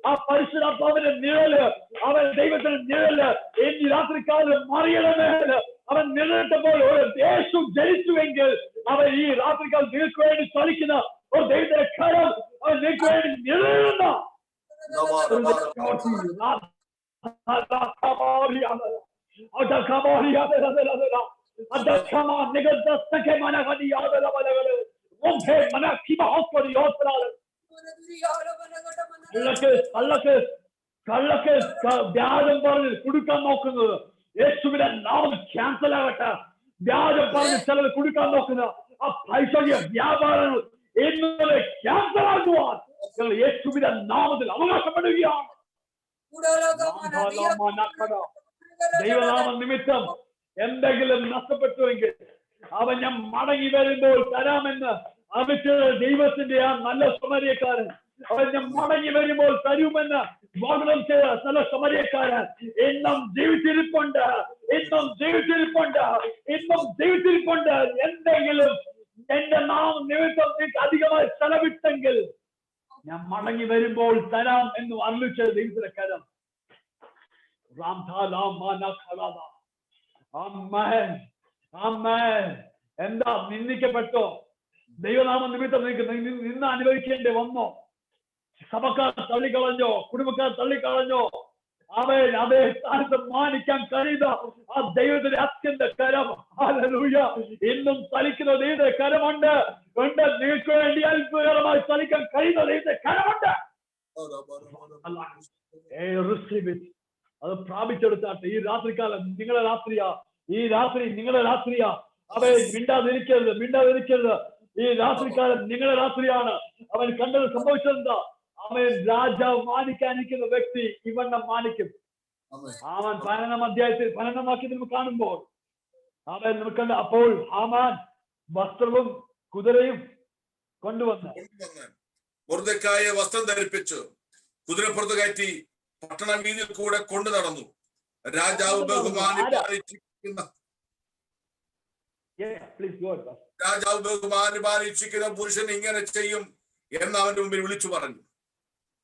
ആ പരിശുദ്ധാത്മാവിന്റെ നിഴല്, അവൻ ദൈവത്തിന്റെ നിഴല് ഈ രാത്രികാലം മറിയുടെ മേല് അവൻ നിഴലിട്ടപ്പോൾ യേശു ജയിച്ചുവെങ്കിൽ അവൻ ഈ രാത്രികാലം നിങ്ങൾക്ക് വേണ്ടി ചലിക്കുന്ന ഒരു ദൈവത്തിന്റെ കരം അവൻ നിങ്ങൾക്ക് വേണ്ടി നിഴലുന്ന കള്ളക്ക് വ്യാജം പറഞ്ഞ് കൊടുക്കാൻ നോക്കുന്നത് യേശുവിന്റെ നാമം ക്യാൻസൽ ആകട്ടെ. വ്യാജം പറഞ്ഞ് ചിലത് കൊടുക്കാൻ നോക്കുന്ന ആ ഐശ്വര്യ വ്യാപാരങ്ങൾ എന്നത് ക്യാൻസൽ ആക്കുവാൻ യേശുവിന്റെ നാമത്തിൽ അവകാശപ്പെടുകയാണ്. ദൈവനാമ നിമിത്തം എന്തെങ്കിലും നഷ്ടപ്പെട്ടുവെങ്കിൽ അവൻ ഞാൻ മടങ്ങി വരുമ്പോൾ തരാമെന്ന് അവിച്ച് ദൈവത്തിന്റെ ആ നല്ല സമരിയക്കാരൻ അവൻ ഞാൻ മടങ്ങി വരുമ്പോൾ തരുമെന്ന് വാഗ്ദാനം ചെയ്ത നല്ല സമരിയക്കാരൻ ഇന്നും ജീവിച്ചിരിപ്പുണ്ട്. എന്തെങ്കിലും എന്റെ നാമം നിമിത്തം നിങ്ങൾക്ക് അധികമായി ചെലവിട്ടെങ്കിൽ ഞാൻ മടങ്ങി വരുമ്പോൾ തരാം എന്ന് അരുളിച്ച ദൈവത്തിന്റെ കരം. ആമേൻ ആമേൻ. എന്താ നിന്ദിക്കപ്പെട്ടോ? ദൈവനാമ നിമിത്തം നിന്ന് അനുഭവിക്കേണ്ടി വന്നോ? സഭക്കാർ തള്ളിക്കളഞ്ഞോ? കുടുംബക്കാർ തള്ളിക്കളഞ്ഞോ? അവൻ അതേ സ്ഥാനത്ത് മാനിക്കാൻ കഴിയുന്ന ആ ദൈവത്തിന്റെ അത്യന്ത കരം, ഹല്ലേലൂയ, ഇന്നും ചലിക്കുന്ന ദൈവത്തിന്റെ കരമുണ്ട്. നിങ്ങൾക്ക് വേണ്ടി അത്ഭുതകരമായി ചലിക്കാൻ കഴിയുന്ന ദൈവത്തിന്റെ കരമുണ്ട്. അത് പ്രാപിച്ചെടുത്താട്ടെ. ഈ രാത്രികാലം നിങ്ങളെ രാത്രിയാ. ഈ രാത്രി നിങ്ങളെ രാത്രിയാ. അവൻ മിണ്ടാതിരിക്കരുത്. ഈ രാത്രികാലം നിങ്ങളെ രാത്രിയാണ്. അവൻ കണ്ടത് സംഭവിച്ചതെന്താ? അവൻ രാജാവ് മാനിക്കാനിരിക്കുന്ന വ്യക്തി ഇവണ്ണം മാനിക്കും. അവൻ 12-ാം അധ്യായത്തിൽ 12-ാം വാക്യത്തിൽ കാണുമ്പോൾ അവൻ നമുക്ക് അപ്പോൾ ഹാമാൻ വസ്ത്രവും കുതിരയും കൊണ്ടുവന്നു മൊർദെഖായിയെ വസ്ത്രം ധരിപ്പിച്ചു കുതിരപ്പുറത്ത് കയറ്റി പട്ടണ വീതിയിൽ കൂടെ കൊണ്ടു നടന്നു. രാജാവ് ബഹുമാനിച്ചിരിക്കുന്ന പുരുഷൻ ഇങ്ങനെ ചെയ്യും എന്ന് അവന്റെ മുമ്പിൽ വിളിച്ചു പറഞ്ഞു.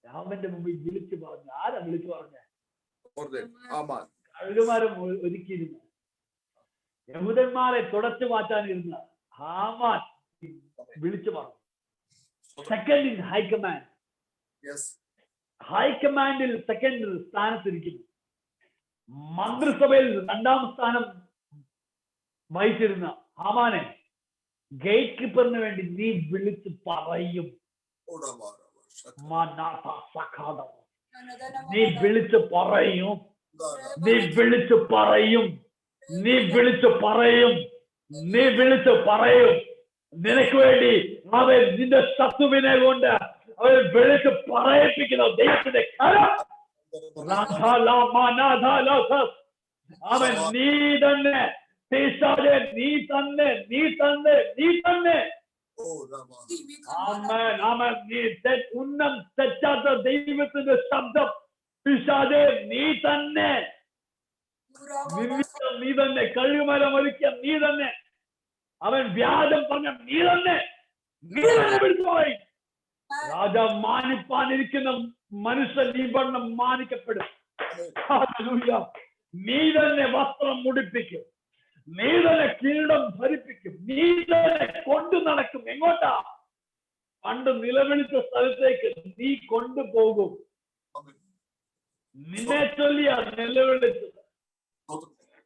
അവന്റെ മുമ്പിൽ വിളിച്ചു പറഞ്ഞു. ആരാ വിളിച്ചു പറഞ്ഞ? കഴുകുമാരം ഒരുക്കിയിരുന്നു. യഹൂദന്മാരെ തുടച്ചു മാറ്റാനിരുന്ന ഹാമാൻ വിളിച്ചു പറഞ്ഞു. Second in high command. ഹൈക്കമാൻഡിൽ സെക്കൻഡ് സ്ഥാനത്തിരിക്കുന്നു. മന്ത്രിസഭയിൽ 2-ാം സ്ഥാനം വഹിച്ചിരുന്ന ഹാമാനെ ഗേറ്റ് കീപ്പറിന് വേണ്ടി നീ വിളിച്ചു പറയും. നീ വിളിച്ചു പറയും. നീ വിളിച്ചു പറയും. നീ വിളിച്ചു പറയും. നീ വിളിച്ചു പറയും. നിനക്ക് വേണ്ടി അവൻ നിന്റെ ശത്രുവിനെ കൊണ്ട് അവൻ വിളിച്ച് പറയിപ്പിക്കുന്ന ദൈവത്തിന്റെ കരം. അവൻ നീ തന്നെ പിശാചേ, നീ തന്നെ നീ തന്നെ നീ തന്നെ. ആമേൻ ആമേൻ. നീ ഉന്നം തെറ്റാത്ത ദൈവത്തിന്റെ ശബ്ദം പിശാചേ നീ തന്നെ. നീ തന്നെ കഴുകുമരം ഒരുക്കിയ നീ തന്നെ. അവൻ വ്യാജം പറഞ്ഞ നീ തന്നെ. നീ തന്നെ വിളിച്ചുപോയി. രാജാവ് മാനിപ്പാനിരിക്കുന്ന മനുഷ്യൻ ഈ വണ്ണം മാനിക്കപ്പെടും. നീ തന്നെ വസ്ത്രം മുടിപ്പിക്കും. നീ തന്നെ കിരീടം ധരിപ്പിക്കും. നീ തന്നെ കൊണ്ടു നടക്കും. എങ്ങോട്ടാ? പണ്ട് നിലവിളിച്ച സ്ഥലത്തേക്ക് നീ കൊണ്ടുപോകും. നിന്നെ ചൊല്ലിയാ നിലവിളിച്ചത്.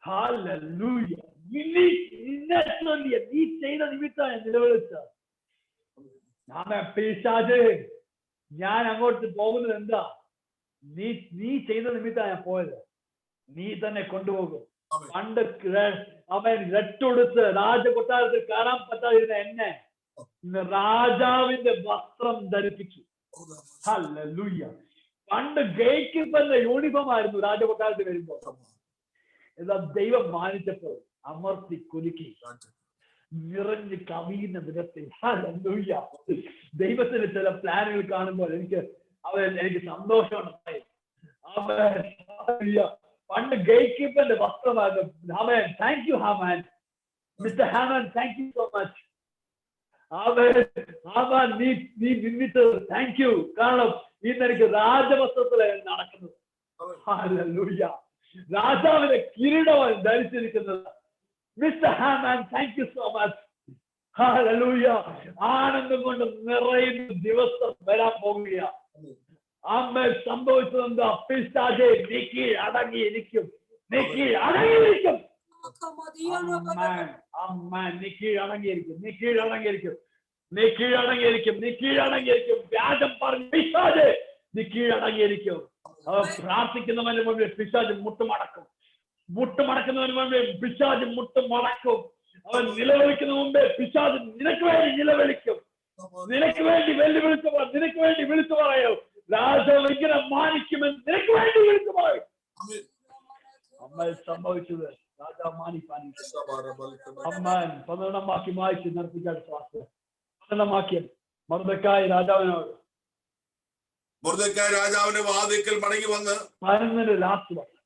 ഹല്ലേലൂയ. നിന്നെ ചൊല്ലിയ നീ ചെയ്ത നിമിത്തമാണ് നിലവിളിച്ചത്. പിശാചേ, ഞാൻ അങ്ങോട്ട് പോകുന്നത് എന്താ? നീ ചെയ്ത നിമിത്തമാണ് ഞാൻ പോയത്. നീ തന്നെ കൊണ്ടുപോകും. പണ്ട് അവൻ രട്ടുടുത്ത് രാജകൊട്ടാരത്തിൽ കാണാൻ പറ്റാതിരുന്ന എന്നെ ഇന്ന് രാജാവിന്റെ വസ്ത്രം ധരിപ്പിച്ചു. ഹല്ലേലൂയ. പണ്ട് ഗേറ്റ് കീപ്പറിന്റെ യൂണിഫോം ആയിരുന്നു രാജകൊട്ടാരത്തിൽ വരുമ്പോ. എന്താ? ദൈവം മാനിച്ചപ്പോൾ അമർത്തി കുലുക്കി നിറഞ്ഞ് കവിയുന്ന വിധത്തിൽ. ഹല്ലേലൂയ. ദൈവത്തിന് ചില പ്ലാനുകൾ കാണുമ്പോൾ എനിക്ക് സന്തോഷമുണ്ടായി. പണ്ട് ഗേറ്റ് കീപ്പറിന്റെ വസ്ത്രമാകും. Haman, thank you Haman. Mister Haman, thank you so much. Haman, നീ നിന്നിട്ടത് താങ്ക് യു. കാരണം ഇന്ന് എനിക്ക് രാജവസ്ത്രത്തിലാണ് നടക്കുന്നത്. ഹല്ലേലൂയ. രാജാവിന്റെ കിരീടമാണ് ധരിച്ചിരിക്കുന്നത്. Mister Haman, thank you so much. Hallelujah. ആനന്ദം കൊണ്ട് നിറയുന്ന ദിവസം വരാൻ പോകുകയാണ്. അമ്മ സംഭവിച്ചത് എന്താ? പിശാചേ, നീ കീഴടങ്ങിയിരിക്കും. നീ കീഴടങ്ങിയിരിക്കും. നീ കീഴടങ്ങിയിരിക്കും. നീ കീഴടങ്ങിയിരിക്കും. നീ കീഴടങ്ങിയിരിക്കും. നീ കീഴടങ്ങിയിരിക്കും. വ്യാജം പറഞ്ഞു പിശാചേ, നീ കീഴടങ്ങിയിരിക്കും. അവ പ്രാർത്ഥിക്കുന്നവന് മുമ്പിൽ പിശാച് മുട്ടുമടക്കും. മുട്ടുമടക്കുന്നവന് മുമ്പിൽ പിശാച് മുട്ടുമടക്കും. അവൻ നിലവിളിക്കുന്ന മുമ്പേ പിശാച് നിനക്ക് വേണ്ടി നിലവിളിക്കും. നിനക്ക് വേണ്ടി വെല്ലുവിളിച്ചു നിനക്ക് വേണ്ടി വിളിച്ചു പറയും. രാജാവ് ഇങ്ങനെ മാനിക്കുമെന്ന് നിനക്ക് വേണ്ടി വിളിച്ചു പറയും. അമ്മ സംഭവിച്ചത് രാജാവ് മാനിപ്പാനി. അമ്മാൻ 12-ാം വാക്യം വായിച്ച് നിർത്തിക്കാൻ ശ്വാസം. 12-ാം വാക്യം. മൊർദെഖായി രാജാവിനോട്. മൊർദെഖായി രാജാവിന്റെ വാതിൽക്കൽ മടങ്ങി വന്ന് 11 ലാസ്റ്റ് വാക്യം.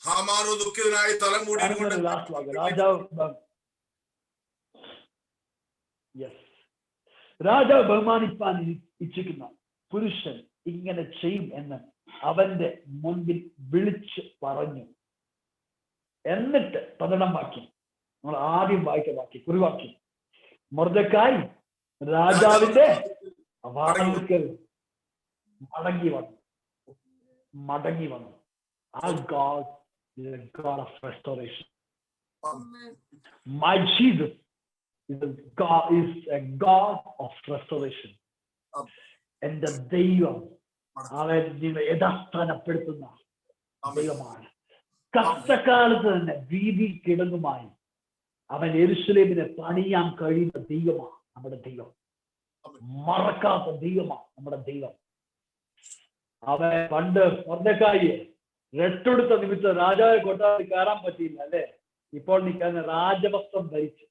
ഹാമാനോ ദുഃഖിതനായി തലമുടി ലാസ്റ്റ് വാക്യം. രാജാവ് ബഹുമാനിപ്പാൻ ഇച്ഛിക്കുന്ന പുരുഷൻ ഇങ്ങനെ ചെയ്യും എന്ന് അവന്റെ മുൻപിൽ വിളിച്ചു പറഞ്ഞു. എന്നിട്ട് 12 വാക്യം നമ്മൾ ആദ്യം വായിച്ച വാക്യം, കുറിവാക്യം. മൊർദെഖായി രാജാവിന്റെ വാതിൽക്കൽ മടങ്ങി വന്നു. Our God is a God of restoration. My Jesus is a God of restoration. എന്റെ ദൈവം അവൻ നിന്നെ യഥാസ്ഥാനപ്പെടുത്തുന്ന ദൈവമാണ്. കഷ്ടകാലത്ത് തന്നെ ഭീതി കിടങ്ങുമായി അവൻ യെരൂശലേമിനെ പണിയാൻ കഴിയുന്ന ദൈവമാണ് നമ്മുടെ ദൈവം. മറക്കാത്ത ദൈവമാണ് നമ്മുടെ ദൈവം. അവൻ പണ്ട് മൊർദെഖായിയെ രട്ടെടുത്ത നിമിത്തം രാജാവ് കൊട്ടാരത്തിൽ കയറാൻ പറ്റിയില്ല അല്ലെ? ഇപ്പോൾ നിൽക്കുന്ന രാജവസ്ത്രം ധരിച്ചു,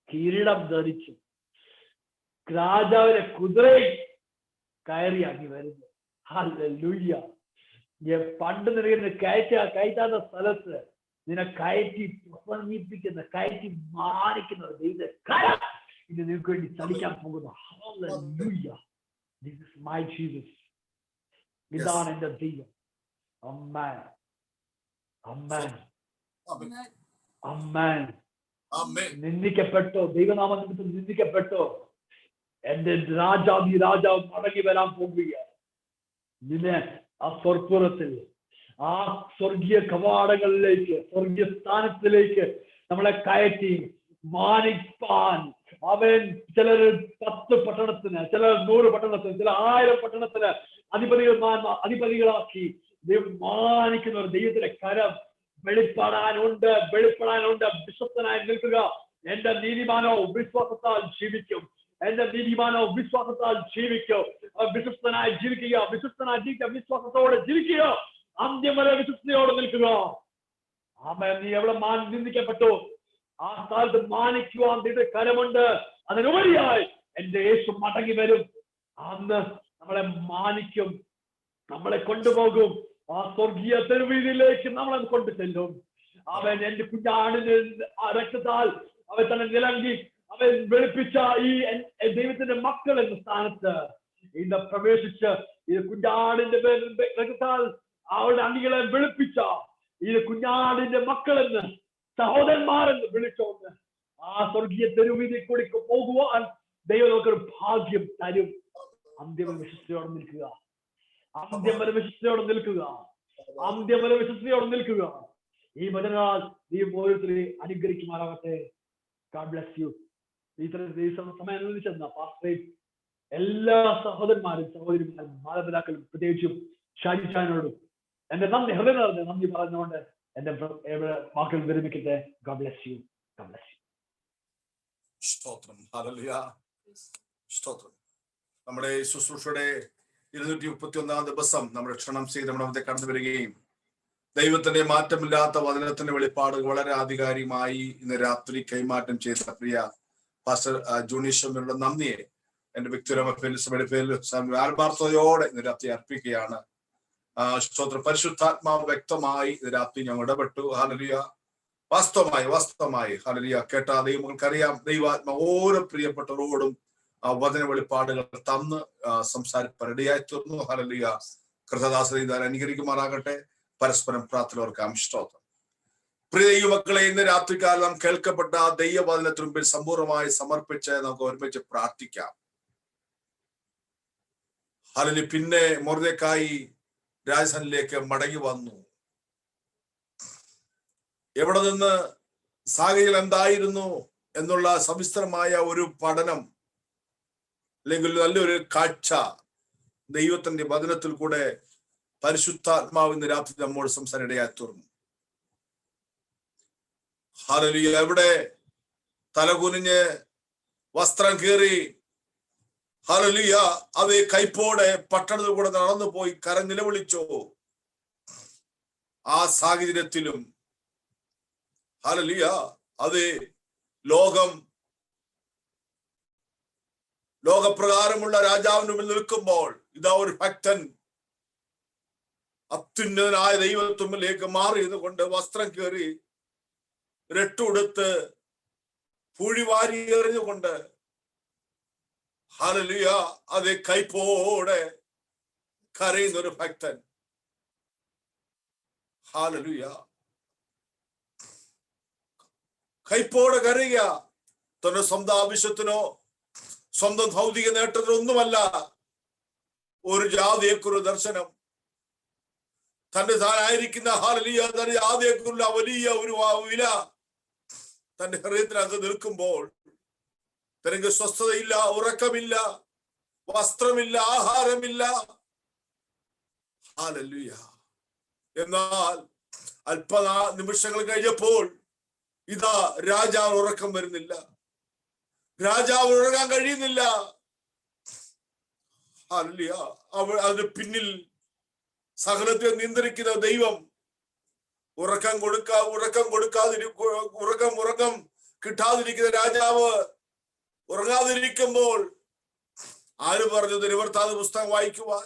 കിരീടം ധരിച്ചു, രാജാവിനെ കുതിരയിൽ കയറിയാക്കി വരുന്നു. ഹല്ലേലൂയ. പണ്ട് നിനക്ക് കയറ്റാത്ത സ്ഥലത്ത് നിന്നെ കയറ്റി പ്രസംഗിപ്പിക്കുന്ന, കയറ്റി മാനിക്കുന്ന ദൈവത്തെ കരം ഇത് നിനക്ക് വേണ്ടി ചലിക്കാൻ പോകുന്നു. Hallelujah. This is my Jesus. ഇതാണ് എന്റെ ദൈവം. അമ്മേൻ, അമ്മേൻ, അമ്മേൻ. നിന്ദിക്കപ്പെട്ടോ, ദൈവനാമ നിമിത്തം നിന്ദിക്കപ്പെട്ടോ, എന്റെ രാജാവ് മടങ്ങി വരാൻ പോകുകയാണ്. നിന്നെ ആ സ്വർപ്പുറത്തിൽ, ആ സ്വർഗീയ കവാടങ്ങളിലേക്ക്, സ്വർഗീയ സ്ഥാനത്തിലേക്ക് നമ്മളെ കയറ്റി മാനിപ്പാൻ അവൻ ചിലർ 10 പട്ടണത്തിന്, ചിലർ 100 പട്ടണത്തിന്, ചില 1000 പട്ടണത്തിന് അധിപതികളാക്കി ദൈവം മാനിക്കുന്ന ഒരു ദൈവത്തിന്റെ കരം വെളിപ്പെടാനുണ്ട്. വിശ്വസ്തനായി നിൽക്കുക. എന്റെ നീതിമാനോ വിശ്വാസത്താൽ ജീവിക്കും. വിശ്വസ്തനായി ജീവിക്കുക. വിശ്വാസത്തോടെ ജീവിക്കുക. അന്ത്യം വരെ വിശ്വസ്തയോടെ നിൽക്കുക. ആമേൻ. നീ എവിടെ നിന്ദിക്കപ്പെട്ടു ആ സ്ഥലത്ത് മാനിക്കുവാൻ നിന്റെ കരമുണ്ട്. അതിനുപരിയായി എന്റെ യേശു മടങ്ങി വരും. അന്ന് നമ്മളെ മാനിക്കും, നമ്മളെ കൊണ്ടുപോകും. ആ സ്വർഗീയ തെരുവീതിയിലേക്ക് നമ്മളെ കൊണ്ടു ചെല്ലും. അവൻ എന്റെ കുഞ്ഞാടിന് രക്തത്താൽ അവൻ തന്നെ നിലങ്കി അവൻ വെളുപ്പിച്ച ഈ ദൈവത്തിന്റെ മക്കൾ എന്ന സ്ഥാനത്ത് ഇന്ന് പ്രവേശിച്ച് ഈ കുഞ്ഞാടിന്റെ രക്തത്താൽ അവരുടെ അണികളെ വെളുപ്പിച്ച ഈ കുഞ്ഞാടിന്റെ മക്കളെന്ന്, സഹോദരന്മാരെന്ന് വിളിച്ചോണ്ട് ആ സ്വർഗീയ തെരുവീതിയിൽ കൂടി പോകുവാൻ ദൈവം നമുക്കൊരു ഭാഗ്യം തരും. അന്ത്യം വിശ്വസ്തയോടെ നിൽക്കുക. ഈ വചനങ്ങൾ നീ ഓരോരുത്തരെ അനുഗ്രഹിക്കുമാറാകട്ടെ. God bless you. സമയം അനുവദിച്ചെന്ന പാസ്റ്ററേയും എല്ലാ സഹോദരന്മാരും സഹോദരിമാരും മാതാപിതാക്കളും പ്രത്യേകിച്ചും ഷാജിച്ചാനോടും എന്റെ നന്ദി പറഞ്ഞുകൊണ്ട് എന്റെ വാക്കുകൾ വിരമിക്കട്ടെ. God bless you. God bless you. സ്തോത്രം. ഹല്ലേലൂയ. സ്തോത്രം. നമ്മുടെ ശുശ്രൂഷയുടെ 231 ദിവസം നമ്മുടെ ക്ഷണം ചെയ്ത് നമ്മുടെ കടന്നു വരികയും ദൈവത്തിന്റെ മാറ്റമില്ലാത്ത വചനത്തിന്റെ വെളിപ്പാട് വളരെ ആധികാരികമായി ഇന്ന് രാത്രി കൈമാറ്റം ചെയ്ത പ്രിയ പാസ്റ്റർ ജൂണീഷയുടെ നന്ദിയെ എന്റെ വ്യക്തിപരമായ ആത്മാർത്ഥതയോടെ ഇന്ന് രാത്രി അർപ്പിക്കുകയാണ്. സ്തോത്രം. പരിശുദ്ധാത്മാവ് വ്യക്തമായി ഇന്ന് രാത്രി ഞങ്ങൾ ഇടപെട്ടു. ഹല്ലേലൂയ. വാസ്തവമായി ഹല്ലേലൂയ. കേട്ട ദൈവങ്ങൾക്കറിയാം, ദൈവാത്മാ ഓരോ പ്രിയപ്പെട്ടവരോടും ആ വചന വെളിപ്പാടുകൾ തന്ന് സംസാരിപ്പാൻ ഇടയായി തീർന്നു. ഹല്ലേലൂയ. കൃതദാസരെ അനുകരിക്കുമാറാകട്ടെ. പരസ്പരം പ്രാർത്ഥനയോർക്കാം. സ്തോത്രം. പ്രിയ ദൈവമക്കളെ, ഇന്ന് രാത്രികാലം കേൾക്കപ്പെട്ട ദൈവവചനത്തിന് മുമ്പിൽ സമ്പൂർണ്ണമായി സമർപ്പിച്ച് നമുക്ക് ഒരുമിച്ച് പ്രാർത്ഥിക്കാം. ഹല്ലേലൂയ. പിന്നെ മൊർദെഖായി രാജധാനിലേക്ക് മടങ്ങി വന്നു. എവിടെ നിന്ന്, സാഹചര്യം എന്തായിരുന്നു എന്നുള്ള സവിസ്തരമായ ഒരു പഠനം അല്ലെങ്കിൽ നല്ലൊരു കാഴ്ച ദൈവത്തിന്റെ വചനത്തിൽ കൂടെ പരിശുദ്ധാത്മാവ് ഇന്ന് രാത്രി നമ്മോട് സംസാരിടയായി തീർന്നു. ഹല്ലേലൂയ. എവിടെ തലകുനിഞ്ഞ് വസ്ത്രം കീറി ഹല്ലേലൂയ അവയെ കൈപ്പോടെ പട്ടണത്തിൽ കൂടെ നടന്നു പോയി നിലവിളിച്ചോ, ആ സാഹചര്യത്തിലും ഹല്ലേലൂയ അത് ലോകപ്രകാരമുള്ള രാജാവിന് മുന്നിൽ നിൽക്കുമ്പോൾ ഇതാ ഒരു ഭക്തൻ അത്യുന്നതനായ ദൈവത്തുമ്പിലേക്ക് മാറിയത് കൊണ്ട് വസ്ത്രം കയറി രട്ടുടുത്ത് പൂഴിവാരി എറിഞ്ഞുകൊണ്ട് ഹല്ലേലൂയ അത് കൈപ്പോടെ കരയുന്നൊരു ഭക്തൻ. ഹല്ലേലൂയ. കൈപ്പോടെ കരയുക. തന്റെ സ്വന്തം ആവശ്യത്തിനോ സ്വന്തം ഭൗതിക നേട്ടത്തിനോ ഒന്നുമല്ല. ഒരു ജാതിയെക്കുറിച്ച് ദർശനം, തന്റെ താനായിരിക്കുന്ന ഹല്ലേലൂയ തന്റെ ജാതിയെക്കുറിച്ചുള്ള വലിയ ഒരു വില തന്റെ ഹൃദയത്തിനകത്ത് നിൽക്കുമ്പോൾ തനിക്ക് സ്വസ്ഥതയില്ല, ഉറക്കമില്ല, വസ്ത്രമില്ല, ആഹാരമില്ല. ഹല്ലേലൂയ. എന്നാൽ അല്പ നിമിഷങ്ങൾ കഴിഞ്ഞപ്പോൾ ഇതാ രാജാവ് ഉറക്കം വരുന്നില്ല, രാജാവ് ഉറങ്ങാൻ കഴിയുന്നില്ല. ഹല്ലേലൂയ. അതിന് പിന്നിൽ സകലത്തെ നിയന്ത്രിക്കുന്ന ദൈവം ഉറക്കം കിട്ടാതിരിക്കുന്ന രാജാവ് ഉറങ്ങാതിരിക്കുമ്പോൾ ആര് പറഞ്ഞു നിവർത്താതെ പുസ്തകം വായിക്കുവാൻ?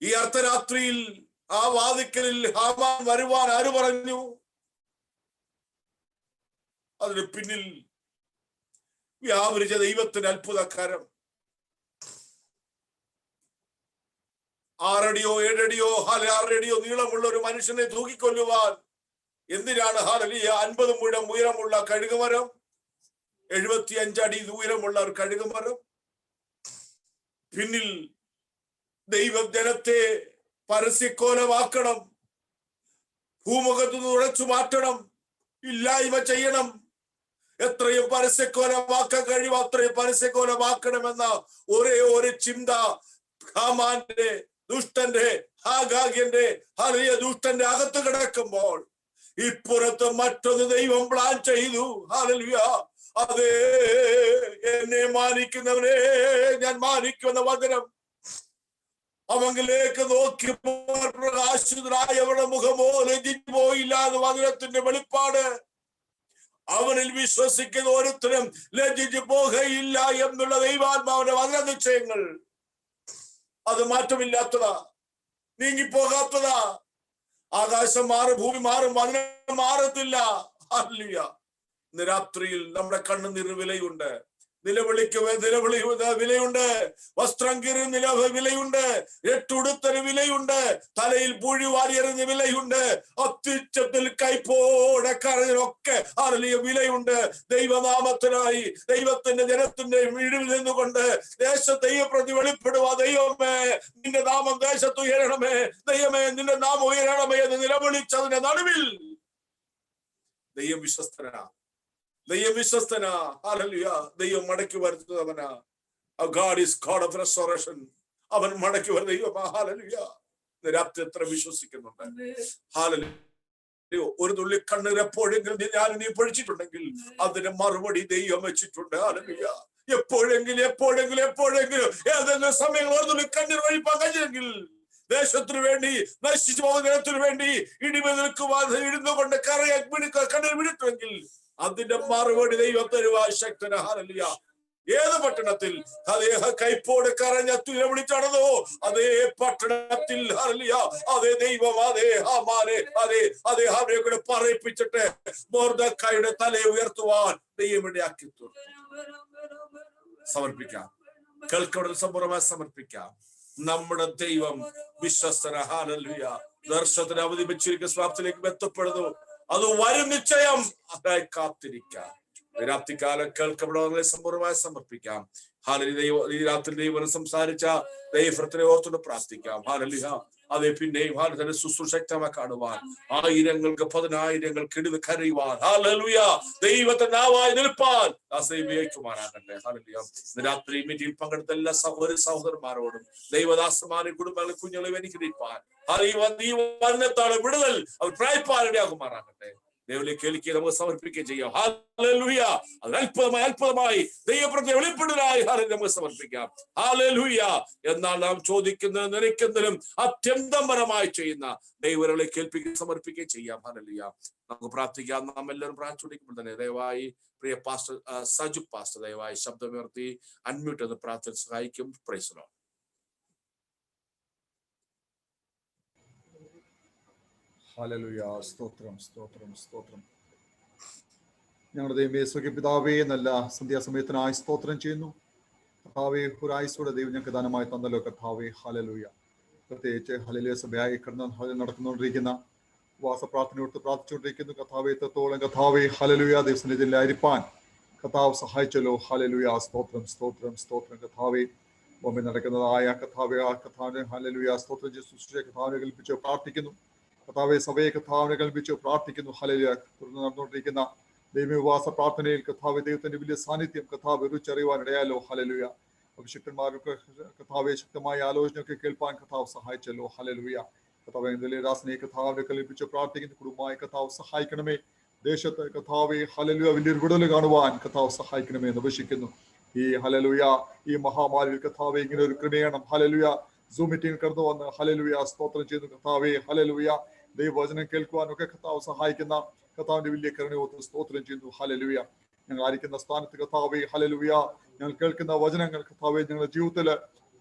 ഈ അർദ്ധരാത്രിയിൽ ആ വാതിക്കലിൽ ഹാമാൻ വരുവാൻ ആര് പറഞ്ഞു? അതിന് പിന്നിൽ വ്യാപരിച്ച ദൈവത്തിന്റെ അത്ഭുതക്കാരം. 6 അടിയോ 7 അടിയോ 6 അടിയോ നീളമുള്ള ഒരു മനുഷ്യനെ തൂക്കിക്കൊല്ലുവാൻ എന്തിനാണ് ഹല്ലേലൂയ 50 മുഴം ഉയരമുള്ള കഴുകുമരം, 75 അടി ഉയരമുള്ള ഒരു കഴുകുമരം? പിന്നിൽ ദൈവം ജനത്തെ പരസ്യക്കോലമാക്കണം, ഭൂമുഖത്ത് നിന്ന് ഉടച്ചു മാറ്റണം, ഇല്ലായ്മ ചെയ്യണം. എത്രയും പരസ്യക്കോലമാക്കാൻ കഴിയും അത്രയും പരസ്യക്കോലമാക്കണമെന്ന ഒരേ ഒരു ചിന്ത ഹാമാന്റെ ദുഷ്ടന്റെ ഹാഗാഗ്യന്റെ ഹല്ലേലൂയ ദുഷ്ടന്റെ അകത്ത് കിടക്കുമ്പോൾ ഇപ്പുറത്ത് മറ്റൊന്ന് ദൈവം പ്ലാൻ ചെയ്തു. ഹല്ലേലൂയ. അതേ, എന്നെ മാനിക്കുന്നവനെ ഞാൻ മാനിക്കുന്ന വചനം അവങ്കിലേക്ക് നോക്കിയപ്പോൾ പ്രകാശിതനായവരുടെ മുഖമോ ലജ്ജിച്ചു പോയില്ല എന്ന് വചനത്തിന്റെ വെളിപ്പാട്. അവനിൽ വിശ്വസിക്കുന്ന ഓരോരുത്തരും ലജ്ജിച്ചു പോകയില്ല എന്നുള്ള ദൈവാത്മാവിന്റെ വചന നിശ്ചയങ്ങൾ അത് മാറ്റമില്ലാത്തതാ, നീങ്ങിപ്പോകാത്തതാ. ആകാശം മാറും, ഭൂമി മാറും, വചനം മാറത്തില്ല. ഹല്ലേലൂയ. ഇന്ന് രാത്രിയിൽ നമ്മുടെ കണ്ണുനീർ വിലയുണ്ട്, നിലവിളിക്ക് വിലയുണ്ട്, വസ്ത്രം കീറുന്ന വിലയുണ്ട്, എട്ടുടുത്തിന് വിലയുണ്ട്, തലയിൽ പൂഴി വാരിയെറിഞ്ഞ വിലയുണ്ട്, അത്യുച്ചത്തിൽ കൈപ്പോടെ കരഞ്ഞൊക്കെ ഹല്ലേലൂയ വിലയുണ്ട്. ദൈവനാമത്തിനായി ദൈവത്തിന്റെ ജനത്തിന്റെ വീടിൽ നിന്നുകൊണ്ട് ദേശത്തെ പ്രതി വെളിപ്പെടുക. ദൈവമേ നിന്റെ നാമം ദേശത്ത് ഉയരണമേ, ദൈവമേ നിന്റെ നാമം ഉയരണമേ എന്ന് നിലവിളിച്ചതിന്റെ നടുവിൽ ദൈവം വിശ്വസ്തനാ. ഹല്ലേലൂയ. ദൈവം മടക്കി വരുത്തുന്നവനാ. God is God of restoration. അവൻ മടക്കി വരുന്ന ദൈവമാ. ഹല്ലേലൂയ. രാത്രി എത്ര വിശ്വസിക്കുന്നുണ്ട്? ഹല്ലേലൂയ. ഒരു തുള്ളി കണ്ണീർ എപ്പോഴെങ്കിലും നീ പൊഴിച്ചിട്ടുണ്ടെങ്കിൽ അതിന് മറുപടി ദൈവം വെച്ചിട്ടുണ്ട്. ഹല്ലേലൂയ. എപ്പോഴെങ്കിലും ഏതെങ്കിലും സമയങ്ങൾ ഒരു തുള്ളി കണ്ണീർ ഒഴിപ്പാൻ കഴിഞ്ഞെങ്കിൽ ദേശത്തിനു വേണ്ടി, നശിച്ചു പോകുന്ന ജനത്തിനു വേണ്ടി ഇടിമ നിൽക്കുവാൻ ഇരുന്നുകൊണ്ട് കണ്ണീർ വിടുത്തുവെങ്കിൽ അതിന്റെ മറുപടി ദൈവം തരുവാൻ ശക്തന. ഹല്ലേലൂയ. ഏത് പട്ടണത്തിൽ അദ്ദേഹ കൈപ്പോടെ കരഞ്ഞു വിളിച്ചടന്നോ അതേ പട്ടണത്തിൽ ഹല്ലേലൂയ അതേ ദൈവം അതേ ഹാമാനെ അതേ ഹാമനെ കൂടെ പറയിപ്പിച്ചിട്ട് മൊർദെഖായിയുടെ തലയെ ഉയർത്തുവാൻ ദൈവം ഇടയാക്കി. സമർപ്പിക്കാം, കേൾക്കവിടെ സമ്പൂർണ്ണമായി സമർപ്പിക്കാം. നമ്മുടെ ദൈവം വിശ്വസ്തന. ഹല്ലേലൂയ. ദർശനത്തിന് അവധി വെച്ചിരിക്കുന്ന സ്വാപ്തിലേക്ക് ബന്ധപ്പെടുന്നു. അത് വരും നിശ്ചയം. അതായി കാത്തിരിക്കാം. രാത്രികാലം കേൾക്കപ്പെടുന്നതിനെ സമ്പൂർണ്ണമായി സമർപ്പിക്കാം. ഹല്ലേലൂയ. ഈ രാത്രി ദൈവം സംസാരിച്ച ദൈവത്തിനെ ഓർത്തുകൊണ്ട് പ്രാർത്ഥിക്കാം. ഹല്ലേലൂയ. അതെ, പിന്നെയും തന്നെ ശുശ്രൂഷ ശക്തമായി കാണുവാൻ, ആയിരങ്ങൾക്ക് 10,000 ഇടിവ് കരയുവാൻ, ഹല്ലേലൂയ ദൈവത്തെ നാവായി നിൽപ്പാൻ ഉപയോഗിക്കുവാനാകട്ടെ. ഹല്ലേലൂയ. രാത്രി മീറ്റിംഗിൽ പങ്കെടുത്ത എല്ലാ സഹോദരന്മാരോടും ദൈവദാസന്മാരെ കുടുംബങ്ങളെ കുഞ്ഞുങ്ങളെ അനുഗ്രഹിപ്പാൻ വചനത്താലെ വിടുതൽ അവർ പ്രായപ്പാലിടയാകുമാറാകട്ടെ. ദൈവത്തിലേക്ക് കേൾക്കുക, നമുക്ക് സമർപ്പിക്കുകയും ചെയ്യാം. ഹല്ലേലൂയ. അത് അത്ഭുതമായി ദൈവപ്രതി വെളിപ്പെടുന്നതായി നമുക്ക് സമർപ്പിക്കാം. ഹല്ലേലൂയ. എന്നാൽ നാം ചോദിക്കുന്നതിനും നിരക്കുന്നതിനും അത്യന്തപരമായി ചെയ്യുന്ന ദൈവങ്ങളെ കേൾപ്പിക്കുകയും സമർപ്പിക്കുകയും ചെയ്യാം. ഹല്ലേലൂയ. നമുക്ക് പ്രാർത്ഥിക്കാം. നാം എല്ലാവരും പ്രാർത്ഥിക്കുമ്പോൾ തന്നെ ദയവായി പ്രിയ പാസ്റ്റർ സജു പാസ്റ്റർ ദയവായി ശബ്ദമുയർത്തി അൺമ്യൂട്ട് എന്ന് പ്രാർത്ഥന സഹായിക്കും. Price the Lord. ഹല്ലേലൂയ. സ്തോത്രം സ്തോത്രം സ്തോത്രം. ഞങ്ങളുടെ ദൈവമേ പിതാവേ നല്ല സന്ധ്യാസമയത്തിനായി സ്തോത്രം ചെയ്യുന്നു. കർത്താവേ, ഒരായുസ്സോടെ ദൈവം ഞങ്ങൾക്ക് ദാനമായി തന്നല്ലോ കർത്താവേ. ഹല്ലേലൂയ. പ്രത്യേകിച്ച് ഹല്ലേലൂയ സഭയായി നടന്നുകൊണ്ടിരിക്കുന്ന ഉപവാസ പ്രാർത്ഥനയോട് പ്രാർത്ഥിച്ചുകൊണ്ടിരിക്കുന്നു. കഥാവെ എത്രത്തോളം കഥാവെ ഹല്ലേലൂയ ദൈവസന്നിധിയിലായിരിക്കാൻ കഥാവ് സഹായിച്ചല്ലോ. ഹല്ലേലൂയ സ്തോത്രം സ്തോത്രം സ്തോത്രം. കഥാവെ മുമ്പിൽ നടക്കുന്നതായ കഥാവെ ആ കഥാവിനെ ഹല്ലേലൂയ സ്തോത്രം സൃഷ്ടിച്ച കഥാവിനെ കൽപ്പിച്ച് പ്രാർത്ഥിക്കുന്നു. കഥാവെ സഭയെ കഥാവിനെ കൽപ്പിച്ച് പ്രാർത്ഥിക്കുന്നു. ഹല്ലേലൂയ തുടർന്ന് നടന്നുകൊണ്ടിരിക്കുന്ന ദൈവോപവാസ പ്രാർത്ഥനയിൽ കഥാവെ ദൈവത്തിന്റെ വലിയ സാന്നിധ്യം കഥാവ് രുചിച്ചറിയുവാൻ ഇടയാലോ. ഹല്ലേലൂയ അഭിഷിക്തന്മാർക്ക് കഥാവെ ശക്തമായ ആലോചനയൊക്കെ കേൾപ്പാൻ കഥാവ് സഹായിച്ചല്ലോ. ഹല്ലേലൂയ കഥാവെ ദാസനെ കഥാവിനെ കൽപ്പിച്ച് പ്രാർത്ഥിക്കുന്ന കുടുംബമായി കഥാവ് സഹായിക്കണമേ. ദേശത്ത് കഥാവെ ഹല്ലേലൂയ വലിയൊരു വിടൽ കാണുവാൻ കഥാവ് സഹായിക്കണമേ എന്ന് അപേക്ഷിക്കുന്നു. ഈ ഹല്ലേലൂയ ഈ മഹാമാരിയിൽ കഥാവെ ഇങ്ങനെ ഒരു ക്രമീകരണം ഹല്ലേലൂയ സൂം മീറ്റിംഗ് കടന്നു വന്ന് ഹല്ലേലൂയ സ്തോത്രം ചെയ്തു. കഥാവെ ഹല്ലേലൂയ ദൈവവചനം കേൾക്കുവാനൊക്കെ കഥാവ് സഹായിക്കുന്ന കഥാവിന്റെ വലിയ കരുണയോത്ത് സ്തോത്രം ചെയ്യുന്നു. ഹല്ലേലൂയ ഞങ്ങൾ ആയിരിക്കുന്ന സ്ഥാനത്ത് കഥാവെ ഹല്ലേലൂയ ഞങ്ങൾ കേൾക്കുന്ന വചനങ്ങൾ കഥാവെ ഞങ്ങളുടെ ജീവിതത്തില്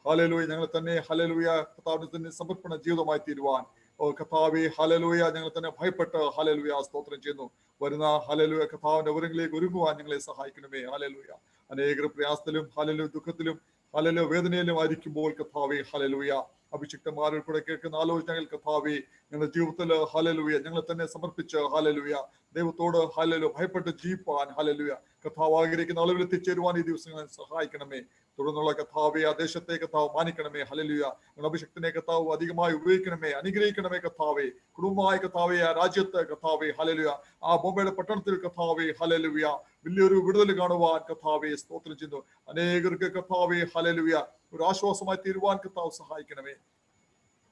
ഹല്ലേലൂയ ഞങ്ങൾ തന്നെ ഹല്ലേലൂയ കഥാവിന് തന്നെ സമർപ്പണ ജീവിതമായി തീരുവാൻ കഥാവെ ഹല്ലേലൂയ ഞങ്ങൾ തന്നെ ഭയപ്പെട്ട് ഹല്ലേലൂയ സ്തോത്രം ചെയ്യുന്നു. വരുന്ന ഹല്ലേലൂയ കഥാവിന്റെ വിവരങ്ങളിലേക്ക് ഒരുങ്ങുവാൻ ഞങ്ങളെ സഹായിക്കണമേ. ഹല്ലേലൂയ അനേക പ്രയാസത്തിലും ഹല്ലേലൂയ ദുഃഖത്തിലും ഹല്ലേലൂയ വേദനയിലും ആയിരിക്കുമ്പോൾ കഥാവെ ഹല്ലേലൂയ അഭിഷിക്തന്മാരിൽ കൂടെ കേൾക്കുന്ന ആലോചനകൾ കഥാവെ ഞങ്ങളുടെ ജീവിതത്തിൽ ഹല്ലേലൂയ ഞങ്ങളെ തന്നെ സമർപ്പിച്ച് ഹല്ലേലൂയ ദൈവത്തോട് ഹല്ലേലൂയ ഭയപ്പെട്ട് ജീവിപ്പാൻ ഹല്ലേലൂയ കഥാവ് ആഗ്രഹിക്കുന്ന അളവിൽ എത്തിച്ചേരുവാൻ ഈ ദിവസങ്ങളെ സഹായിക്കണമേ. തുടർന്നുള്ള കഥാവെ ആ ദേശത്തെ കഥാവ് മാനിക്കണമേ. ഹല്ലേലൂയ അഭിഷിക്തനെ കഥാവ് അധികമായി ഉപയോഗിക്കണമേ. അനുഗ്രഹിക്കണമേ കഥാവെ. കുടുംബമായ കഥാവെ ആ രാജ്യത്ത് കഥാവെ ഹല്ലേലൂയ ആ ബോംബെയുടെ പട്ടണത്തിൽ കഥാവെ ഹല്ലേലൂയ വലിയൊരു വിടുതൽ കാണുവാൻ കഥാവെ സ്തോത്രം ചെയ്യുന്നു. അനേകർക്ക് കഥാവെ ഹല്ലേലൂയ ഒരു ആശ്വാസമായി തീരുവാൻ കഥാവ് സഹായിക്കണമേ.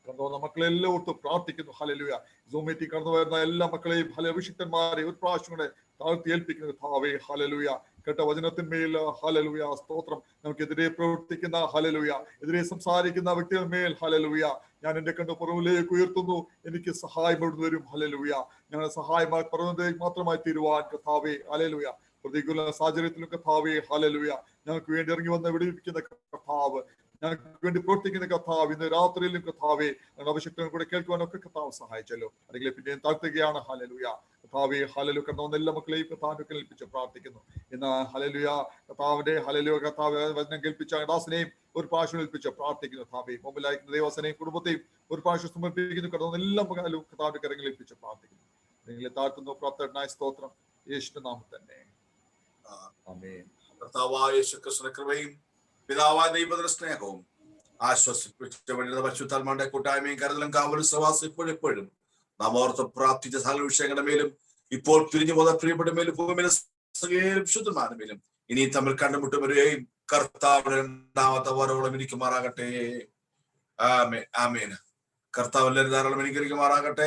കണ്ടോ മക്കളെല്ലാം ഓർത്ത് പ്രാർത്ഥിക്കുന്നു. ഹല്ലേലൂയ സൂം മീറ്റിംഗ് കടന്നു വരുന്ന എല്ലാ മക്കളെയും അഭിഷിക്തന്മാരെ ഒരു പ്രാവശ്യം കൂടെ താഴ്ത്തി ഏൽപ്പിക്കുന്നു കഥാവെ. ഹല്ലേലൂയ കേട്ട വചനത്തിന്മേൽ ഹല്ലേലൂയ സ്തോത്രം. നമുക്കെതിരെ പ്രവർത്തിക്കുന്ന ഹല്ലേലൂയ എതിരെ സംസാരിക്കുന്ന വ്യക്തികൾ മേൽ ഹല്ലേലൂയ ഞാൻ എന്റെ കണ്ട് പുറവിലേക്ക് ഉയർത്തുന്നു. എനിക്ക് സഹായം എവിടുന്ന് വരും. ഹല്ലേലൂയ ഞങ്ങളുടെ സഹായമായി പുറവിലേക്ക് മാത്രമായി തീരുവാൻ കഥാവെ ഹല്ലേലൂയ പ്രതികൂല സാഹചര്യത്തിലും കഥാവെ ഹല്ലേലൂയ ഞങ്ങൾക്ക് വേണ്ടി ഇറങ്ങി വന്ന് വിടിവിക്കുന്ന കഥാവ് ഞങ്ങൾക്ക് വേണ്ടി പ്രവർത്തിക്കുന്ന കഥാവ് ഇന്ന് രാത്രിയിലും കഥാവെ അഭിഷിക്തനും കൂടെ കേൾക്കുവാനൊക്കെ കഥാവ് സഹായിച്ചല്ലോ. അല്ലെങ്കിൽ പിന്നെ താഴ്ത്തുകയാണ്. ഹല്ലേലൂയ കഥാവെ ഹല്ലേലൂയ കണ്ടവന്ന എല്ലാ മക്കളെയും കഥാവിനെ കേൾപ്പിച്ച് പ്രാർത്ഥിക്കുന്നു. ഇന്ന് ഹല്ലേലൂയ കഥാവിന്റെ ഹല്ലേലൂയ കഥാവ് വചനം കേൾപ്പിച്ച ദാസനെയും ഒരു പ്രാവശ്യം ഏൽപ്പിച്ച് പ്രാർത്ഥിക്കുന്നു. കഥാവെ മുമ്പിലായിരിക്കുന്ന ദേവസനെയും കുടുംബത്തെയും ഒരു പ്രാവശ്യം സമർപ്പിക്കുന്നു. കടന്ന എല്ലാ മക്കളും കഥാവിന്റെ കരങ്ങൾ ഏൽപ്പിച്ച് പ്രാർത്ഥിക്കുന്നു. നിങ്ങളെ താഴ്ത്തുന്നു. പ്രാർത്ഥനായ സ്തോത്രം യേശുവിന്റെ നാമത്തിൽ തന്നെ. ആമേൻ. കർത്താവായ യേശുക്രിസ്തുവിന്റെ കൃപയും പിതാവായ ദൈവത്തിന്റെ സ്നേഹവും ആശ്വസിപ്പിച്ച പരിശുദ്ധാത്മാവിന്റെ കൂട്ടായ്മയും കരുതലും കാവലും സഹവാസം ഇപ്പോഴെപ്പോഴും നാം ഓർത്ത് പ്രാർത്ഥിച്ച സകല വിഷയങ്ങളുടെ മേലും ഇപ്പോൾ പിരിഞ്ഞു പോകുന്ന പ്രിയപ്പെട്ട മേലും ഭൂമിയിലും ശുദ്ധന്മാരുടെ മേലും ഇനി തമ്മിൽ കണ്ടുമുട്ടുവരെയും കർത്താവിന്റെ രണ്ടാമത്തെ വരവോളം ഇരിക്കുമാറാകട്ടെ. ആമേൻ ആമേൻ. കർത്താവിന്റെ ധാരാളം അനുഗ്രഹിക്കുമാറാകട്ടെ.